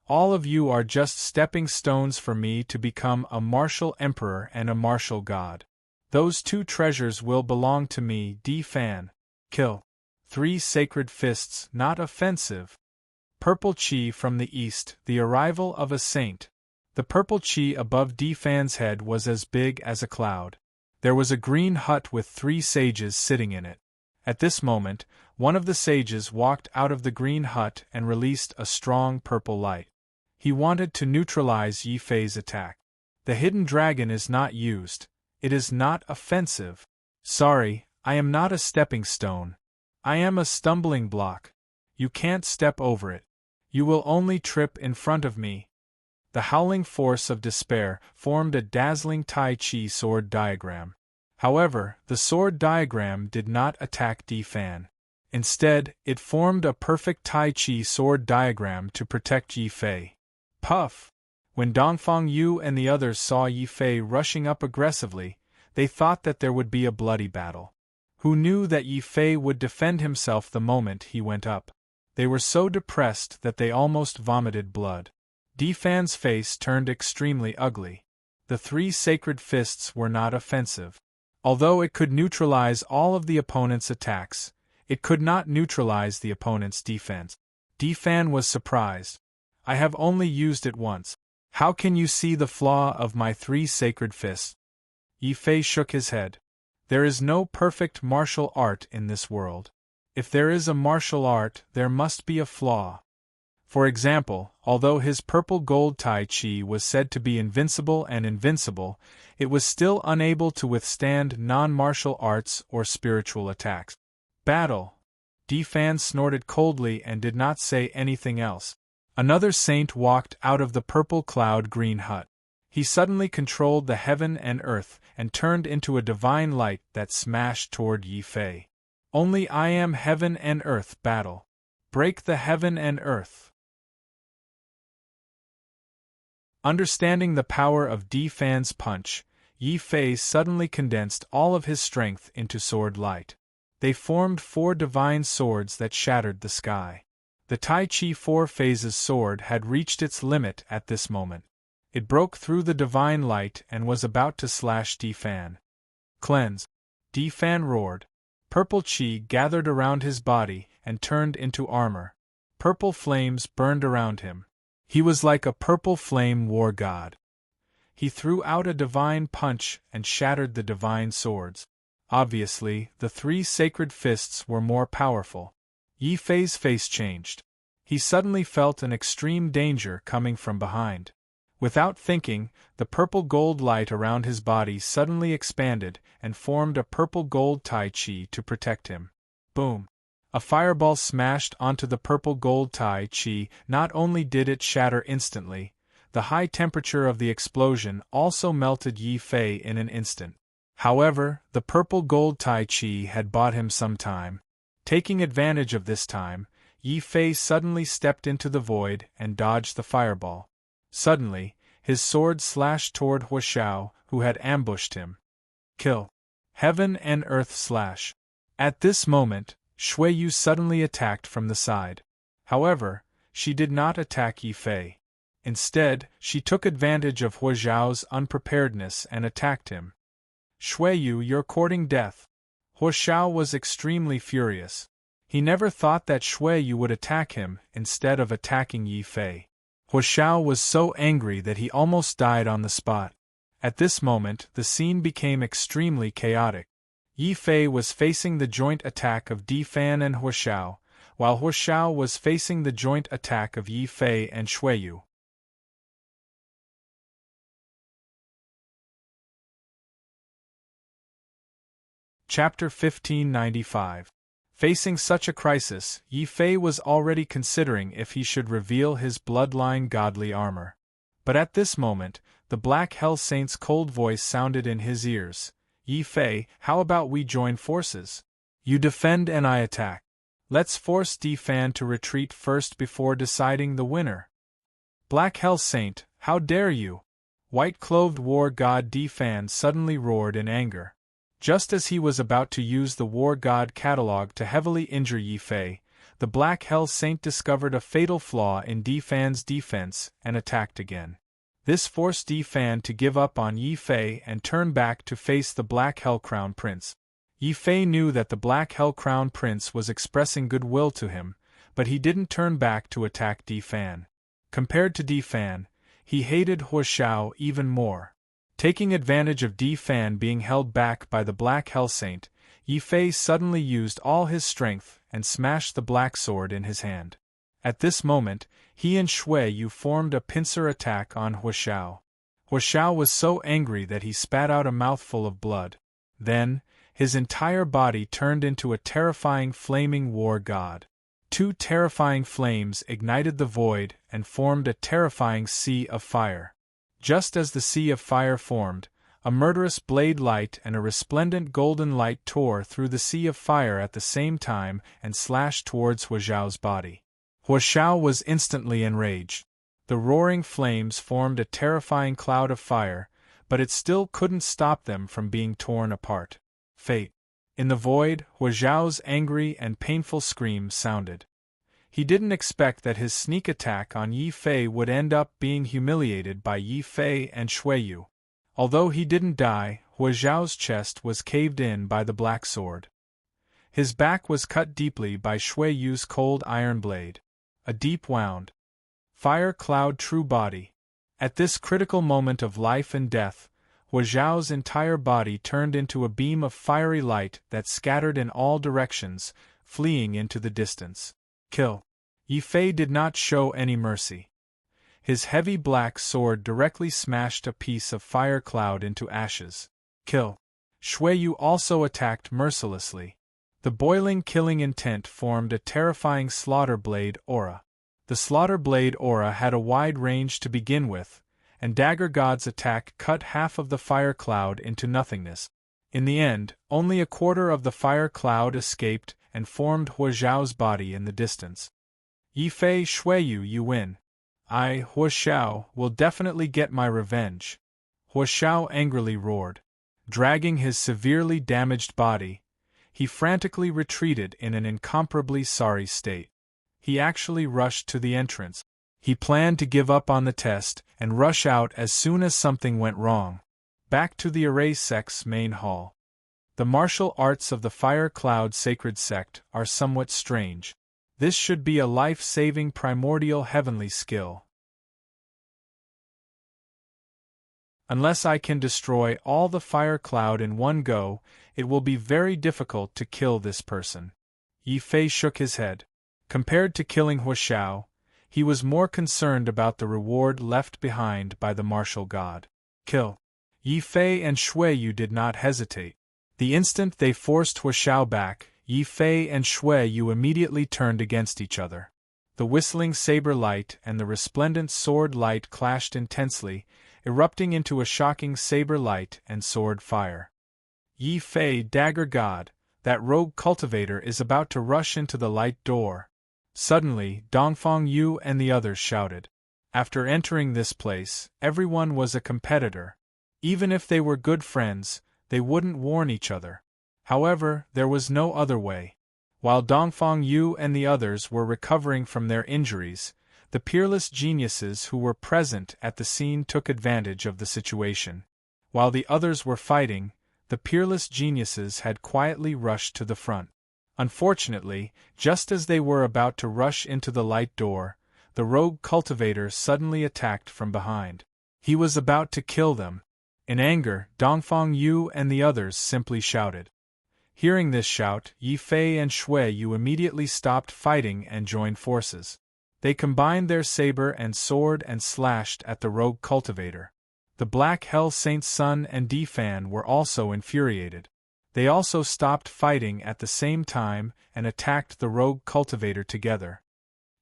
Speaker 1: All of you are just stepping stones for me to become a martial emperor and a martial god. Those 2 treasures will belong to me, Difan. Kill. 3 sacred fists, not offensive. Purple chi from the east, the arrival of a saint. The purple chi above Difan's head was as big as a cloud. There was a green hut with 3 sages sitting in it. At this moment, one of the sages walked out of the green hut and released a strong purple light. He wanted to neutralize Yi Fei's attack. The hidden dragon is not used. It is not offensive. Sorry, I am not a stepping stone. I am a stumbling block. You can't step over it. You will only trip in front of me. The howling force of despair formed a dazzling Tai Chi sword diagram. However, the sword diagram did not attack Difan. Instead, it formed a perfect Tai Chi sword diagram to protect Yi Fei. Puff! When Dongfang Yu and the others saw Yi Fei rushing up aggressively, they thought that there would be a bloody battle. Who knew that Yi Fei would defend himself the moment he went up? They were so depressed that they almost vomited blood. Difan's face turned extremely ugly. The 3 sacred fists were not offensive. Although it could neutralize all of the opponent's attacks, it could not neutralize the opponent's defense. Difan was surprised. I have only used it once. How can you see the flaw of my 3 sacred fists? Yi Fei shook his head. There is no perfect martial art in this world. If there is a martial art, there must be a flaw. For example, although his purple gold Tai Chi was said to be invincible and invincible, it was still unable to withstand non-martial arts or spiritual attacks. Battle! Difan snorted coldly and did not say anything else. Another saint walked out of the purple cloud green hut. He suddenly controlled the heaven and earth and turned into a divine light that smashed toward Yi Fei. Only I am heaven and earth battle. break the heaven and earth. Understanding the power of Di Fan's punch, Yi Fei suddenly condensed all of his strength into sword light. They formed 4 divine swords that shattered the sky. The Tai Chi 4 Phases sword had reached its limit at this moment. It broke through the divine light and was about to slash Di Fan. Cleanse! Di Fan roared. Purple Qi gathered around his body and turned into armor. Purple flames burned around him. He was like a purple flame war god. He threw out a divine punch and shattered the divine swords. Obviously, the 3 sacred fists were more powerful. Yi Fei's face changed. He suddenly felt an extreme danger coming from behind. Without thinking, the purple-gold light around his body suddenly expanded and formed a purple-gold Tai Chi to protect him. Boom! A fireball smashed onto the purple-gold Tai Chi. Not only did it shatter instantly, the high temperature of the explosion also melted Yi Fei in an instant. However, the purple-gold Tai Chi had bought him some time. Taking advantage of this time, Yi Fei suddenly stepped into the void and dodged the fireball. Suddenly, his sword slashed toward Huashao, who had ambushed him. Kill! Heaven and earth slash! At this moment, Shui Yu suddenly attacked from the side. However, she did not attack Yi Fei. Instead, she took advantage of Huaxiao's unpreparedness and attacked him. Shui Yu, you're courting death. Huaxiao was extremely furious. He never thought that Shui Yu would attack him instead of attacking Yi Fei. Huaxiao was so angry that he almost died on the spot. At this moment, the scene became extremely chaotic. Yi Fei was facing the joint attack of Di Fan and Huaxiao, while Huaxiao was facing the joint attack of Yi Fei and Shui Yu. Chapter 1595. Facing such a crisis, Yi Fei was already considering if he should reveal his bloodline godly armor. But at this moment, the Black Hell Saint's cold voice sounded in his ears. Yi Fei, how about we join forces? You defend and I attack. Let's force Di Fan to retreat first before deciding the winner. Black Hell Saint, how dare you? White-clothed war god Di Fan suddenly roared in anger. Just as he was about to use the war god catalog to heavily injure Yi Fei, the Black Hell Saint discovered a fatal flaw in Di Fan's defense and attacked again. This forced Di Fan to give up on Yi Fei and turn back to face the Black Hell Crown Prince. Yi Fei knew that the Black Hell Crown Prince was expressing goodwill to him, but he didn't turn back to attack Di Fan. Compared to Di Fan, he hated Huaxiao even more. Taking advantage of Di Fan being held back by the Black Hell Saint, Yi Fei suddenly used all his strength and smashed the black sword in his hand. At this moment, he and Shui Yu formed a pincer attack on Huaxiao. Huaxiao was so angry that he spat out a mouthful of blood. Then, his entire body turned into a terrifying flaming war god. 2 terrifying flames ignited the void and formed a terrifying sea of fire. Just as the sea of fire formed, a murderous blade light and a resplendent golden light tore through the sea of fire at the same time and slashed towards Huaxiao's body. Huaxiao was instantly enraged. The roaring flames formed a terrifying cloud of fire, but it still couldn't stop them from being torn apart. Fate. In the void, Huaxiao's angry and painful scream sounded. He didn't expect that his sneak attack on Yi Fei would end up being humiliated by Yi Fei and Shui Yu. Although he didn't die, Huaxiao's chest was caved in by the black sword. His back was cut deeply by Shui Yu's cold iron blade. A deep wound. Fire cloud true body. At this critical moment of life and death, Huaxiao's entire body turned into a beam of fiery light that scattered in all directions, fleeing into the distance. Kill. Yi Fei did not show any mercy. His heavy black sword directly smashed a piece of fire cloud into ashes. Kill. Shui Yu also attacked mercilessly. The boiling killing intent formed a terrifying slaughter blade aura. The slaughter blade aura had a wide range to begin with, and Dagger God's attack cut half of the fire cloud into nothingness. In the end, only a quarter of the fire cloud escaped and formed Huaxiao's body in the distance. Yi Fei Shuiyu, you win. I, Hua Xiao, will definitely get my revenge. Hua Xiao angrily roared. Dragging his severely damaged body, he frantically retreated in an incomparably sorry state. He actually rushed to the entrance. He planned to give up on the test and rush out as soon as something went wrong. Back to the Array Sect's main hall. The martial arts of the Fire Cloud Sacred Sect are somewhat strange. This should be a life-saving primordial heavenly skill. Unless I can destroy all the fire cloud in one go, it will be very difficult to kill this person. Yi Fei shook his head. Compared to killing Hua Xiao, he was more concerned about the reward left behind by the martial god. Kill. Yi Fei and Shuiyu did not hesitate. The instant they forced Hua Xiao back, Yi Fei and Shuiyu immediately turned against each other. The whistling saber light and the resplendent sword light clashed intensely, erupting into a shocking saber light and sword fire. Yi Fei, dagger god, that rogue cultivator is about to rush into the light door. Suddenly, Dongfang Yu and the others shouted. After entering this place, everyone was a competitor. Even if they were good friends, they wouldn't warn each other. However, there was no other way. While Dongfang Yu and the others were recovering from their injuries, the peerless geniuses who were present at the scene took advantage of the situation. While the others were fighting, the peerless geniuses had quietly rushed to the front. Unfortunately, just as they were about to rush into the light door, the rogue cultivator suddenly attacked from behind. He was about to kill them. In anger, Dongfang Yu and the others simply shouted. Hearing this shout, Yi Fei and Shuiyu immediately stopped fighting and joined forces. They combined their saber and sword and slashed at the rogue cultivator. The Black Hell Saint's Sun and Defan were also infuriated. They also stopped fighting at the same time and attacked the rogue cultivator together.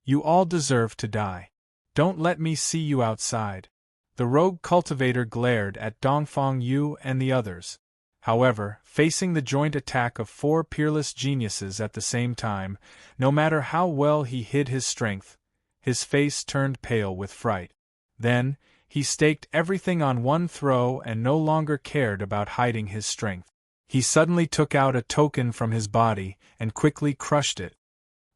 Speaker 1: You all deserve to die. Don't let me see you outside. The rogue cultivator glared at Dongfang Yu and the others. However, facing the joint attack of 4 peerless geniuses at the same time, no matter how well he hid his strength, his face turned pale with fright. Then, he staked everything on one throw and no longer cared about hiding his strength. He suddenly took out a token from his body and quickly crushed it.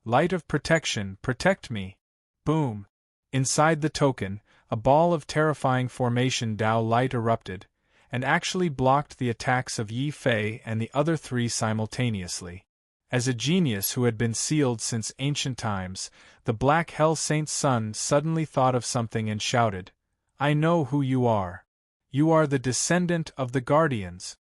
Speaker 1: Light of protection, protect me. Boom. Inside the token, a ball of terrifying formation Dao light erupted, and actually blocked the attacks of Yi Fei and the other 3 simultaneously. As a genius who had been sealed since ancient times, the Black Hell Saint's Sun suddenly thought of something and shouted, I know who you are. You are the descendant of the Guardians.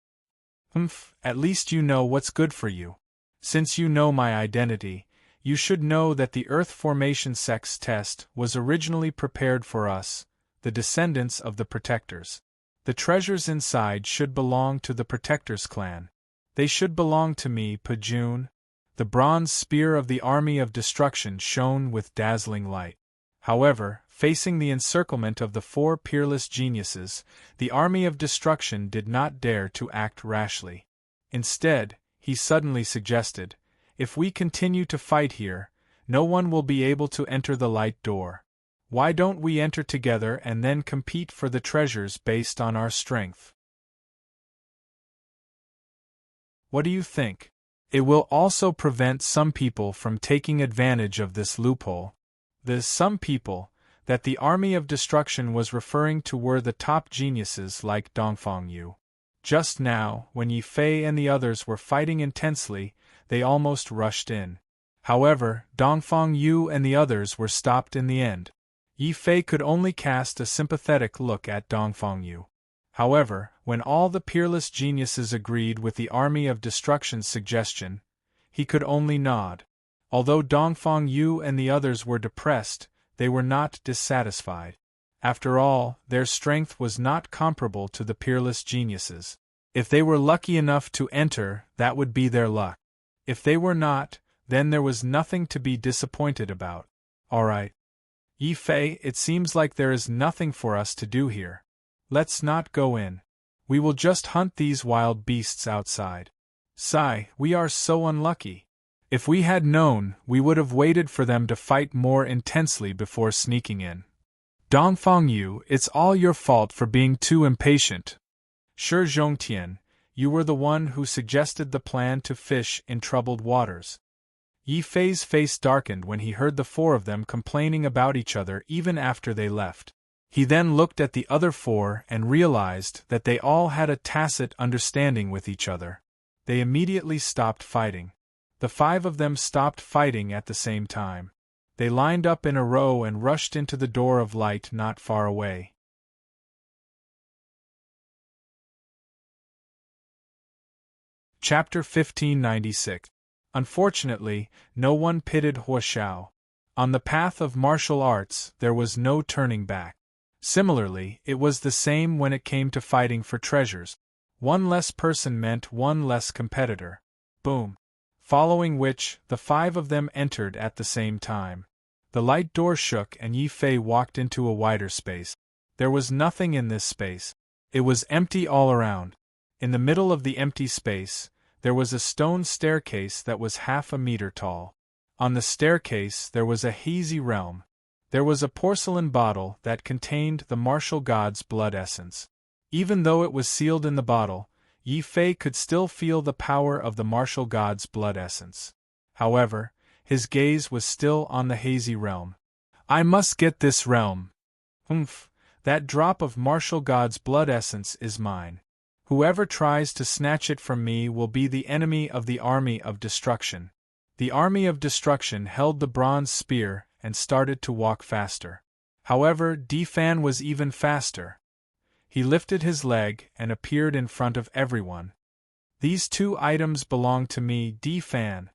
Speaker 1: At least you know what's good for you. Since you know my identity, you should know that the Earth Formation Sex test was originally prepared for us, the descendants of the Protectors. The treasures inside should belong to the Protectors clan. They should belong to me, Pajun. The bronze spear of the Army of Destruction shone with dazzling light. However, facing the encirclement of the 4 peerless geniuses, the Army of Destruction did not dare to act rashly. Instead, he suddenly suggested, if we continue to fight here, no one will be able to enter the light door. Why don't we enter together and then compete for the treasures based on our strength? What do you think? It will also prevent some people from taking advantage of this loophole. The some people that the Army of Destruction was referring to were the top geniuses like Dongfang Yu. Just now, when Yi Fei and the others were fighting intensely, they almost rushed in. However, Dongfang Yu and the others were stopped in the end. Yi Fei could only cast a sympathetic look at Dongfang Yu. However, when all the peerless geniuses agreed with the Army of Destruction's suggestion, he could only nod. Although Dongfang Yu and the others were depressed, they were not dissatisfied. After all, their strength was not comparable to the peerless geniuses. If they were lucky enough to enter, that would be their luck. If they were not, then there was nothing to be disappointed about. All right. Yi Fei, it seems like there is nothing for us to do here. Let's not go in. We will just hunt these wild beasts outside. Sigh, we are so unlucky. If we had known, we would have waited for them to fight more intensely before sneaking in. Dongfang Yu, it's all your fault for being too impatient. Shi Zhongtian, you were the one who suggested the plan to fish in troubled waters. Yi Fei's face darkened when he heard the four of them complaining about each other even after they left. He then looked at the other four and realized that they all had a tacit understanding with each other. They immediately stopped fighting. The five of them stopped fighting at the same time. They lined up in a row and rushed into the door of light not far away. Chapter 1596. Unfortunately, no one pitied Huashao. On the path of martial arts, there was no turning back. Similarly, it was the same when it came to fighting for treasures. One less person meant one less competitor. Boom. Following which, the five of them entered at the same time. The light door shook and Yi Fei walked into a wider space. There was nothing in this space. It was empty all around. In the middle of the empty space, there was a stone staircase that was half a meter tall. On the staircase there was a hazy realm. There was a porcelain bottle that contained the martial god's blood essence. Even though it was sealed in the bottle, Yi Fei could still feel the power of the martial god's blood essence. However, his gaze was still on the hazy realm. I must get this realm. That drop of martial god's blood essence is mine. Whoever tries to snatch it from me will be the enemy of the army of destruction. The army of destruction held the bronze spear and started to walk faster. However, Defan was even faster. He lifted his leg and appeared in front of everyone. These two items belong to me, Defan.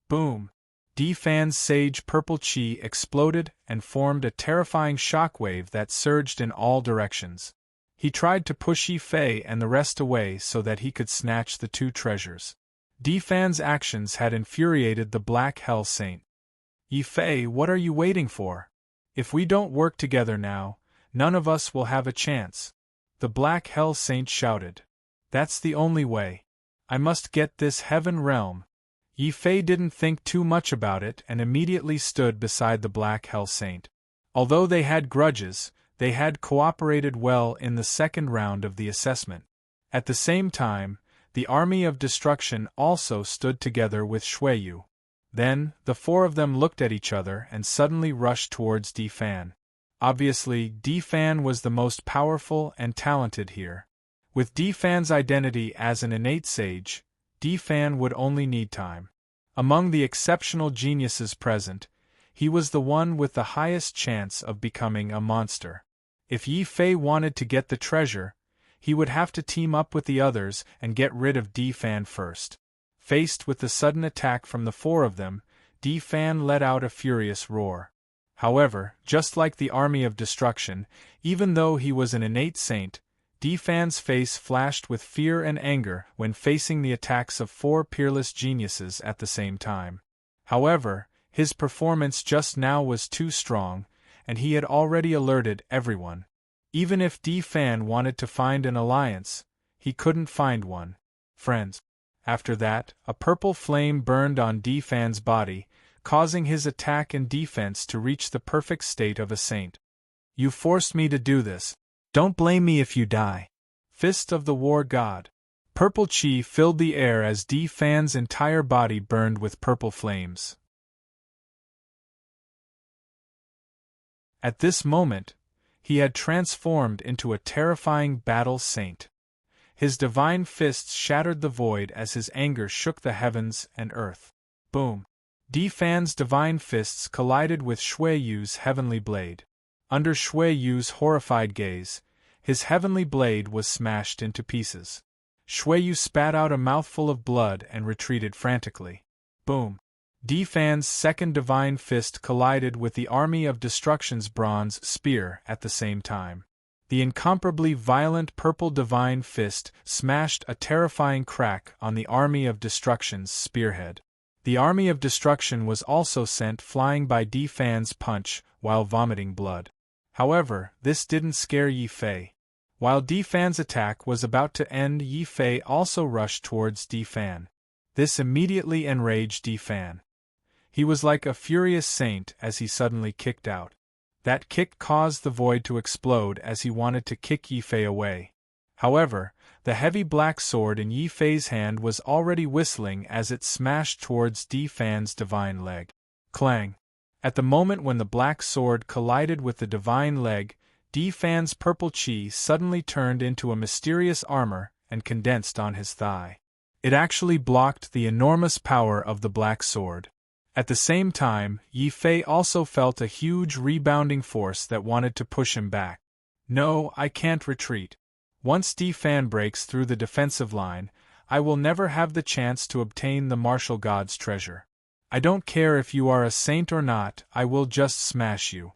Speaker 1: Boom! Defan's sage purple chi exploded and formed a terrifying shockwave that surged in all directions. He tried to push Yi Fei and the rest away so that he could snatch the two treasures. Defan's actions had infuriated the Black Hell Saint. Yi Fei, what are you waiting for? If we don't work together now, none of us will have a chance. The Black Hell Saint shouted. That's the only way. I must get this heaven realm. Yi Fei didn't think too much about it and immediately stood beside the Black Hell Saint. Although they had grudges, they had cooperated well in the second round of the assessment. At the same time, the army of destruction also stood together with Shuiyu. Then, the four of them looked at each other and suddenly rushed towards Defan. Obviously, Defan was the most powerful and talented here. With Defan's identity as an innate sage, Defan would only need time. Among the exceptional geniuses present, he was the one with the highest chance of becoming a monster. If Yi Fei wanted to get the treasure, he would have to team up with the others and get rid of Defan first. Faced with the sudden attack from the four of them, Defan let out a furious roar. However, just like the army of destruction, even though he was an innate saint, Defan's face flashed with fear and anger when facing the attacks of four peerless geniuses at the same time. However, his performance just now was too strong, and he had already alerted everyone. Even if Defan wanted to find an alliance, he couldn't find one. Friends. After that, a purple flame burned on Defan's body, causing his attack and defense to reach the perfect state of a saint. You forced me to do this. Don't blame me if you die. Fist of the War God. Purple chi filled the air as Defan's entire body burned with purple flames. At this moment, he had transformed into a terrifying battle saint. His divine fists shattered the void as his anger shook the heavens and earth. Boom! Defan's divine fists collided with Shuiyu's heavenly blade. Under Shuiyu's horrified gaze, his heavenly blade was smashed into pieces. Shuiyu spat out a mouthful of blood and retreated frantically. Boom! Defan's second divine fist collided with the army of destruction's bronze spear at the same time. The incomparably violent purple divine fist smashed a terrifying crack on the army of destruction's spearhead. The army of destruction was also sent flying by Defan's punch while vomiting blood. However, this didn't scare Yi Fei. While Defan's attack was about to end, Yi Fei also rushed towards Defan. This immediately enraged Defan. He was like a furious saint as he suddenly kicked out. That kick caused the void to explode as he wanted to kick Yi Fei away. However, the heavy black sword in Yi Fei's hand was already whistling as it smashed towards Di Fan's divine leg. Clang! At the moment when the black sword collided with the divine leg, Di Fan's purple chi suddenly turned into a mysterious armor and condensed on his thigh. It actually blocked the enormous power of the black sword. At the same time, Yi Fei also felt a huge rebounding force that wanted to push him back. No, I can't retreat. Once Di Fan breaks through the defensive line, I will never have the chance to obtain the martial god's treasure. I don't care if you are a saint or not, I will just smash you.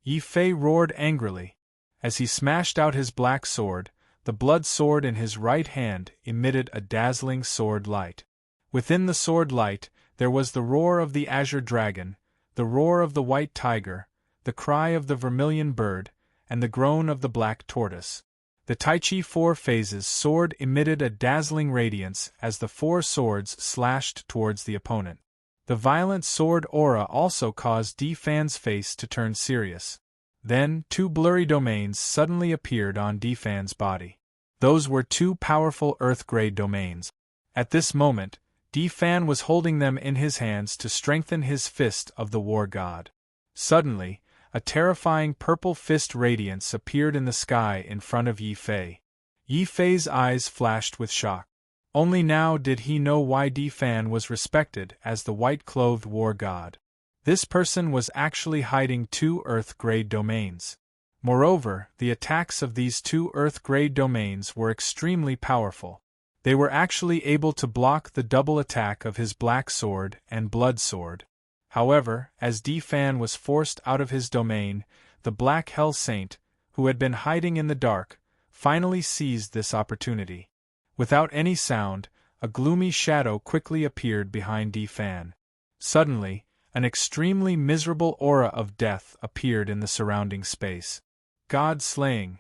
Speaker 1: Yi Fei roared angrily. As he smashed out his black sword, the blood sword in his right hand emitted a dazzling sword light. Within the sword light, there was the roar of the azure dragon, the roar of the white tiger, the cry of the vermilion bird, and the groan of the black tortoise. The Tai Chi Four Phases sword emitted a dazzling radiance as the four swords slashed towards the opponent. The violent sword aura also caused Di Fan's face to turn serious. Then, two blurry domains suddenly appeared on Di Fan's body. Those were two powerful earth-grade domains. At this moment, Di Fan was holding them in his hands to strengthen his fist of the war god. Suddenly, a terrifying purple fist radiance appeared in the sky in front of Yi Fei. Yi Fei's eyes flashed with shock. Only now did he know why Di Fan was respected as the white-clothed war god. This person was actually hiding two earth-grade domains. Moreover, the attacks of these two earth-grade domains were extremely powerful. They were actually able to block the double attack of his black sword and blood sword. However, as Di Fan was forced out of his domain, the Black Hell Saint, who had been hiding in the dark, finally seized this opportunity. Without any sound, a gloomy shadow quickly appeared behind Di Fan. Suddenly, an extremely miserable aura of death appeared in the surrounding space. God slaying,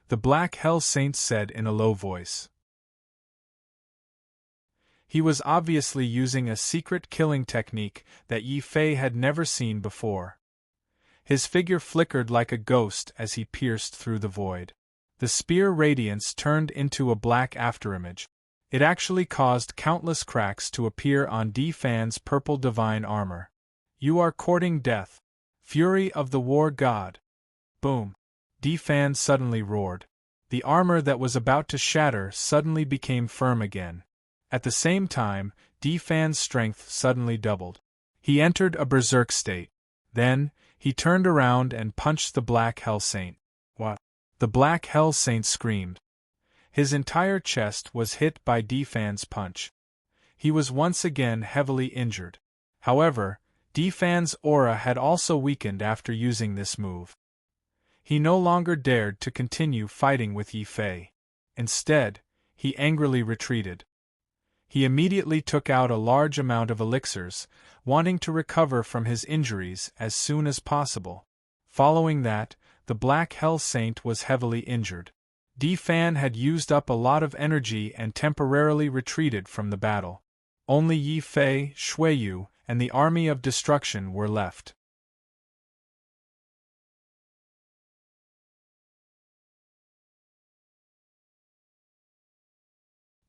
Speaker 1: the Black Hell Saint said in a low voice. He was obviously using a secret killing technique that Yi Fei had never seen before. His figure flickered like a ghost as he pierced through the void. The spear radiance turned into a black afterimage. It actually caused countless cracks to appear on Di Fan's purple divine armor. You are courting death. Fury of the war god. Boom. Di Fan suddenly roared. The armor that was about to shatter suddenly became firm again. At the same time, Di Fan's strength suddenly doubled. He entered a berserk state. Then, he turned around and punched the Black Hell Saint. What? The Black Hell Saint screamed. His entire chest was hit by Di Fan's punch. He was once again heavily injured. However, Di Fan's aura had also weakened after using this move. He no longer dared to continue fighting with Yi Fei. Instead, he angrily retreated. He immediately took out a large amount of elixirs, wanting to recover from his injuries as soon as possible. Following that, the Black Hell Saint was heavily injured. Di Fan had used up a lot of energy and temporarily retreated from the battle. Only Yi Fei, Shuiyu, and the Army of Destruction were left.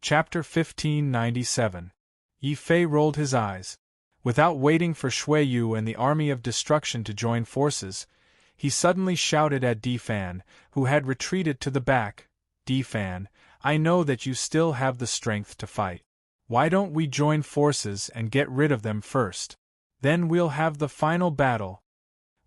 Speaker 1: Chapter 1597. Yi Fei rolled his eyes. Without waiting for Shuiyu and the Army of Destruction to join forces, he suddenly shouted at Di Fan, who had retreated to the back. Di Fan, I know that you still have the strength to fight. Why don't we join forces and get rid of them first? Then we'll have the final battle.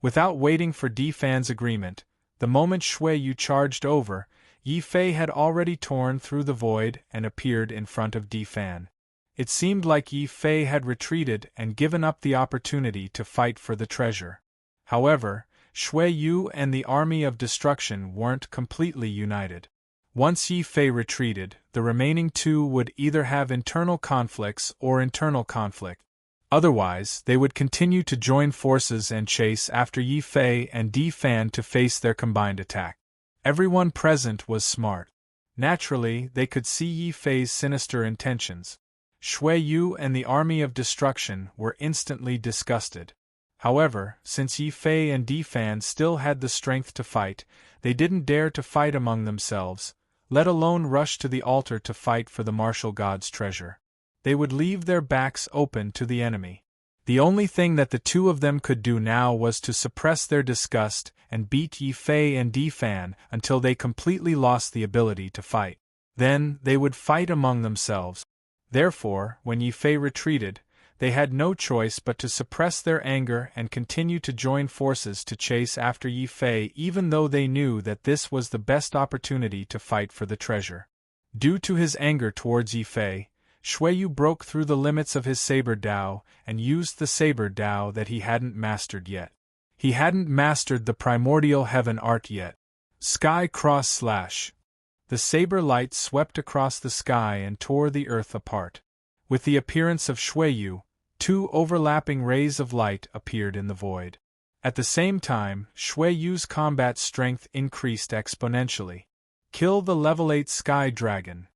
Speaker 1: Without waiting for Di Fan's agreement, the moment Shuiyu charged over, Yi Fei had already torn through the void and appeared in front of Di Fan. It seemed like Yi Fei had retreated and given up the opportunity to fight for the treasure. However, Shuiyu and the Army of Destruction weren't completely united. Once Yi Fei retreated, the remaining two would either have internal conflicts or internal conflict. Otherwise, they would continue to join forces and chase after Yi Fei and Di Fan to face their combined attack. Everyone present was smart. Naturally, they could see Yi Fei's sinister intentions. Shui Yu and the army of destruction were instantly disgusted. However, since Yi Fei and Di Fan still had the strength to fight, they didn't dare to fight among themselves, let alone rush to the altar to fight for the martial god's treasure. They would leave their backs open to the enemy. The only thing that the two of them could do now was to suppress their disgust and beat Yi Fei and Di Fan until they completely lost the ability to fight. Then, they would fight among themselves. Therefore, when Yi Fei retreated, they had no choice but to suppress their anger and continue to join forces to chase after Yi Fei, even though they knew that this was the best opportunity to fight for the treasure. Due to his anger towards Yi Fei, Shui Yu broke through the limits of his saber Dao and used the saber Dao that he hadn't mastered yet. He hadn't mastered the primordial heaven art yet. Sky cross slash. The saber light swept across the sky and tore the earth apart. With the appearance of Shui Yu, two overlapping rays of light appeared in the void. At the same time, Shui Yu's combat strength increased exponentially. Kill the level 8 sky dragon.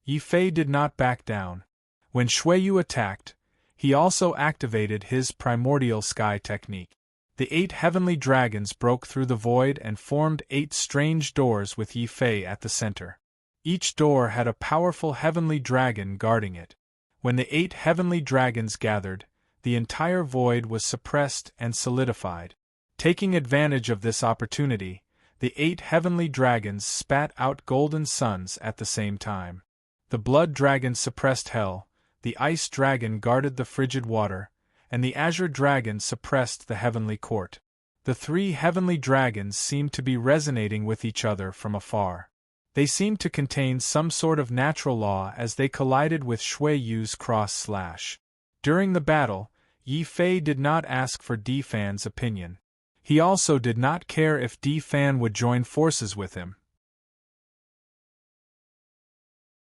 Speaker 1: Yi Fei did not back down. When Shui Yu attacked, he also activated his primordial sky technique. The 8 heavenly dragons broke through the void and formed 8 strange doors with Yi Fei at the center. Each door had a powerful heavenly dragon guarding it. When the 8 heavenly dragons gathered, the entire void was suppressed and solidified. Taking advantage of this opportunity, the 8 heavenly dragons spat out golden suns at the same time. The blood dragon suppressed hell, the ice dragon guarded the frigid water, and the azure dragon suppressed the heavenly court. The 3 heavenly dragons seemed to be resonating with each other from afar. They seemed to contain some sort of natural law as they collided with Shui Yu's cross slash. During the battle, Yi Fei did not ask for Di Fan's opinion. He also did not care if Di Fan would join forces with him.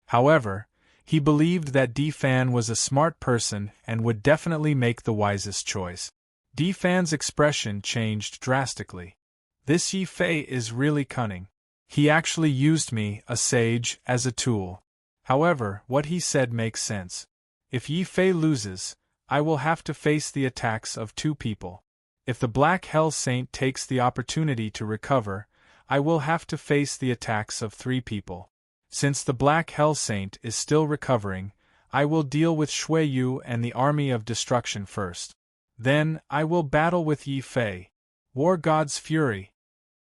Speaker 1: However, he believed that Di Fan was a smart person and would definitely make the wisest choice. Di Fan's expression changed drastically. This Yi Fei is really cunning. He actually used me, a sage, as a tool. However, what he said makes sense. If Yi Fei loses, I will have to face the attacks of 2 people. If the Black Hell Saint takes the opportunity to recover, I will have to face the attacks of 3 people. Since the Black Hell Saint is still recovering, I will deal with Shui Yu and the army of destruction first. Then, I will battle with Yi Fei. War God's Fury.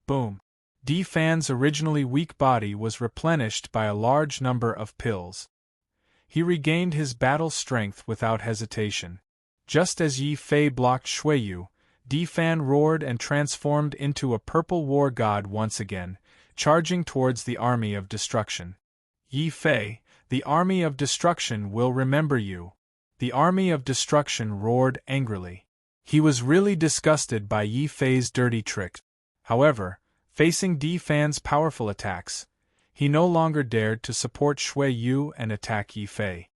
Speaker 1: Boom. Di Fan's originally weak body was replenished by a large number of pills. He regained his battle strength without hesitation. Just as Yi Fei blocked Shui Yu, Di Fan roared and transformed into a purple war god once again, charging towards the army of destruction. Yi Fei, the army of destruction will remember you. The army of destruction roared angrily. He was really disgusted by Yi Fei's dirty tricks. However, facing Di Fan's powerful attacks, he no longer dared to support Shui Yu and attack Yi Fei.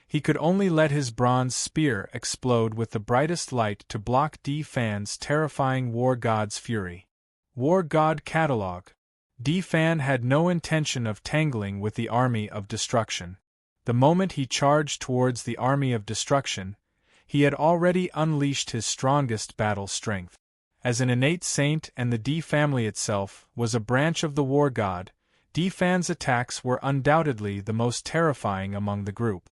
Speaker 1: He could only let his bronze spear explode with the brightest light to block Di Fan's terrifying war god's fury. War God Catalog. Di Fan had no intention of tangling with the army of destruction. The moment he charged towards the army of destruction, he had already unleashed his strongest battle strength. As an innate saint and the Di family itself was a branch of the war god, Di Fan's attacks were undoubtedly the most terrifying among the group.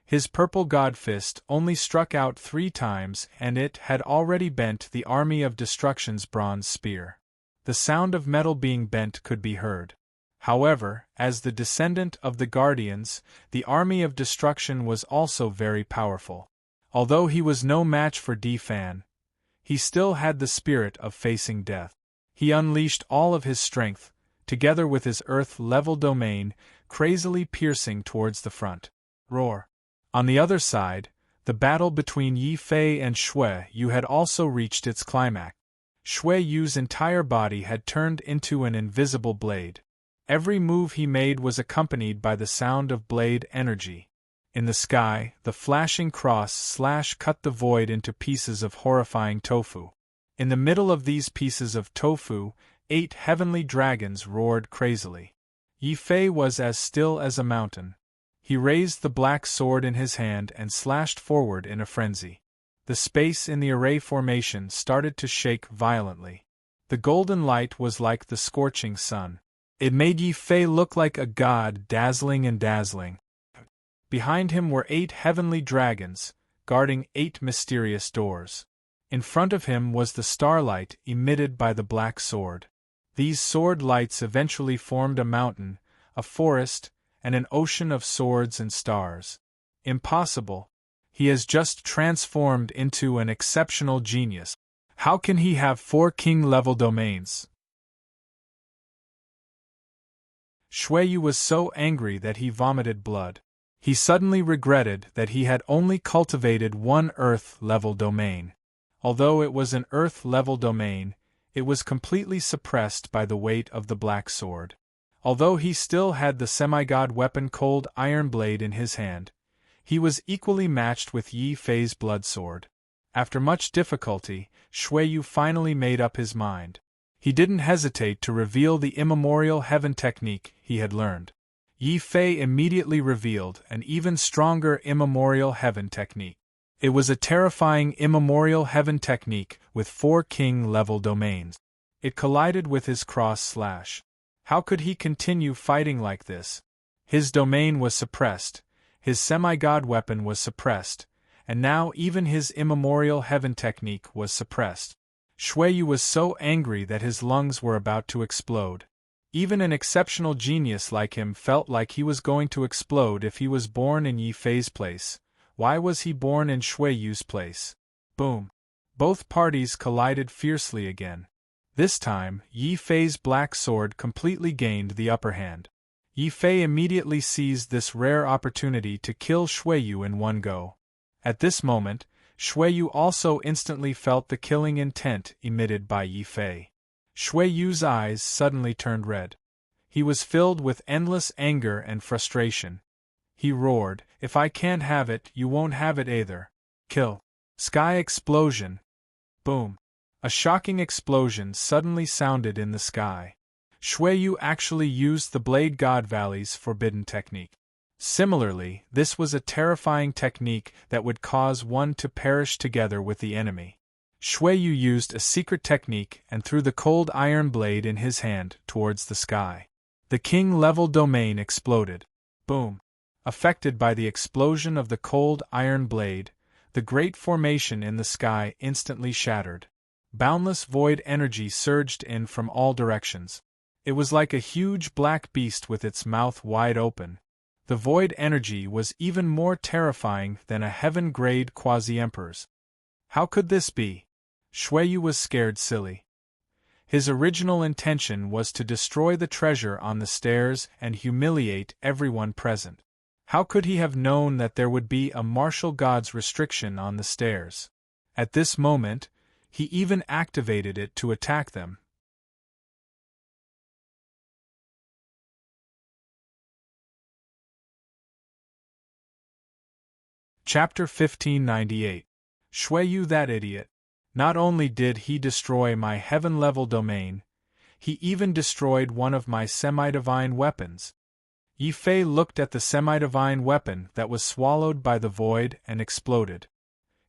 Speaker 1: His purple god fist only struck out 3 times and it had already bent the army of destruction's bronze spear. The sound of metal being bent could be heard. However, as the descendant of the Guardians, the army of destruction was also very powerful. Although he was no match for Di Fan, he still had the spirit of facing death. He unleashed all of his strength, together with his earth-level domain, crazily piercing towards the front. Roar. On the other side, the battle between Yi Fei and Shui Yu had also reached its climax. Shui Yu's entire body had turned into an invisible blade. Every move he made was accompanied by the sound of blade energy. In the sky, the flashing cross slash cut the void into pieces of horrifying tofu. In the middle of these pieces of tofu, 8 heavenly dragons roared crazily. Yi Fei was as still as a mountain. He raised the black sword in his hand and slashed forward in a frenzy. The space in the array formation started to shake violently. The golden light was like the scorching sun. It made Yi Fei look like a god, dazzling and dazzling. Behind him were 8 heavenly dragons, guarding 8 mysterious doors. In front of him was the starlight emitted by the black sword. These sword lights eventually formed a mountain, a forest, and an ocean of swords and stars. Impossible. He has just transformed into an exceptional genius. How can he have 4 king-level domains? Xueyu was so angry that he vomited blood. He suddenly regretted that he had only cultivated 1 Earth-level domain. Although it was an Earth-level domain, it was completely suppressed by the weight of the black sword. Although he still had the semi-god weapon Cold Iron Blade in his hand, he was equally matched with Yi Fei's blood sword. After much difficulty, Xueyu finally made up his mind. He didn't hesitate to reveal the immemorial heaven technique he had learned. Yi Fei immediately revealed an even stronger immemorial heaven technique. It was a terrifying immemorial heaven technique with 4 king-level domains. It collided with his cross-slash. How could he continue fighting like this? His domain was suppressed, his semi-god weapon was suppressed, and now even his immemorial heaven technique was suppressed. Xueyu was so angry that his lungs were about to explode. Even an exceptional genius like him felt like he was going to explode if he was born in Yi Fei's place. Why was he born in Xueyu's place? Boom! Both parties collided fiercely again. This time, Yi Fei's black sword completely gained the upper hand. Yi Fei immediately seized this rare opportunity to kill Xueyu in one go. At this moment, Xueyu also instantly felt the killing intent emitted by Yi Fei. Xueyu's eyes suddenly turned red. He was filled with endless anger and frustration. He roared, "If I can't have it, you won't have it either. Kill!" Sky explosion. Boom. A shocking explosion suddenly sounded in the sky. Xueyu actually used the Blade God Valley's forbidden technique. Similarly, this was a terrifying technique that would cause one to perish together with the enemy. Xueyu used a secret technique and threw the cold iron blade in his hand towards the sky. The king-level domain exploded. Boom! Affected by the explosion of the cold iron blade, the great formation in the sky instantly shattered. Boundless void energy surged in from all directions. It was like a huge black beast with its mouth wide open. The void energy was even more terrifying than a heaven-grade quasi-emperor's. How could this be? Xueyu was scared silly. His original intention was to destroy the treasure on the stairs and humiliate everyone present. How could he have known that there would be a martial god's restriction on the stairs? At this moment, he even activated it to attack them. Chapter 1598. Xueyu, that idiot. Not only did he destroy my heaven-level domain, he even destroyed one of my semi-divine weapons. Yi Fei looked at the semi-divine weapon that was swallowed by the void and exploded.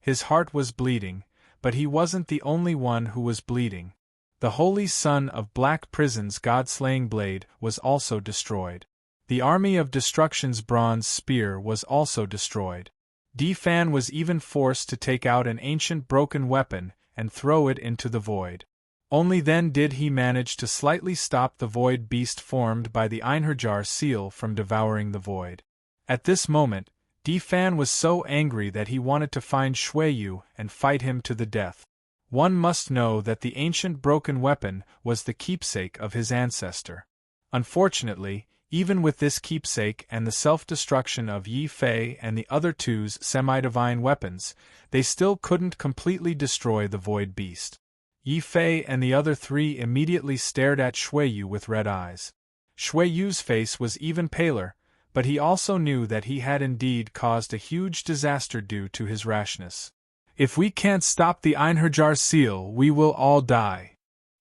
Speaker 1: His heart was bleeding, but he wasn't the only one who was bleeding. The holy son of Black Prison's god-slaying blade was also destroyed. The army of destruction's bronze spear was also destroyed. Di Fan was even forced to take out an ancient broken weapon and throw it into the void. Only then did he manage to slightly stop the void beast formed by the Einherjar seal from devouring the void. At this moment, Di Fan was so angry that he wanted to find Xueyu and fight him to the death. One must know that the ancient broken weapon was the keepsake of his ancestor. Unfortunately, even with this keepsake and the self-destruction of Yi Fei and the other two's semi-divine weapons, they still couldn't completely destroy the void beast. Yi Fei and the other 3 immediately stared at Xueyu with red eyes. Xueyu's face was even paler, but he also knew that he had indeed caused a huge disaster due to his rashness. "If we can't stop the Einherjar seal, we will all die."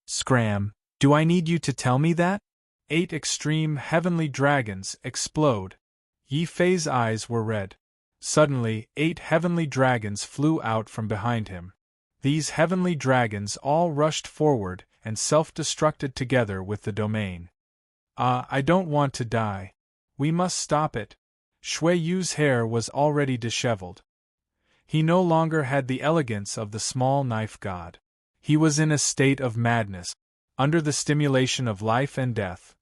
Speaker 1: Scram! Do I need you to tell me that? 8 extreme heavenly dragons explode. Yi Fei's eyes were red. Suddenly, 8 heavenly dragons flew out from behind him. These heavenly dragons all rushed forward and self-destructed together with the domain. I don't want to die. We must stop it. Shui Yu's hair was already disheveled. He no longer had the elegance of the small knife god. He was in a state of madness. Under the stimulation of life and death,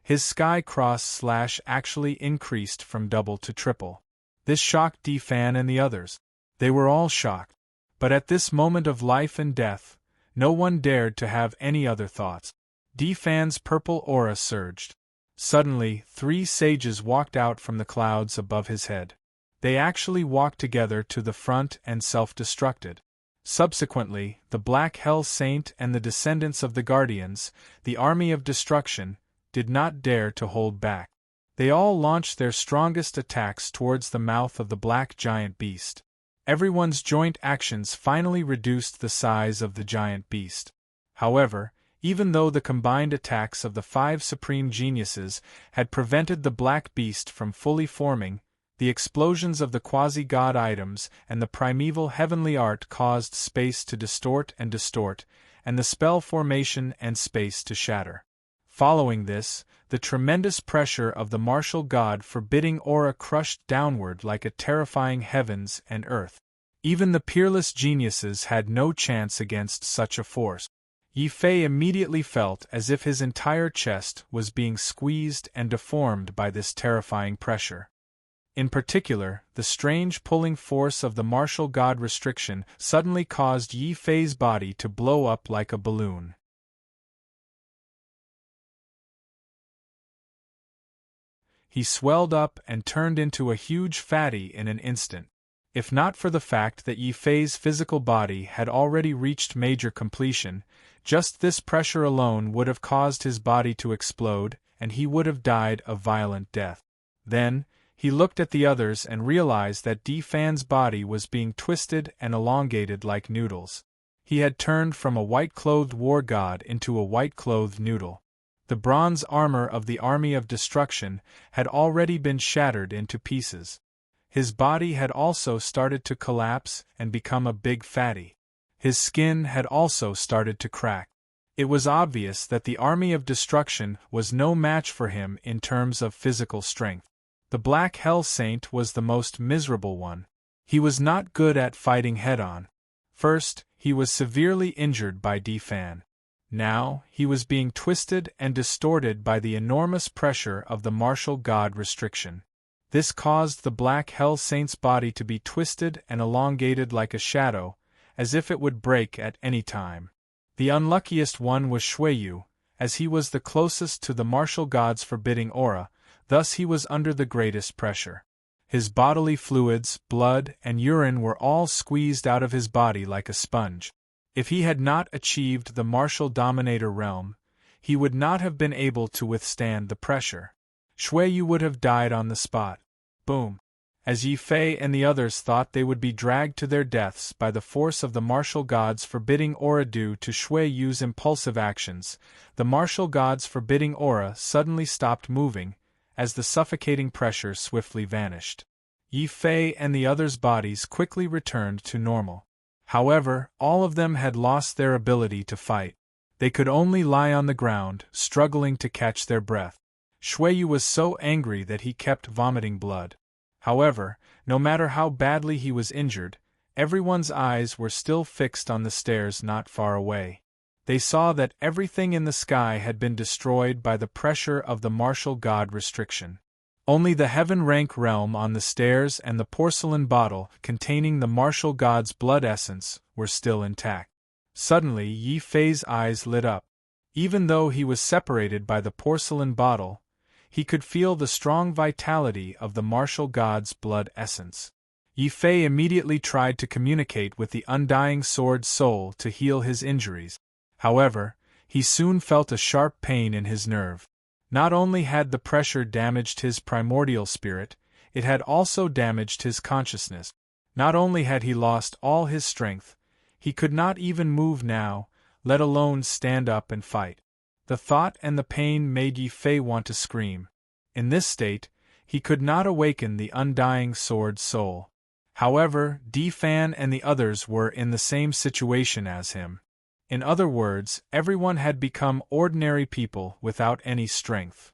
Speaker 1: his sky cross / actually increased from double to triple. This shocked Di Fan and the others. They were all shocked. But at this moment of life and death, no one dared to have any other thoughts. Di Fan's purple aura surged. Suddenly, 3 sages walked out from the clouds above his head. They actually walked together to the front and self-destructed. Subsequently, the Black Hell Saint and the descendants of the Guardians, the army of destruction, did not dare to hold back. They all launched their strongest attacks towards the mouth of the black giant beast. Everyone's joint actions finally reduced the size of the giant beast. However, even though the combined attacks of the 5 supreme geniuses had prevented the black beast from fully forming, the explosions of the quasi-god items and the primeval heavenly art caused space to distort, and the spell formation and space to shatter. Following this, the tremendous pressure of the martial god forbidding aura crushed downward like a terrifying heavens and earth. Even the peerless geniuses had no chance against such a force. Yi Fei immediately felt as if his entire chest was being squeezed and deformed by this terrifying pressure. In particular, the strange pulling force of the martial god restriction suddenly caused Yi Fei's body to blow up like a balloon. He swelled up and turned into a huge fatty in an instant. If not for the fact that Yi Fei's physical body had already reached major completion, just this pressure alone would have caused his body to explode, and he would have died a violent death. Then, he looked at the others and realized that Di Fan's body was being twisted and elongated like noodles. He had turned from a white-clothed war god into a white-clothed noodle. The bronze armor of the army of destruction had already been shattered into pieces. His body had also started to collapse and become a big fatty. His skin had also started to crack. It was obvious that the army of destruction was no match for him in terms of physical strength. The Black Hell Saint was the most miserable one. He was not good at fighting head-on. First, he was severely injured by Di Fan. Now, he was being twisted and distorted by the enormous pressure of the martial god restriction. This caused the Black Hell Saint's body to be twisted and elongated like a shadow, as if it would break at any time. The unluckiest one was Shui Yu, as he was the closest to the martial god's forbidding aura, thus he was under the greatest pressure. His bodily fluids, blood, and urine were all squeezed out of his body like a sponge. If he had not achieved the martial dominator realm, he would not have been able to withstand the pressure. Shui Yu would have died on the spot. Boom! As Yi Fei and the others thought they would be dragged to their deaths by the force of the martial god's forbidding aura due to Shui Yu's impulsive actions, the martial god's forbidding aura suddenly stopped moving, as the suffocating pressure swiftly vanished. Yi Fei and the others' bodies quickly returned to normal. However, all of them had lost their ability to fight. They could only lie on the ground, struggling to catch their breath. Shui Yu was so angry that he kept vomiting blood. However, no matter how badly he was injured, everyone's eyes were still fixed on the stairs not far away. They saw that everything in the sky had been destroyed by the pressure of the martial god restriction. Only the heaven rank realm on the stairs and the porcelain bottle containing the martial god's blood essence were still intact. Suddenly Yi Fei's eyes lit up. Even though he was separated by the porcelain bottle, he could feel the strong vitality of the martial god's blood essence. Yi Fei immediately tried to communicate with the undying sword soul to heal his injuries. However, he soon felt a sharp pain in his nerve. Not only had the pressure damaged his primordial spirit, it had also damaged his consciousness. Not only had he lost all his strength, he could not even move now, let alone stand up and fight. The thought and the pain made Yi Fei want to scream. In this state, He could not awaken the undying sword's soul. However, Fan and the others were in the same situation as him. In other words, everyone had become ordinary people without any strength.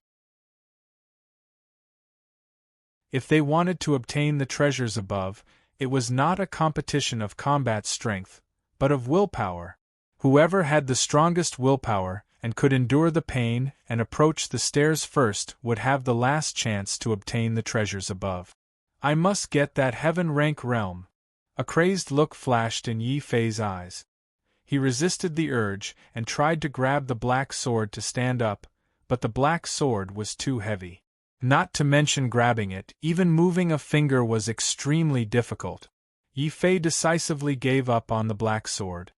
Speaker 1: If they wanted to obtain the treasures above, it was not a competition of combat strength, but of willpower. Whoever had the strongest willpower, and could endure the pain and approach the stairs first, would have the last chance to obtain the treasures above. I must get that heaven-rank realm. A crazed look flashed in Yi Fei's eyes. He resisted the urge and tried to grab the black sword to stand up, but the black sword was too heavy. Not to mention grabbing it, even moving a finger was extremely difficult. Yi Fei decisively gave up on the black sword.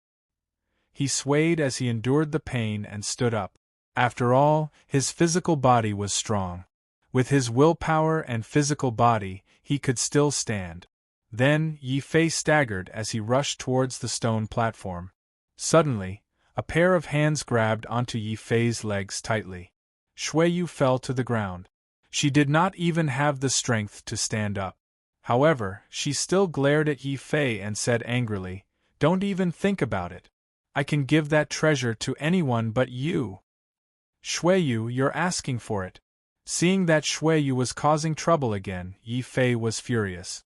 Speaker 1: He swayed as he endured the pain and stood up. After all, his physical body was strong. With his willpower and physical body, he could still stand. Then, Yi Fei staggered as he rushed towards the stone platform. Suddenly, a pair of hands grabbed onto Yi Fei's legs tightly. Shui Yu fell to the ground. She did not even have the strength to stand up. However, she still glared at Yi Fei and said angrily, "Don't even think about it. I can give that treasure to anyone but you." "Shui Yu, you're asking for it." Seeing that Shui Yu was causing trouble again, Yi Fei was furious.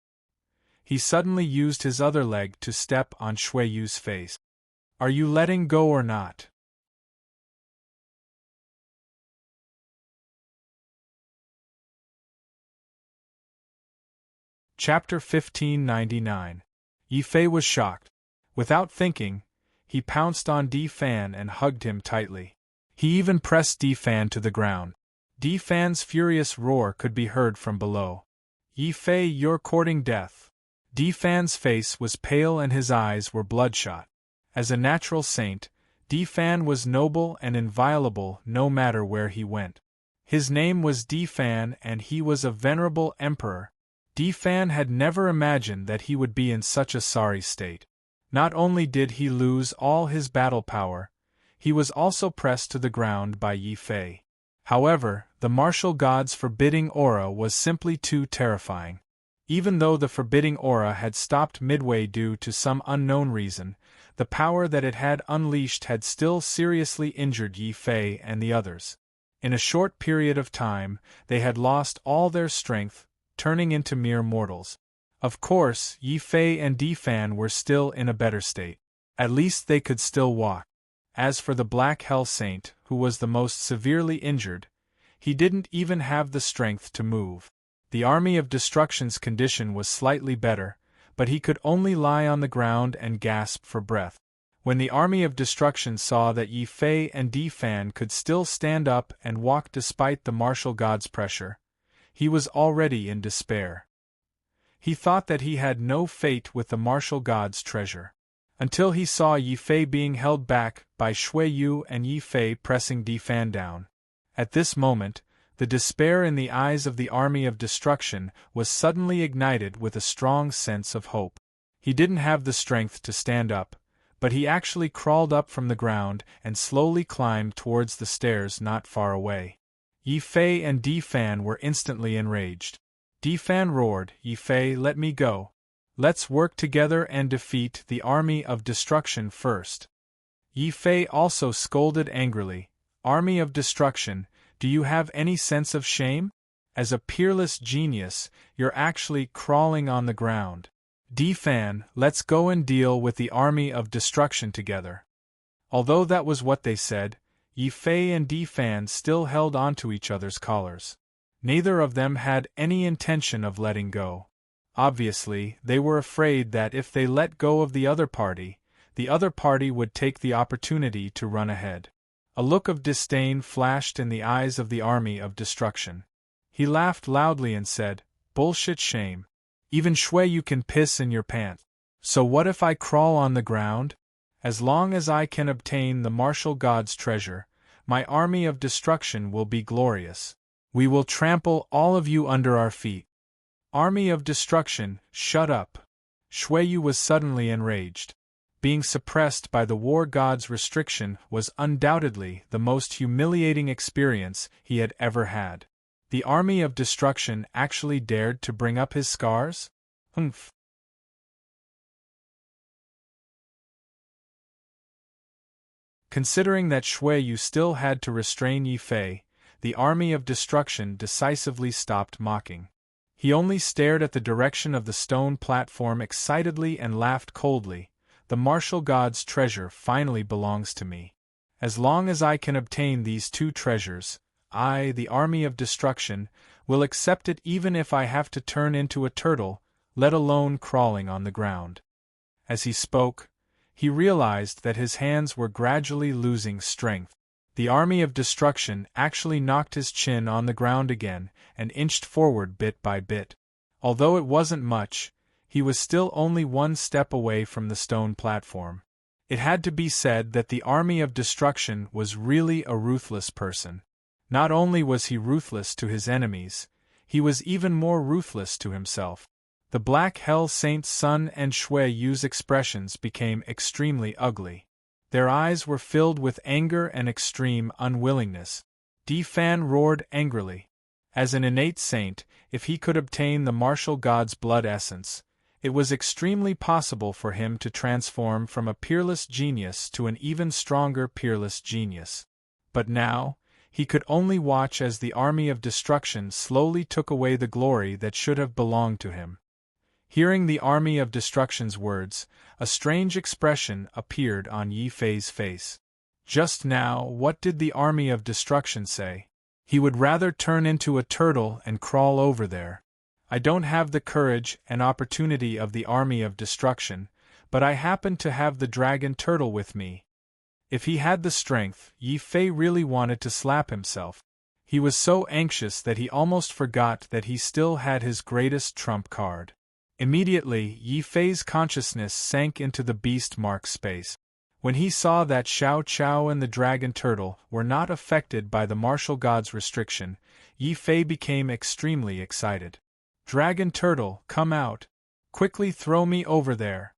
Speaker 1: He suddenly used his other leg to step on Shui Yu's face. "Are you letting go or not?" Chapter 1599. Yi Fei was shocked. Without thinking, he pounced on Fan and hugged him tightly. He even pressed Fan to the ground. Fan's furious roar could be heard from below. "Yi Fei, you're courting death." Fan's face was pale and his eyes were bloodshot. As a natural saint, Fan was noble and inviolable no matter where he went. His name was Fan and he was a venerable emperor. Fan had never imagined that he would be in such a sorry state. Not only did he lose all his battle power, he was also pressed to the ground by Yi Fei. However, the martial god's forbidding aura was simply too terrifying. Even though the forbidding aura had stopped midway due to some unknown reason, the power that it had unleashed had still seriously injured Yi Fei and the others. In a short period of time, they had lost all their strength, turning into mere mortals. Of course, Yi Fei and Fan were still in a better state. At least they could still walk. As for the Black Hell Saint, who was the most severely injured, he didn't even have the strength to move. The Army of Destruction's condition was slightly better, but he could only lie on the ground and gasp for breath. When the Army of Destruction saw that Yi Fei and Fan could still stand up and walk despite the martial god's pressure, he was already in despair. He thought that he had no fate with the martial god's treasure. Until he saw Yi Fei being held back by Shui Yu and Yi Fei pressing Fan down. At this moment, the despair in the eyes of the Army of Destruction was suddenly ignited with a strong sense of hope. He didn't have the strength to stand up, but he actually crawled up from the ground and slowly climbed towards the stairs not far away. Yi Fei and Fan were instantly enraged. Fan roared, "Yi Fei, let me go. Let's work together and defeat the Army of Destruction first." Yi Fei also scolded angrily, "Army of Destruction, do you have any sense of shame? As a peerless genius, you're actually crawling on the ground. Fan, let's go and deal with the Army of Destruction together." Although that was what they said, Yi Fei and Fan still held onto each other's collars. Neither of them had any intention of letting go. Obviously, they were afraid that if they let go of the other party would take the opportunity to run ahead. A look of disdain flashed in the eyes of the Army of Destruction. He laughed loudly and said, "Bullshit, shame. Even Shui Yu can piss in your pants. So what if I crawl on the ground? As long as I can obtain the martial god's treasure, my Army of Destruction will be glorious. We will trample all of you under our feet." Army of Destruction, shut up. Shui Yu was suddenly enraged. Being suppressed by the war god's restriction was undoubtedly the most humiliating experience he had ever had. The army of destruction actually dared to bring up his scars? Humph. Considering that Shui Yu still had to restrain Yi Fei, the army of destruction decisively stopped mocking. He only stared at the direction of the stone platform excitedly and laughed coldly. The martial god's treasure finally belongs to me. As long as I can obtain these two treasures, I, the army of destruction, will accept it even if I have to turn into a turtle, let alone crawling on the ground. As he spoke, he realized that his hands were gradually losing strength. The army of destruction actually knocked his chin on the ground again and inched forward bit by bit. Although it wasn't much, he was still only one step away from the stone platform. It had to be said that the army of destruction was really a ruthless person. Not only was he ruthless to his enemies, he was even more ruthless to himself. The Black Hell Saint's Sun and Shui Yu's expressions became extremely ugly. Their eyes were filled with anger and extreme unwillingness. Di Fan roared angrily. As an innate saint, if he could obtain the martial god's blood essence, it was extremely possible for him to transform from a peerless genius to an even stronger peerless genius. But now, he could only watch as the army of destruction slowly took away the glory that should have belonged to him. Hearing the army of destruction's words, a strange expression appeared on Yi Fei's face. Just now, what did the army of destruction say? He would rather turn into a turtle and crawl over there. I don't have the courage and opportunity of the army of destruction, but I happen to have the dragon turtle with me. If he had the strength, Yi Fei really wanted to slap himself. He was so anxious that he almost forgot that he still had his greatest trump card. Immediately, Yi Fei's consciousness sank into the beast mark space. When he saw that Xiao Chao and the dragon turtle were not affected by the martial god's restriction, Yi Fei became extremely excited. Dragon turtle, come out! Quickly throw me over there!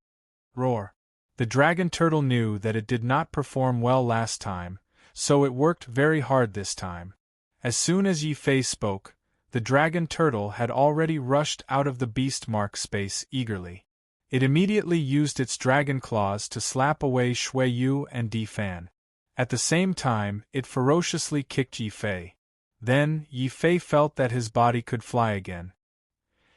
Speaker 1: Roar! The dragon turtle knew that it did not perform well last time, so it worked very hard this time. As soon as Yi Fei spoke, the dragon turtle had already rushed out of the beast mark space eagerly. It immediately used its dragon claws to slap away Shui Yu and Di Fan. At the same time, it ferociously kicked Yi Fei. Then, Yi Fei felt that his body could fly again.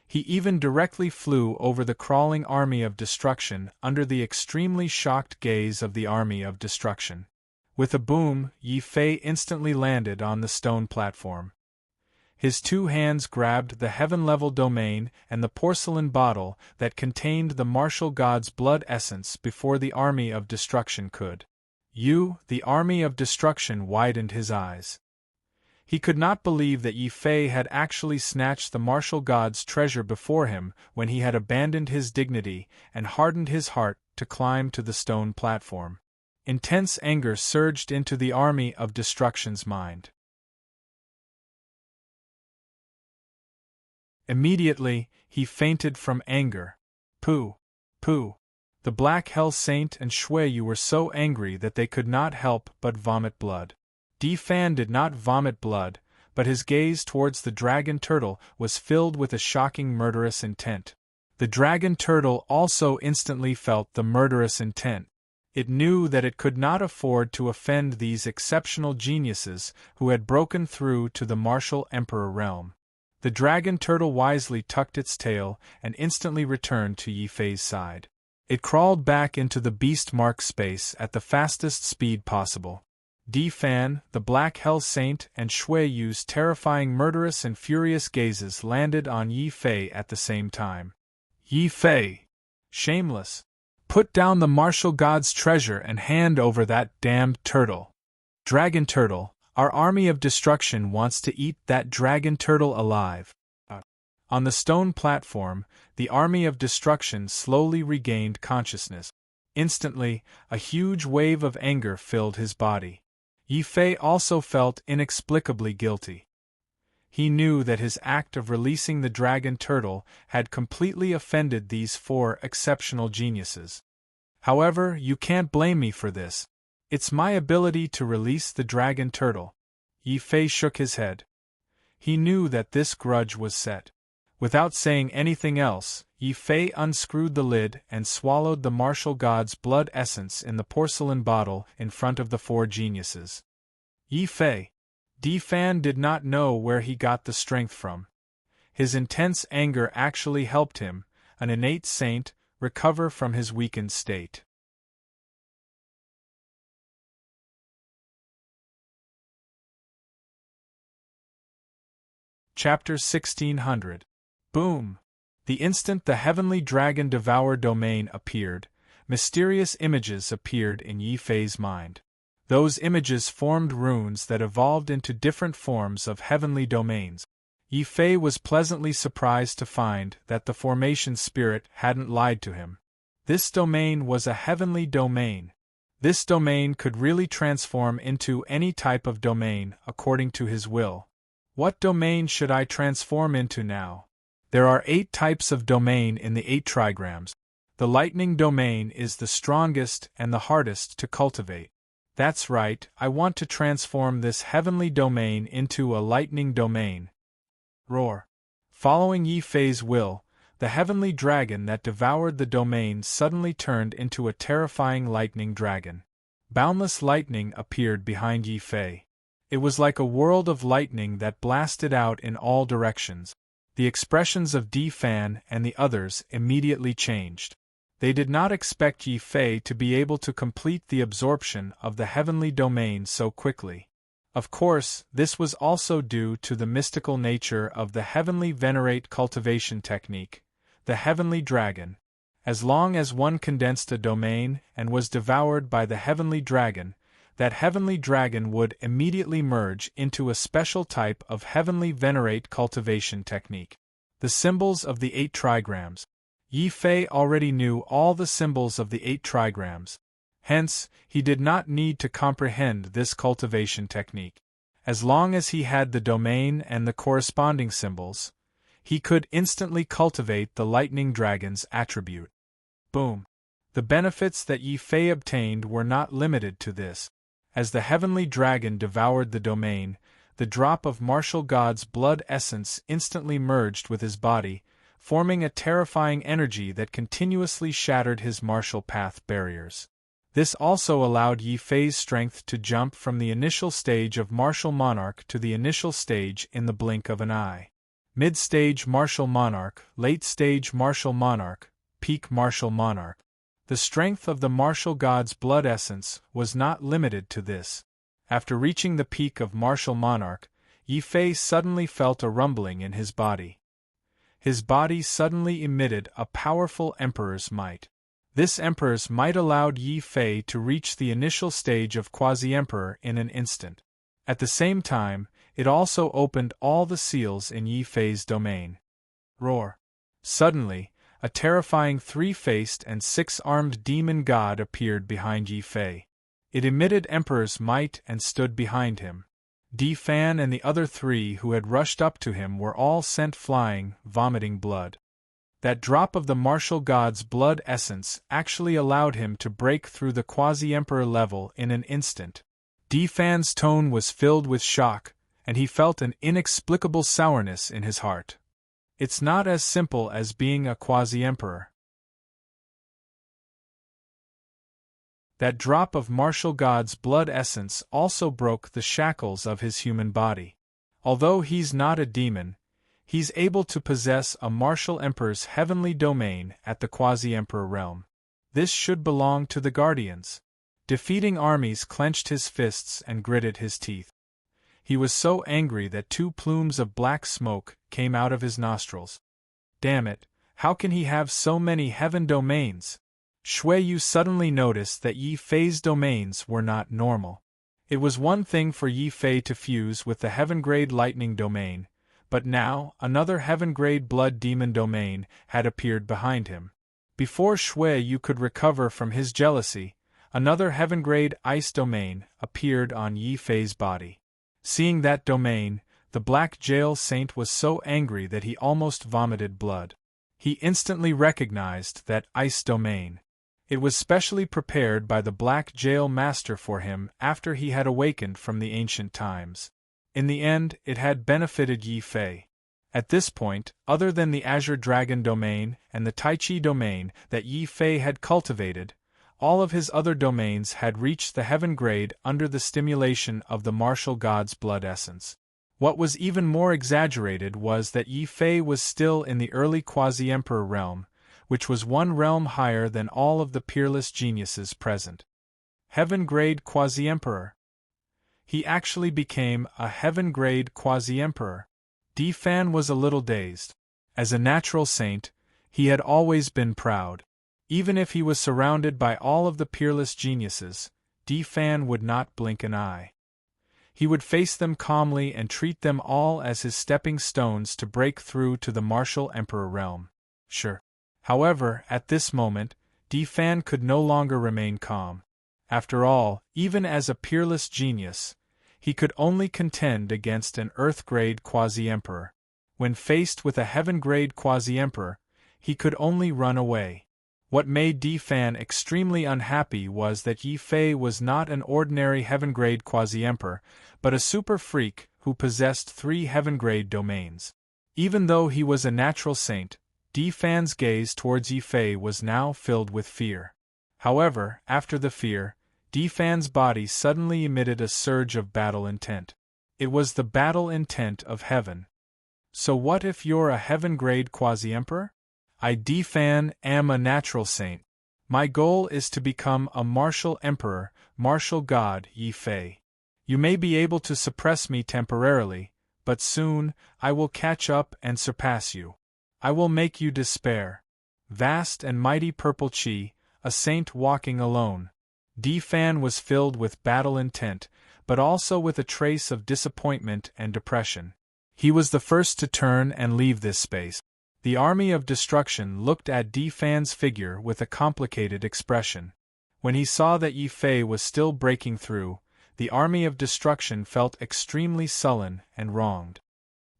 Speaker 1: He even directly flew over the crawling army of destruction under the extremely shocked gaze of the army of destruction. With a boom, Yi Fei instantly landed on the stone platform. His two hands grabbed the heaven-level domain and the porcelain bottle that contained the martial god's blood essence before the army of destruction could. The army of destruction widened his eyes. He could not believe that Yi Fei had actually snatched the martial god's treasure before him when he had abandoned his dignity and hardened his heart to climb to the stone platform. Intense anger surged into the army of destruction's mind. Immediately, he fainted from anger. Pooh! Pooh! The Black Hell Saint and Shui Yu were so angry that they could not help but vomit blood. Di Fan did not vomit blood, but his gaze towards the dragon turtle was filled with a shocking murderous intent. The dragon turtle also instantly felt the murderous intent. It knew that it could not afford to offend these exceptional geniuses who had broken through to the martial emperor realm. The dragon turtle wisely tucked its tail and instantly returned to Yi Fei's side. It crawled back into the beast mark space at the fastest speed possible. Di Fan, the Black Hell Saint, and Shui Yu's terrifying murderous and furious gazes landed on Yi Fei at the same time. Yi Fei! Shameless! Put down the martial god's treasure and hand over that damned turtle. Dragon turtle, our army of destruction wants to eat that dragon turtle alive. On the stone platform, the army of destruction slowly regained consciousness. Instantly, a huge wave of anger filled his body. Yi Fei also felt inexplicably guilty. He knew that his act of releasing the dragon turtle had completely offended these four exceptional geniuses. However, you can't blame me for this. It's my ability to release the dragon turtle. Yi Fei shook his head. He knew that this grudge was set. Without saying anything else, Yi Fei unscrewed the lid and swallowed the martial god's blood essence in the porcelain bottle in front of the four geniuses. Yi Fei. Di Fan did not know where he got the strength from. His intense anger actually helped him, an innate saint, recover from his weakened state. Chapter 1600. Boom! The instant the heavenly dragon devour domain appeared, mysterious images appeared in Yi Fei's mind. Those images formed runes that evolved into different forms of heavenly domains. Yi Fei was pleasantly surprised to find that the formation spirit hadn't lied to him. This domain was a heavenly domain. This domain could really transform into any type of domain according to his will. What domain should I transform into now? There are 8 types of domain in the 8 trigrams. The lightning domain is the strongest and the hardest to cultivate. That's right, I want to transform this heavenly domain into a lightning domain. Roar. Following Yi Fei's will, the heavenly dragon that devoured the domain suddenly turned into a terrifying lightning dragon. Boundless lightning appeared behind Yi Fei. It was like a world of lightning that blasted out in all directions. The expressions of Di Fan and the others immediately changed. They did not expect Yi Fei to be able to complete the absorption of the heavenly domain so quickly. Of course, this was also due to the mystical nature of the heavenly venerate cultivation technique, the heavenly dragon. As long as one condensed a domain and was devoured by the heavenly dragon, that heavenly dragon would immediately merge into a special type of heavenly venerate cultivation technique. The symbols of the 8 trigrams. Yi Fei already knew all the symbols of the 8 trigrams. Hence, he did not need to comprehend this cultivation technique. As long as he had the domain and the corresponding symbols, he could instantly cultivate the lightning dragon's attribute. Boom! The benefits that Yi Fei obtained were not limited to this. As the heavenly dragon devoured the domain, the drop of martial god's blood essence instantly merged with his body, forming a terrifying energy that continuously shattered his martial path barriers. This also allowed Yi Fei's strength to jump from the initial stage of martial monarch to the initial stage in the blink of an eye. Mid-stage martial monarch, late-stage martial monarch, peak martial monarch. The strength of the martial god's blood essence was not limited to this. After reaching the peak of martial monarch, Yi Fei suddenly felt a rumbling in his body. His body suddenly emitted a powerful emperor's might. This emperor's might allowed Yi Fei to reach the initial stage of quasi-emperor in an instant. At the same time, it also opened all the seals in Yi Fei's domain. Roar! Suddenly, a terrifying 3-faced and 6-armed demon god appeared behind Yi Fei. It emitted emperor's might and stood behind him. Di Fan and the other 3 who had rushed up to him were all sent flying, vomiting blood. That drop of the martial god's blood essence actually allowed him to break through the quasi-emperor level in an instant. Di Fan's tone was filled with shock, and he felt an inexplicable sourness in his heart. It's not as simple as being a quasi-emperor. That drop of martial god's blood essence also broke the shackles of his human body. Although he's not a demon, he's able to possess a martial emperor's heavenly domain at the quasi-emperor realm. This should belong to the guardians. Defeating armies clenched his fists and gritted his teeth. He was so angry that 2 plumes of black smoke came out of his nostrils. Damn it, how can he have so many heaven domains? Shui Yu suddenly noticed that Yi Fei's domains were not normal. It was one thing for Yi Fei to fuse with the heaven-grade lightning domain, but now another heaven-grade blood demon domain had appeared behind him. Before Shui Yu could recover from his jealousy, another heaven-grade ice domain appeared on Yi Fei's body. Seeing that domain, the Black Jail Saint was so angry that he almost vomited blood. He instantly recognized that ice domain. It was specially prepared by the Black Jail Master for him after he had awakened from the ancient times. In the end, it had benefited Yi Fei. At this point, other than the Azure Dragon domain and the Taichi domain that Yi Fei had cultivated, all of his other domains had reached the heaven grade under the stimulation of the martial god's blood essence. What was even more exaggerated was that Yi Fei was still in the early quasi-emperor realm, which was one realm higher than all of the peerless geniuses present. Heaven-grade quasi-emperor. He actually became a heaven-grade quasi-emperor. Di Fan was a little dazed. As a natural saint, he had always been proud. Even if he was surrounded by all of the peerless geniuses, Di Fan would not blink an eye. He would face them calmly and treat them all as his stepping stones to break through to the martial emperor realm. Sure. However, at this moment, Di Fan could no longer remain calm. After all, even as a peerless genius, he could only contend against an Earth-grade quasi-emperor. When faced with a heaven-grade quasi-emperor, he could only run away. What made Di Fan extremely unhappy was that Yi Fei was not an ordinary heaven-grade quasi-emperor, but a super freak who possessed 3 heaven-grade domains. Even though he was a natural saint, Di Fan's gaze towards Yi Fei was now filled with fear. However, after the fear, Di Fan's body suddenly emitted a surge of battle intent. It was the battle intent of heaven. So what if you're a heaven-grade quasi-emperor? I, Di Fan, am a natural saint. My goal is to become a martial emperor, martial god, Yi Fei. You may be able to suppress me temporarily, but soon, I will catch up and surpass you. I will make you despair. Vast and mighty purple chi, a saint walking alone. Di Fan was filled with battle intent, but also with a trace of disappointment and depression. He was the first to turn and leave this space. The army of destruction looked at Di Fan's figure with a complicated expression. When he saw that Yi Fei was still breaking through, the army of destruction felt extremely sullen and wronged.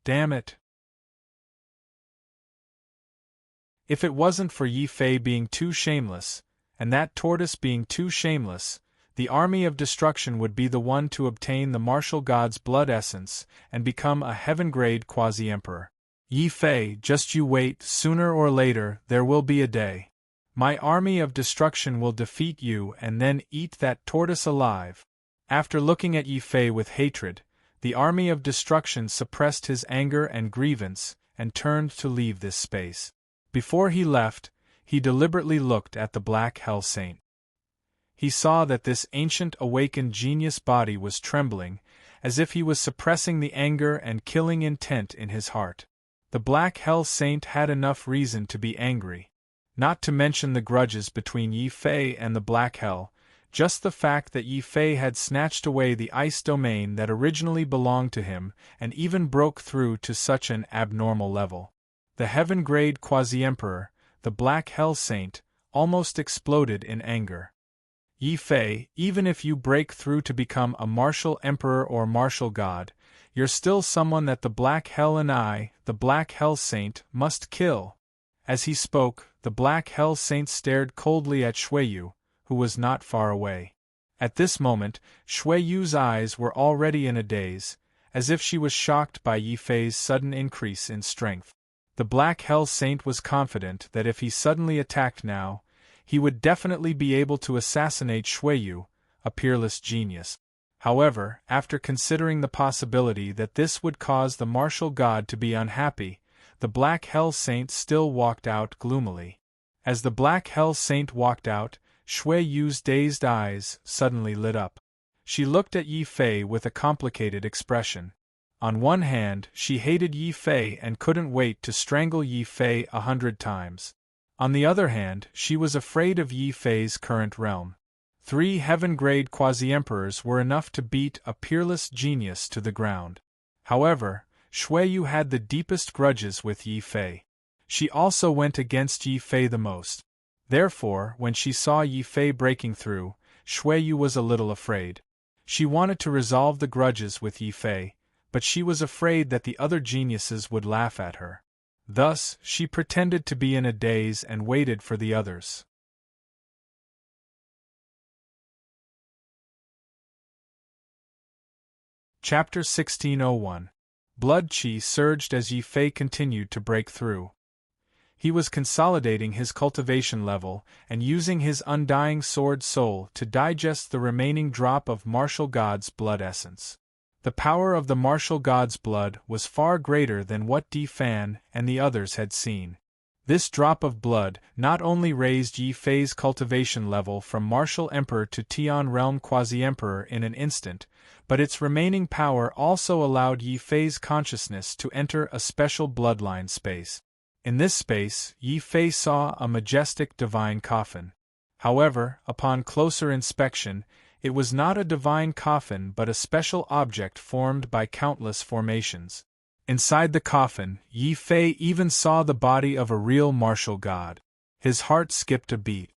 Speaker 1: Damn it! If it wasn't for Yi Fei being too shameless, and that tortoise being too shameless, the army of destruction would be the one to obtain the martial god's blood essence and become a heaven-grade quasi-emperor. Yi Fei, just you wait, sooner or later there will be a day. My army of destruction will defeat you and then eat that tortoise alive. After looking at Yi Fei with hatred, the army of destruction suppressed his anger and grievance and turned to leave this space. Before he left, he deliberately looked at the Black Hell Saint. He saw that this ancient awakened genius body was trembling, as if he was suppressing the anger and killing intent in his heart. The Black Hell Saint had enough reason to be angry. Not to mention the grudges between Yi Fei and the Black Hell, just the fact that Yi Fei had snatched away the ice domain that originally belonged to him and even broke through to such an abnormal level. The heaven-grade quasi-emperor, the Black Hell Saint, almost exploded in anger. Yi Fei, even if you break through to become a martial emperor or martial god, you're still someone that the Black Hell and I, the Black Hell Saint, must kill. As he spoke, the Black Hell Saint stared coldly at Xueyu, who was not far away. At this moment, Xueyu's eyes were already in a daze, as if she was shocked by Yi Fei's sudden increase in strength. The Black Hell Saint was confident that if he suddenly attacked now, he would definitely be able to assassinate Xueyu, a peerless genius. However, after considering the possibility that this would cause the martial god to be unhappy, the Black Hell Saint still walked out gloomily. As the Black Hell Saint walked out, Xueyu's dazed eyes suddenly lit up. She looked at Yi Fei with a complicated expression. On one hand, she hated Yi Fei and couldn't wait to strangle Yi Fei 100 times. On the other hand, she was afraid of Yi Fei's current realm. 3 heaven-grade quasi-emperors were enough to beat a peerless genius to the ground. However, Xueyu had the deepest grudges with Yi Fei. She also went against Yi Fei the most. Therefore, when she saw Yi Fei breaking through, Xueyu was a little afraid. She wanted to resolve the grudges with Yi Fei, but she was afraid that the other geniuses would laugh at her. Thus, she pretended to be in a daze and waited for the others. Chapter 1601. Blood Qi surged as Yi Fei continued to break through. He was consolidating his cultivation level and using his undying sword soul to digest the remaining drop of martial god's blood essence. The power of the martial god's blood was far greater than what Di Fan and the others had seen. This drop of blood not only raised Yi Fei's cultivation level from martial emperor to Tian realm quasi-emperor in an instant, but its remaining power also allowed Yi Fei's consciousness to enter a special bloodline space. In this space, Yi Fei saw a majestic divine coffin. However, upon closer inspection, it was not a divine coffin but a special object formed by countless formations. Inside the coffin, Yi Fei even saw the body of a real martial god. His heart skipped a beat.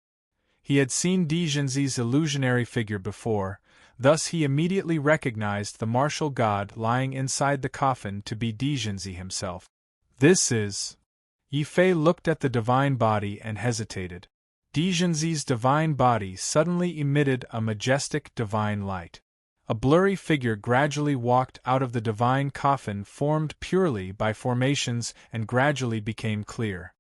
Speaker 1: He had seen Di Zhenzi's illusionary figure before, thus he immediately recognized the martial god lying inside the coffin to be Di Zhenzi himself. This is... Yi Fei looked at the divine body and hesitated. Di Zhenzi's divine body suddenly emitted a majestic divine light. A blurry figure gradually walked out of the divine coffin formed purely by formations and gradually became clear.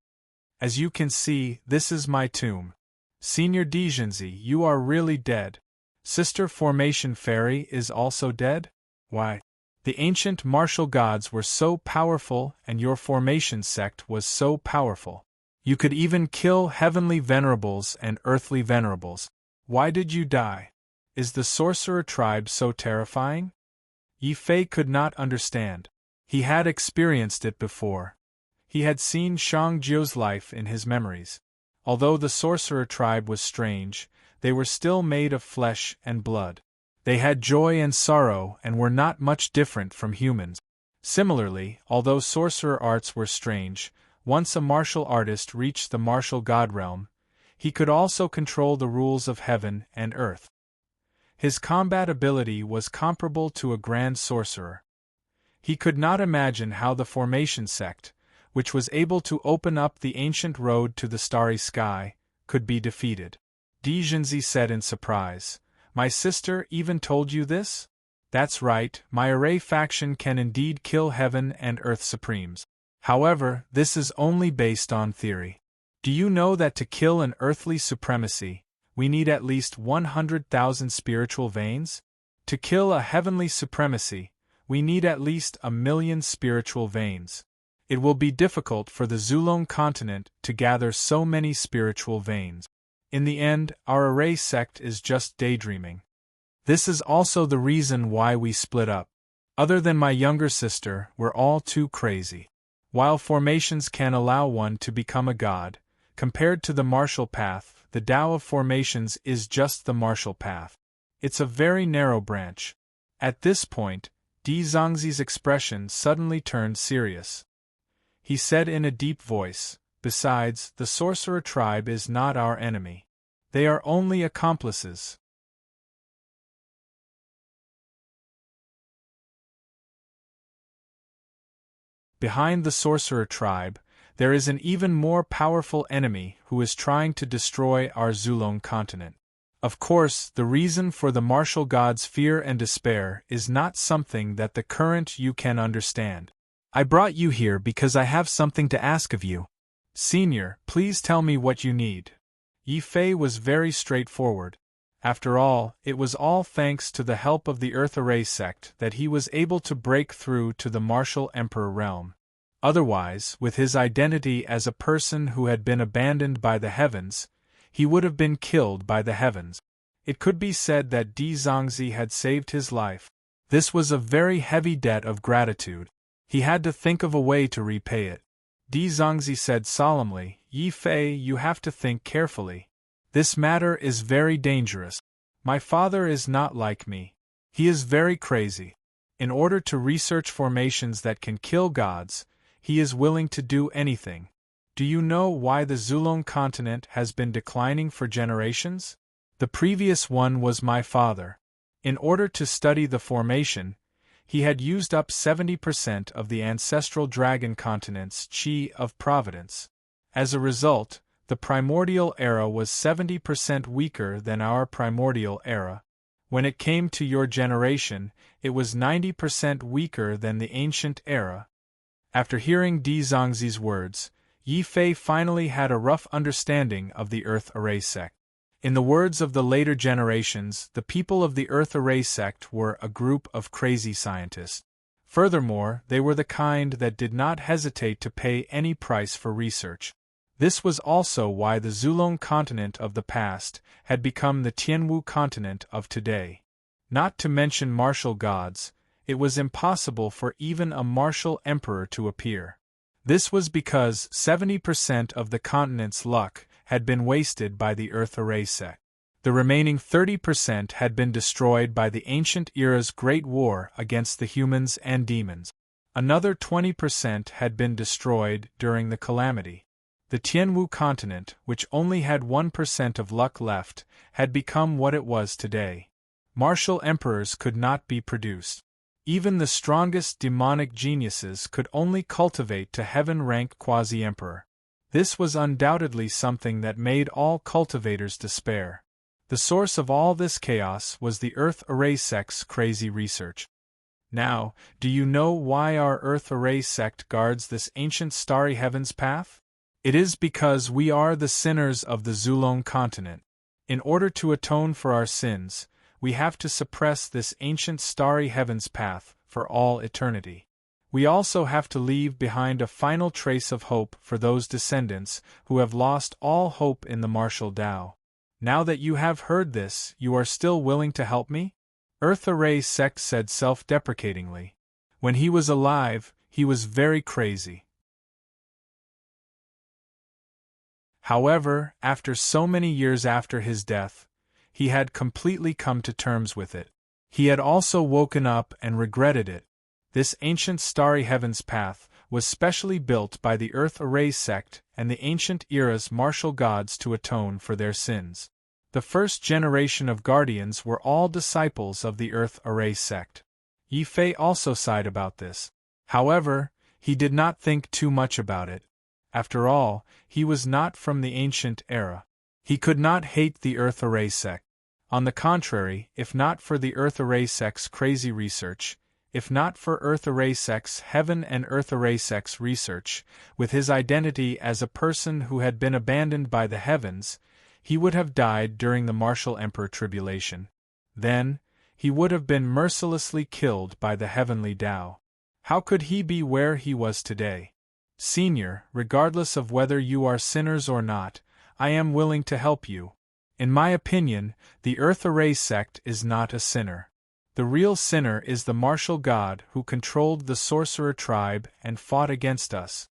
Speaker 1: As you can see, this is my tomb. Senior Di Zhenzi, you are really dead. Sister Formation Fairy is also dead? Why? The ancient martial gods were so powerful and your formation sect was so powerful. You could even kill heavenly venerables and earthly venerables. Why did you die? Is the sorcerer tribe so terrifying? Yi Fei could not understand. He had experienced it before. He had seen Shang Jiu's life in his memories. Although the sorcerer tribe was strange, they were still made of flesh and blood. They had joy and sorrow and were not much different from humans. Similarly, although sorcerer arts were strange, once a martial artist reached the martial god realm, he could also control the rules of heaven and earth. His combat ability was comparable to a grand sorcerer. He could not imagine how the Formation sect, which was able to open up the ancient road to the starry sky, could be defeated. Di Zhenzi said in surprise, "My sister even told you this?" "That's right, my array faction can indeed kill heaven and earth supremes. However, this is only based on theory. Do you know that to kill an earthly supremacy, we need at least 100,000 spiritual veins? To kill a heavenly supremacy, we need at least 1,000,000 spiritual veins. It will be difficult for the Zulong continent to gather so many spiritual veins. In the end, our array sect is just daydreaming. This is also the reason why we split up. Other than my younger sister, we're all too crazy. While formations can allow one to become a god, compared to the martial path, the Tao of formations is just the martial path. It's a very narrow branch." At this point, Di Zhangzi's expression suddenly turned serious. He said in a deep voice, "Besides, the sorcerer tribe is not our enemy. They are only accomplices." Behind the sorcerer tribe, there is an even more powerful enemy who is trying to destroy our Zulong continent. Of course, the reason for the martial god's fear and despair is not something that the current you can understand. I brought you here because I have something to ask of you. Senior, please tell me what you need. Yi Fei was very straightforward. After all, it was all thanks to the help of the Earth Array sect that he was able to break through to the martial emperor realm. Otherwise, with his identity as a person who had been abandoned by the heavens, he would have been killed by the heavens. It could be said that Di Zhangzi had saved his life. This was a very heavy debt of gratitude. He had to think of a way to repay it. Di Zhangzi said solemnly, "Yi Fei, you have to think carefully. This matter is very dangerous. My father is not like me. He is very crazy. In order to research formations that can kill gods, he is willing to do anything. Do you know why the Zulong continent has been declining for generations? The previous one was my father. In order to study the formation, he had used up 70% of the ancestral dragon continent's chi of providence. As a result, the primordial era was 70% weaker than our primordial era. When it came to your generation, it was 90% weaker than the ancient era. After hearing Di Zongzi's words, Yi Fei finally had a rough understanding of the Earth Array sect. In the words of the later generations, the people of the Earth Array sect were a group of crazy scientists. Furthermore, they were the kind that did not hesitate to pay any price for research. This was also why the Zulong continent of the past had become the Tianwu continent of today. Not to mention martial gods, it was impossible for even a martial emperor to appear. This was because 70% of the continent's luck had been wasted by the Earth Array sect. The remaining 30% had been destroyed by the ancient era's Great War against the humans and demons. Another 20% had been destroyed during the calamity. The Tianwu continent, which only had 1% of luck left, had become what it was today. Martial emperors could not be produced. Even the strongest demonic geniuses could only cultivate to heaven-rank quasi-emperor. This was undoubtedly something that made all cultivators despair. The source of all this chaos was the Earth Array sect's crazy research. Now, do you know why our Earth Array sect guards this ancient starry heavens path? It is because we are the sinners of the Zulong continent. In order to atone for our sins, we have to suppress this ancient starry heavens path for all eternity. We also have to leave behind a final trace of hope for those descendants who have lost all hope in the martial Tao. Now that you have heard this, you are still willing to help me? Earth Array sect said self-deprecatingly. When he was alive, he was very crazy. However, after so many years after his death, he had completely come to terms with it. He had also woken up and regretted it. This ancient starry heavens path was specially built by the Earth Array sect and the ancient era's martial gods to atone for their sins. The first generation of guardians were all disciples of the Earth Array sect. Yi Fei also sighed about this. However, he did not think too much about it. After all, he was not from the ancient era. He could not hate the Earth Array sect. On the contrary, if not for the Earth Array sect's crazy research, if not for Earth Array sect's heaven and Earth Array sect's research, with his identity as a person who had been abandoned by the heavens, he would have died during the martial emperor tribulation. Then, he would have been mercilessly killed by the heavenly Tao. How could he be where he was today? Senior, regardless of whether you are sinners or not, I am willing to help you. In my opinion, the Earth Array sect is not a sinner. The real sinner is the martial god who controlled the sorcerer tribe and fought against us.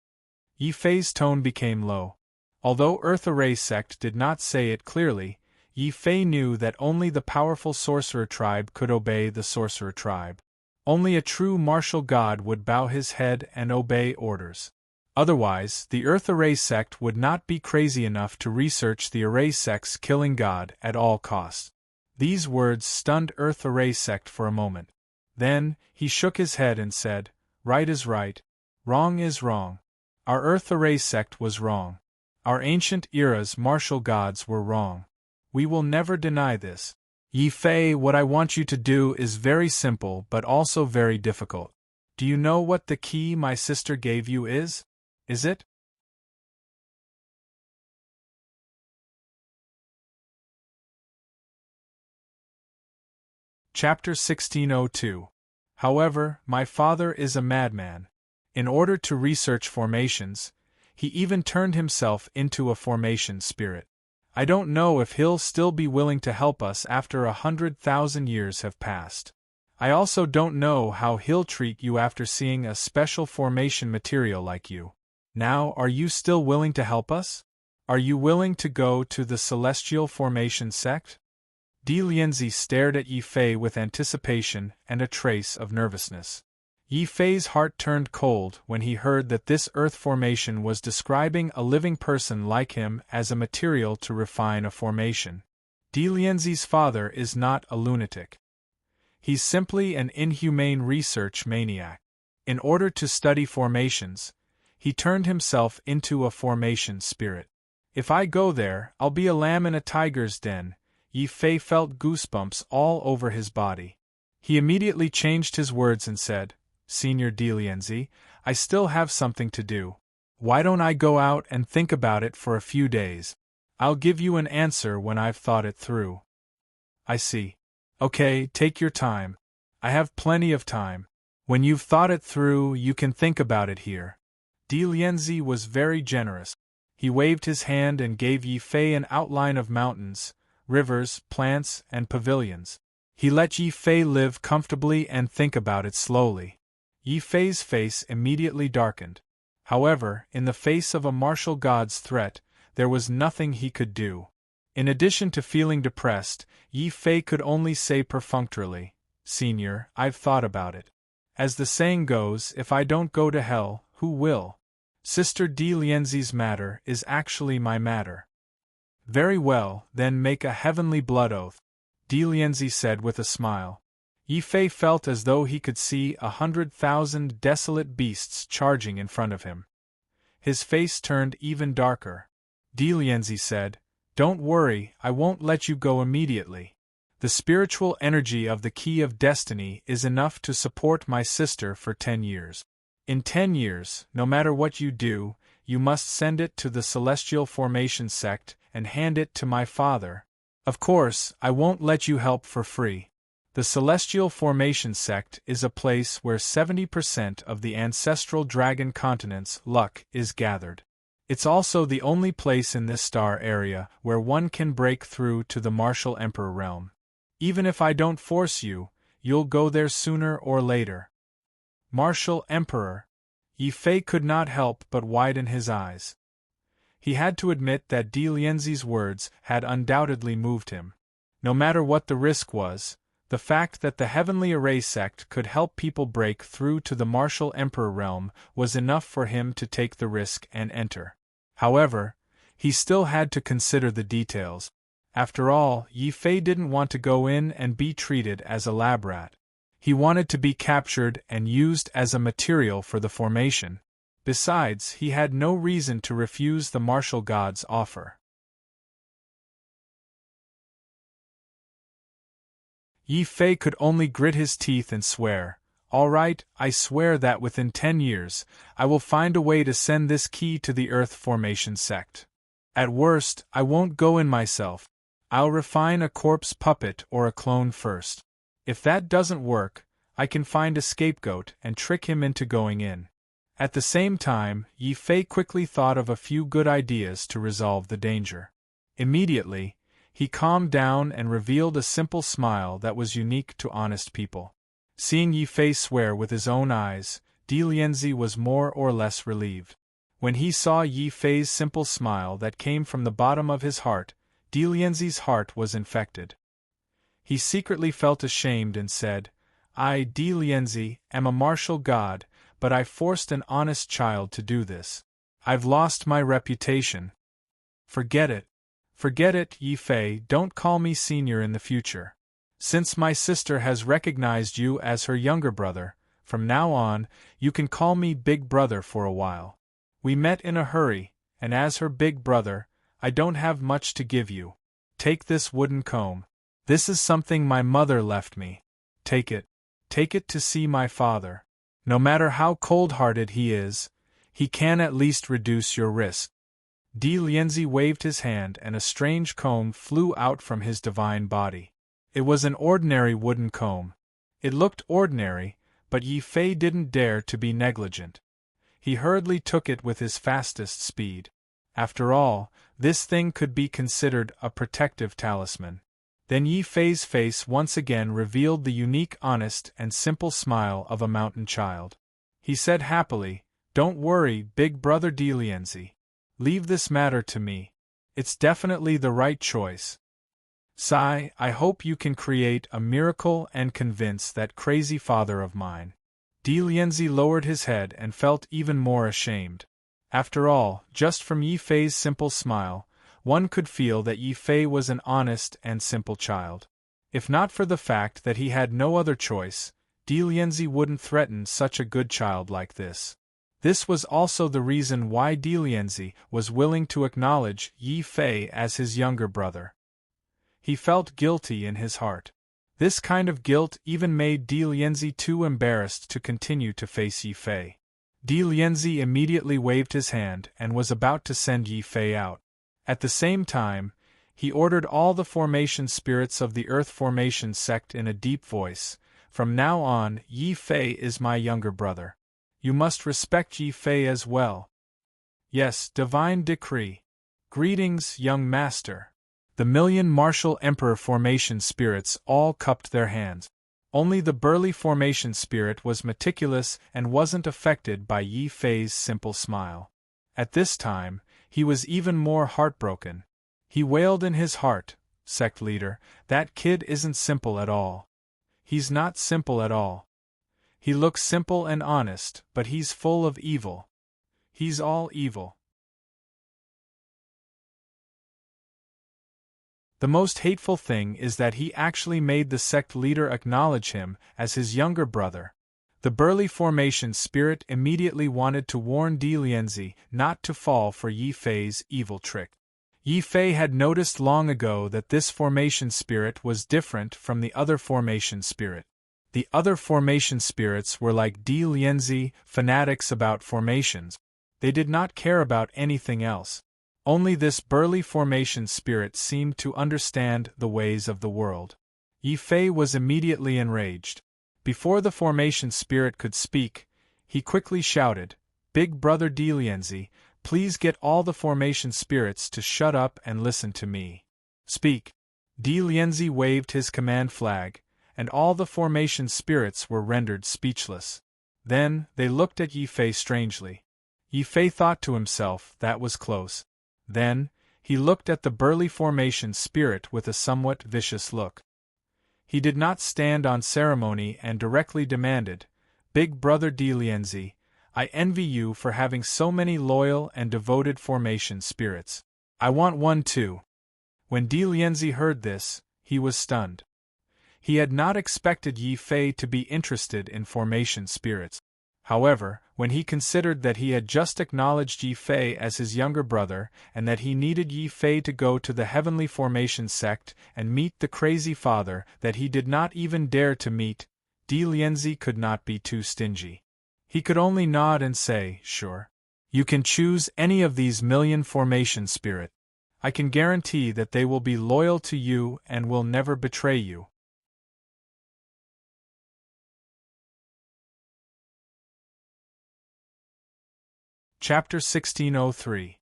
Speaker 1: Yi Fei's tone became low. Although Earth Array sect did not say it clearly, Yi Fei knew that only the powerful sorcerer tribe could obey the sorcerer tribe. Only a true martial god would bow his head and obey orders. Otherwise, the Earth Array sect would not be crazy enough to research the Array sect's killing god at all costs. These words stunned Earth Array sect for a moment. Then, he shook his head and said, "Right is right. Wrong is wrong. Our Earth Array sect was wrong. Our ancient era's martial gods were wrong. We will never deny this. Yi Fei, what I want you to do is very simple but also very difficult. Do you know what the key my sister gave you is? Is it?" Chapter 1602. However, my father is a madman. In order to research formations, he even turned himself into a formation spirit. I don't know if he'll still be willing to help us after 100,000 years have passed. I also don't know how he'll treat you after seeing a special formation material like you. Now, are you still willing to help us? Are you willing to go to the Celestial Formation sect? Di Lianzi stared at Yi Fei with anticipation and a trace of nervousness. Yi Fei's heart turned cold when he heard that this earth formation was describing a living person like him as a material to refine a formation. Di Lianzi's father is not a lunatic. He's simply an inhumane research maniac. In order to study formations, he turned himself into a formation spirit. If I go there, I'll be a lamb in a tiger's den, Yi Fei felt goosebumps all over his body. He immediately changed his words and said, Senior Dilienzi, I still have something to do. Why don't I go out and think about it for a few days? I'll give you an answer when I've thought it through. I see. Okay, take your time. I have plenty of time. When you've thought it through, you can think about it here. Dilienzi was very generous. He waved his hand and gave Yi Fei an outline of mountains, rivers, plants, and pavilions. He let Yi Fei live comfortably and think about it slowly. Yi Fei's face immediately darkened. However, in the face of a martial god's threat, there was nothing he could do. In addition to feeling depressed, Yi Fei could only say perfunctorily, Senior, I've thought about it. As the saying goes, if I don't go to hell, who will? Sister Dilienzi's matter is actually my matter. Very well, then make a heavenly blood oath, Dilienzi said with a smile. Yi Fei felt as though he could see 100,000 desolate beasts charging in front of him. His face turned even darker. Dilienzi said, Don't worry, I won't let you go immediately. The spiritual energy of the Key of Destiny is enough to support my sister for 10 years. In 10 years, no matter what you do, you must send it to the Celestial Formation sect and hand it to my father. Of course, I won't let you help for free. The Celestial Formation sect is a place where 70% of the ancestral dragon continent's luck is gathered. It's also the only place in this star area where one can break through to the Martial Emperor realm. Even if I don't force you, you'll go there sooner or later. Martial Emperor. Yi Fei could not help but widen his eyes. He had to admit that Dilienzi's words had undoubtedly moved him. No matter what the risk was, the fact that the Heavenly Array sect could help people break through to the Martial Emperor realm was enough for him to take the risk and enter. However, he still had to consider the details. After all, Yi Fei didn't want to go in and be treated as a lab rat. He wanted to be captured and used as a material for the formation. Besides, he had no reason to refuse the martial god's offer. Yi Fei could only grit his teeth and swear, All right, I swear that within 10 years, I will find a way to send this key to the Earth Formation sect. At worst, I won't go in myself. I'll refine a corpse puppet or a clone first. If that doesn't work, I can find a scapegoat and trick him into going in. At the same time, Yi Fei quickly thought of a few good ideas to resolve the danger. Immediately, he calmed down and revealed a simple smile that was unique to honest people. Seeing Yi Fei swear with his own eyes, Dilienzi was more or less relieved. When he saw Yi Fei's simple smile that came from the bottom of his heart, Dilienzi's heart was infected. He secretly felt ashamed and said, I, Dilienzi, am a martial god, but I forced an honest child to do this. I've lost my reputation. Forget it. Forget it, Yi Fei, don't call me senior in the future. Since my sister has recognized you as her younger brother, from now on, you can call me Big Brother for a while. We met in a hurry, and as her big brother, I don't have much to give you. Take this wooden comb. This is something my mother left me. Take it. Take it to see my father. No matter how cold-hearted he is, he can at least reduce your risk. Dilienzi waved his hand and a strange comb flew out from his divine body. It was an ordinary wooden comb. It looked ordinary, but Yi Fei didn't dare to be negligent. He hurriedly took it with his fastest speed. After all, this thing could be considered a protective talisman. Then Yi Fei's face once again revealed the unique, honest, and simple smile of a mountain child. He said happily, Don't worry, Big Brother Dilienzi. Leave this matter to me. It's definitely the right choice. Sigh, I hope you can create a miracle and convince that crazy father of mine. Dilienzi lowered his head and felt even more ashamed. After all, just from Yi Fei's simple smile, one could feel that Yi Fei was an honest and simple child. If not for the fact that he had no other choice, Dilienzi wouldn't threaten such a good child like this. This was also the reason why Dilienzi was willing to acknowledge Yi Fei as his younger brother. He felt guilty in his heart. This kind of guilt even made Di Lianzi too embarrassed to continue to face Yi Fei. Di Lianzi immediately waved his hand and was about to send Yi Fei out. At the same time, he ordered all the formation spirits of the Earth Formation sect in a deep voice, "From now on, Yi Fei is my younger brother. You must respect Yi Fei as well." "Yes, divine decree. Greetings, young master." The million martial emperor formation spirits all cupped their hands. Only the burly formation spirit was meticulous and wasn't affected by Yi Fei's simple smile. At this time, he was even more heartbroken. He wailed in his heart, "Sect leader, that kid isn't simple at all. He's not simple at all. He looks simple and honest, but he's full of evil. He's all evil." The most hateful thing is that he actually made the sect leader acknowledge him as his younger brother. The burly formation spirit immediately wanted to warn Di Lianzi not to fall for Yi Fei's evil trick. Yi Fei had noticed long ago that this formation spirit was different from the other formation spirit. The other formation spirits were like Di Lianzi, fanatics about formations. They did not care about anything else. Only this burly formation spirit seemed to understand the ways of the world. Yi Fei was immediately enraged. Before the formation spirit could speak, he quickly shouted, "Big brother Di Lianzi, please get all the formation spirits to shut up and listen to me. Speak." Di Lianzi waved his command flag, and all the formation spirits were rendered speechless. Then, they looked at Yi Fei strangely. Yi Fei thought to himself, that was close. Then, he looked at the burly formation spirit with a somewhat vicious look. He did not stand on ceremony and directly demanded, "Big brother Di Lianzi, I envy you for having so many loyal and devoted formation spirits. I want one too." When Di Lianzi heard this, he was stunned. He had not expected Yi Fei to be interested in formation spirits. However, when he considered that he had just acknowledged Yi Fei as his younger brother and that he needed Yi Fei to go to the Heavenly Formation sect and meet the crazy father that he did not even dare to meet, Di Lianzi could not be too stingy. He could only nod and say, "Sure. You can choose any of these million formation spirit. I can guarantee that they will be loyal to you and will never betray you." Chapter 1603.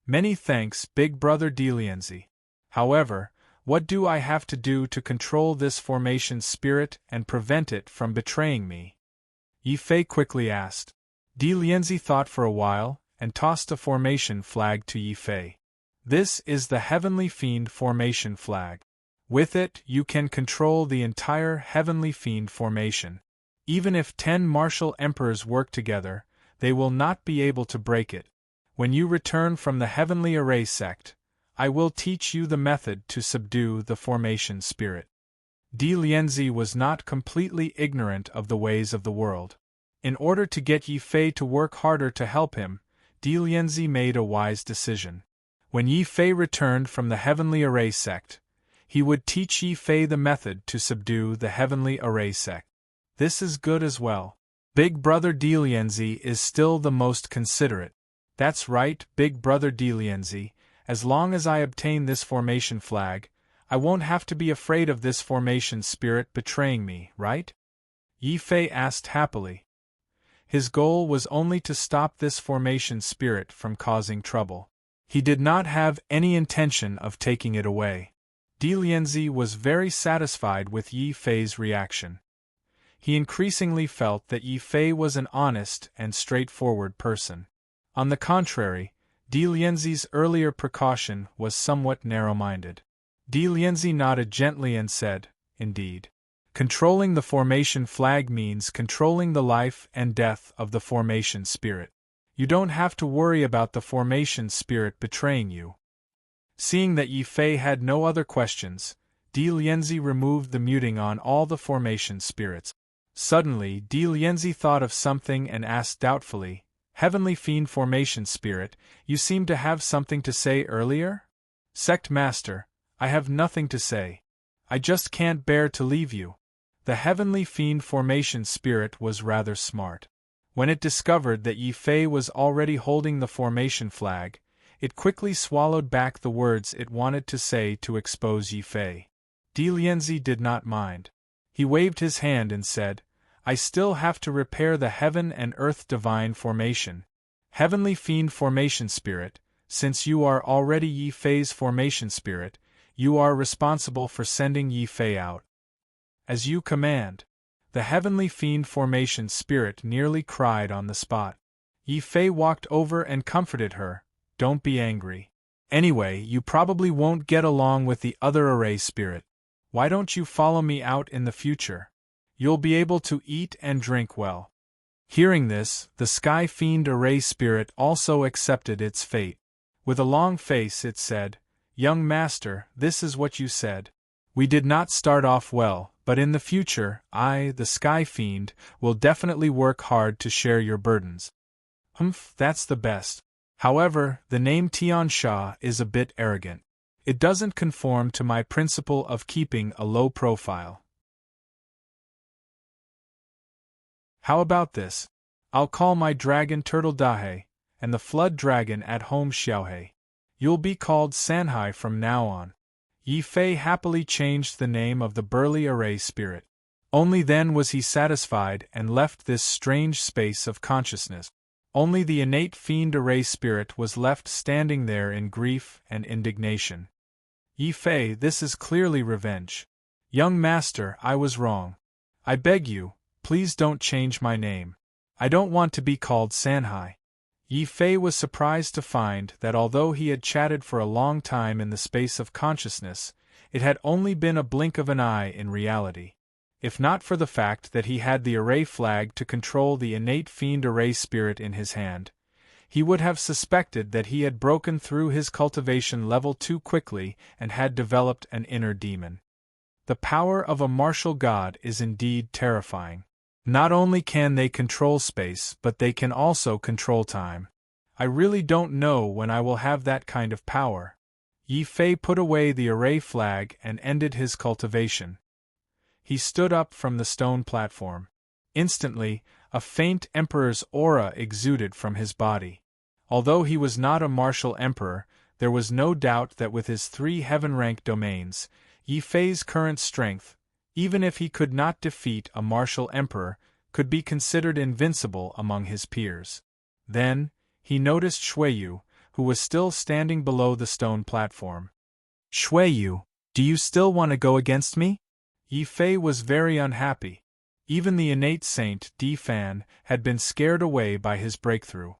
Speaker 1: Many thanks, Big Brother Di Lianzi. However, what do I have to do to control this formation spirit and prevent it from betraying me? Yi Fei quickly asked. Di Lianzi thought for a while and tossed a formation flag to Yi Fei. This is the Heavenly Fiend formation flag. With it, you can control the entire Heavenly Fiend formation. Even if 10 martial emperors work together, they will not be able to break it. When you return from the Heavenly Array sect, I will teach you the method to subdue the formation spirit. Di Lianzi was not completely ignorant of the ways of the world. In order to get Yi Fei to work harder to help him, Di Lianzi made a wise decision. When Yi Fei returned from the Heavenly Array sect, he would teach Yi Fei the method to subdue the Heavenly Array sect. This is good as well. Big Brother Di Lianzi is still the most considerate. That's right, Big Brother Di Lianzi, as long as I obtain this formation flag, I won't have to be afraid of this formation spirit betraying me, right? Yi Fei asked happily. His goal was only to stop this formation spirit from causing trouble. He did not have any intention of taking it away. Di Lianzi was very satisfied with Yi Fei's reaction. He increasingly felt that Yi Fei was an honest and straightforward person. On the contrary, Di Lianzi's earlier precaution was somewhat narrow-minded. Di Lianzi nodded gently and said, "Indeed. Controlling the formation flag means controlling the life and death of the formation spirit. You don't have to worry about the formation spirit betraying you." Seeing that Yi Fei had no other questions, Di Lianzi removed the muting on all the formation spirits. Suddenly, Di Lianzi thought of something and asked doubtfully, "Heavenly Fiend formation spirit, you seemed to have something to say earlier?" "Sect Master, I have nothing to say. I just can't bear to leave you. The heavenly fiend formation spirit was rather smart. When it discovered that Yi Fei was already holding the formation flag, it quickly swallowed back the words it wanted to say to expose Yi Fei. Di Lianzi did not mind. He waved his hand and said, I still have to repair the heaven and earth divine formation. Heavenly fiend formation spirit, since you are already Yi Fei's formation spirit, you are responsible for sending Yi Fei out. As you command. The heavenly fiend formation spirit nearly cried on the spot. Yi Fei walked over and comforted her. Don't be angry. Anyway, you probably won't get along with the other array spirit. Why don't you follow me out in the future? You'll be able to eat and drink well. Hearing this, the sky fiend array spirit also accepted its fate. With a long face it said, Young master, this is what you said. We did not start off well, but in the future, I, the sky fiend, will definitely work hard to share your burdens. Humph, that's the best. However, the name Tian Sha is a bit arrogant. It doesn't conform to my principle of keeping a low profile. How about this? I'll call my dragon Turtle Dahe, and the flood dragon at home Xiaohe. You'll be called Sanhai from now on. Yi Fei happily changed the name of the burly array spirit. Only then was he satisfied and left this strange space of consciousness. Only the innate fiend array spirit was left standing there in grief and indignation. Yi Fei, this is clearly revenge. Young master, I was wrong. I beg you, please don't change my name. I don't want to be called Sanhai. Yi Fei was surprised to find that although he had chatted for a long time in the space of consciousness, it had only been a blink of an eye in reality. If not for the fact that he had the array flag to control the innate fiend array spirit in his hand, he would have suspected that he had broken through his cultivation level too quickly and had developed an inner demon. The power of a martial god is indeed terrifying. Not only can they control space, but they can also control time. I really don't know when I will have that kind of power. Yi Fei put away the array flag and ended his cultivation. He stood up from the stone platform. Instantly, a faint emperor's aura exuded from his body. Although he was not a martial emperor, there was no doubt that with his 3 heaven-rank domains, Yi Fei's current strength, even if he could not defeat a martial emperor, could be considered invincible among his peers. Then, he noticed Shuiyu, who was still standing below the stone platform. Shuiyu, do you still want to go against me? Yi Fei was very unhappy. Even the innate saint Di Fan had been scared away by his breakthrough.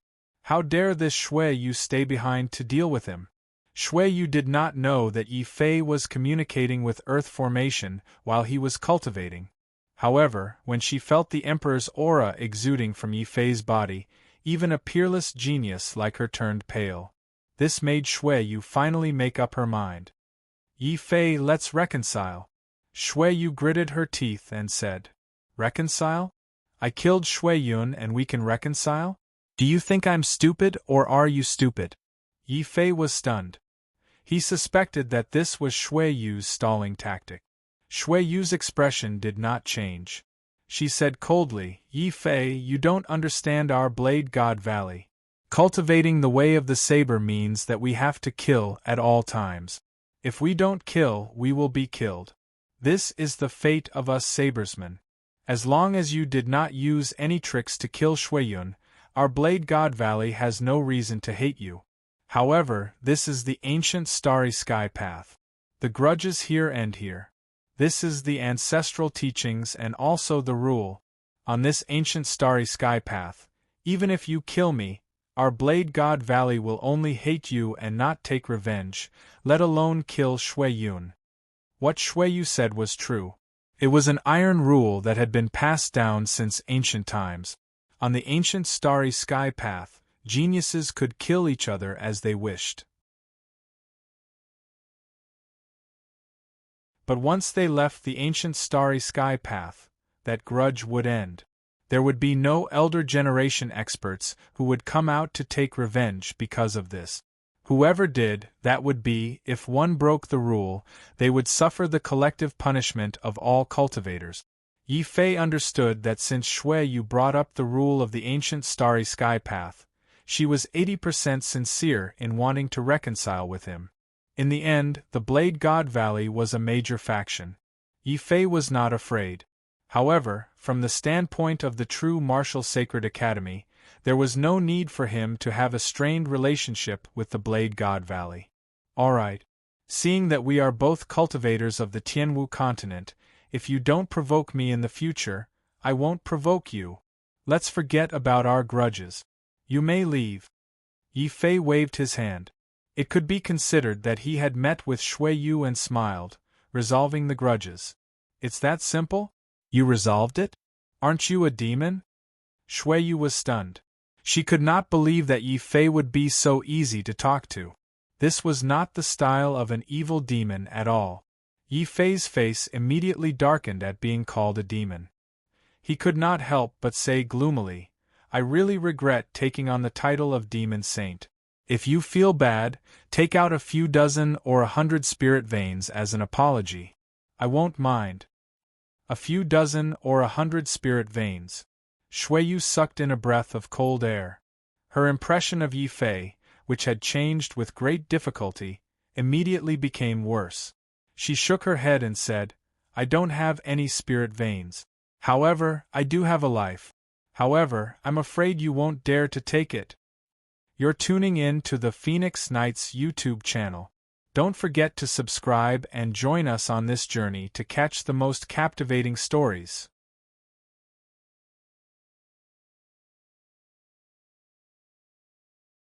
Speaker 1: How dare this Shuiyu stay behind to deal with him? Shuiyu did not know that Yi Fei was communicating with Earth formation while he was cultivating. However, when she felt the Emperor's aura exuding from Yi Fei's body, even a peerless genius like her turned pale. This made Shuiyu finally make up her mind. Yi Fei, let's reconcile. Shuiyu gritted her teeth and said, Reconcile? I killed Shuiyun and we can reconcile? Do you think I'm stupid or are you stupid? Yi Fei was stunned. He suspected that this was Shuiyu's stalling tactic. Shuiyu's expression did not change. She said coldly, Yi Fei, you don't understand our Blade God Valley. Cultivating the way of the saber means that we have to kill at all times. If we don't kill, we will be killed. This is the fate of us sabersmen. As long as you did not use any tricks to kill Shuiyun, our Blade God Valley has no reason to hate you. However, this is the ancient starry sky path. The grudges here end here. This is the ancestral teachings and also the rule. On this ancient starry sky path, even if you kill me, our Blade God Valley will only hate you and not take revenge, let alone kill Shuiyun. What Shuiyu said was true. It was an iron rule that had been passed down since ancient times. On the ancient starry sky path, geniuses could kill each other as they wished. But once they left the ancient starry sky path, that grudge would end. There would be no elder generation experts who would come out to take revenge because of this. Whoever did, that would be, if one broke the rule, they would suffer the collective punishment of all cultivators. Yi Fei understood that since Shui Yu brought up the rule of the ancient starry sky path, she was 80% sincere in wanting to reconcile with him. In the end, the Blade God Valley was a major faction. Yi Fei was not afraid. However, from the standpoint of the true martial sacred academy, there was no need for him to have a strained relationship with the Blade God Valley. Alright. Seeing that we are both cultivators of the Tianwu continent, if you don't provoke me in the future, I won't provoke you. Let's forget about our grudges. You may leave. Yi Fei waved his hand. It could be considered that he had met with Shui Yu and smiled, resolving the grudges. It's that simple? You resolved it? Aren't you a demon? Shui Yu was stunned. She could not believe that Yi Fei would be so easy to talk to. This was not the style of an evil demon at all. Yi Fei's face immediately darkened at being called a demon. He could not help but say gloomily, I really regret taking on the title of Demon Saint. If you feel bad, take out a few dozen or 100 spirit veins as an apology. I won't mind. A few dozen or 100 spirit veins. Shui Yu sucked in a breath of cold air. Her impression of Yi Fei, which had changed with great difficulty, immediately became worse. She shook her head and said, I don't have any spirit veins. However, I do have a life. However, I'm afraid you won't dare to take it. You're tuning in to the Phoenix Knights YouTube channel. Don't forget to subscribe and join us on this journey to catch the most captivating stories.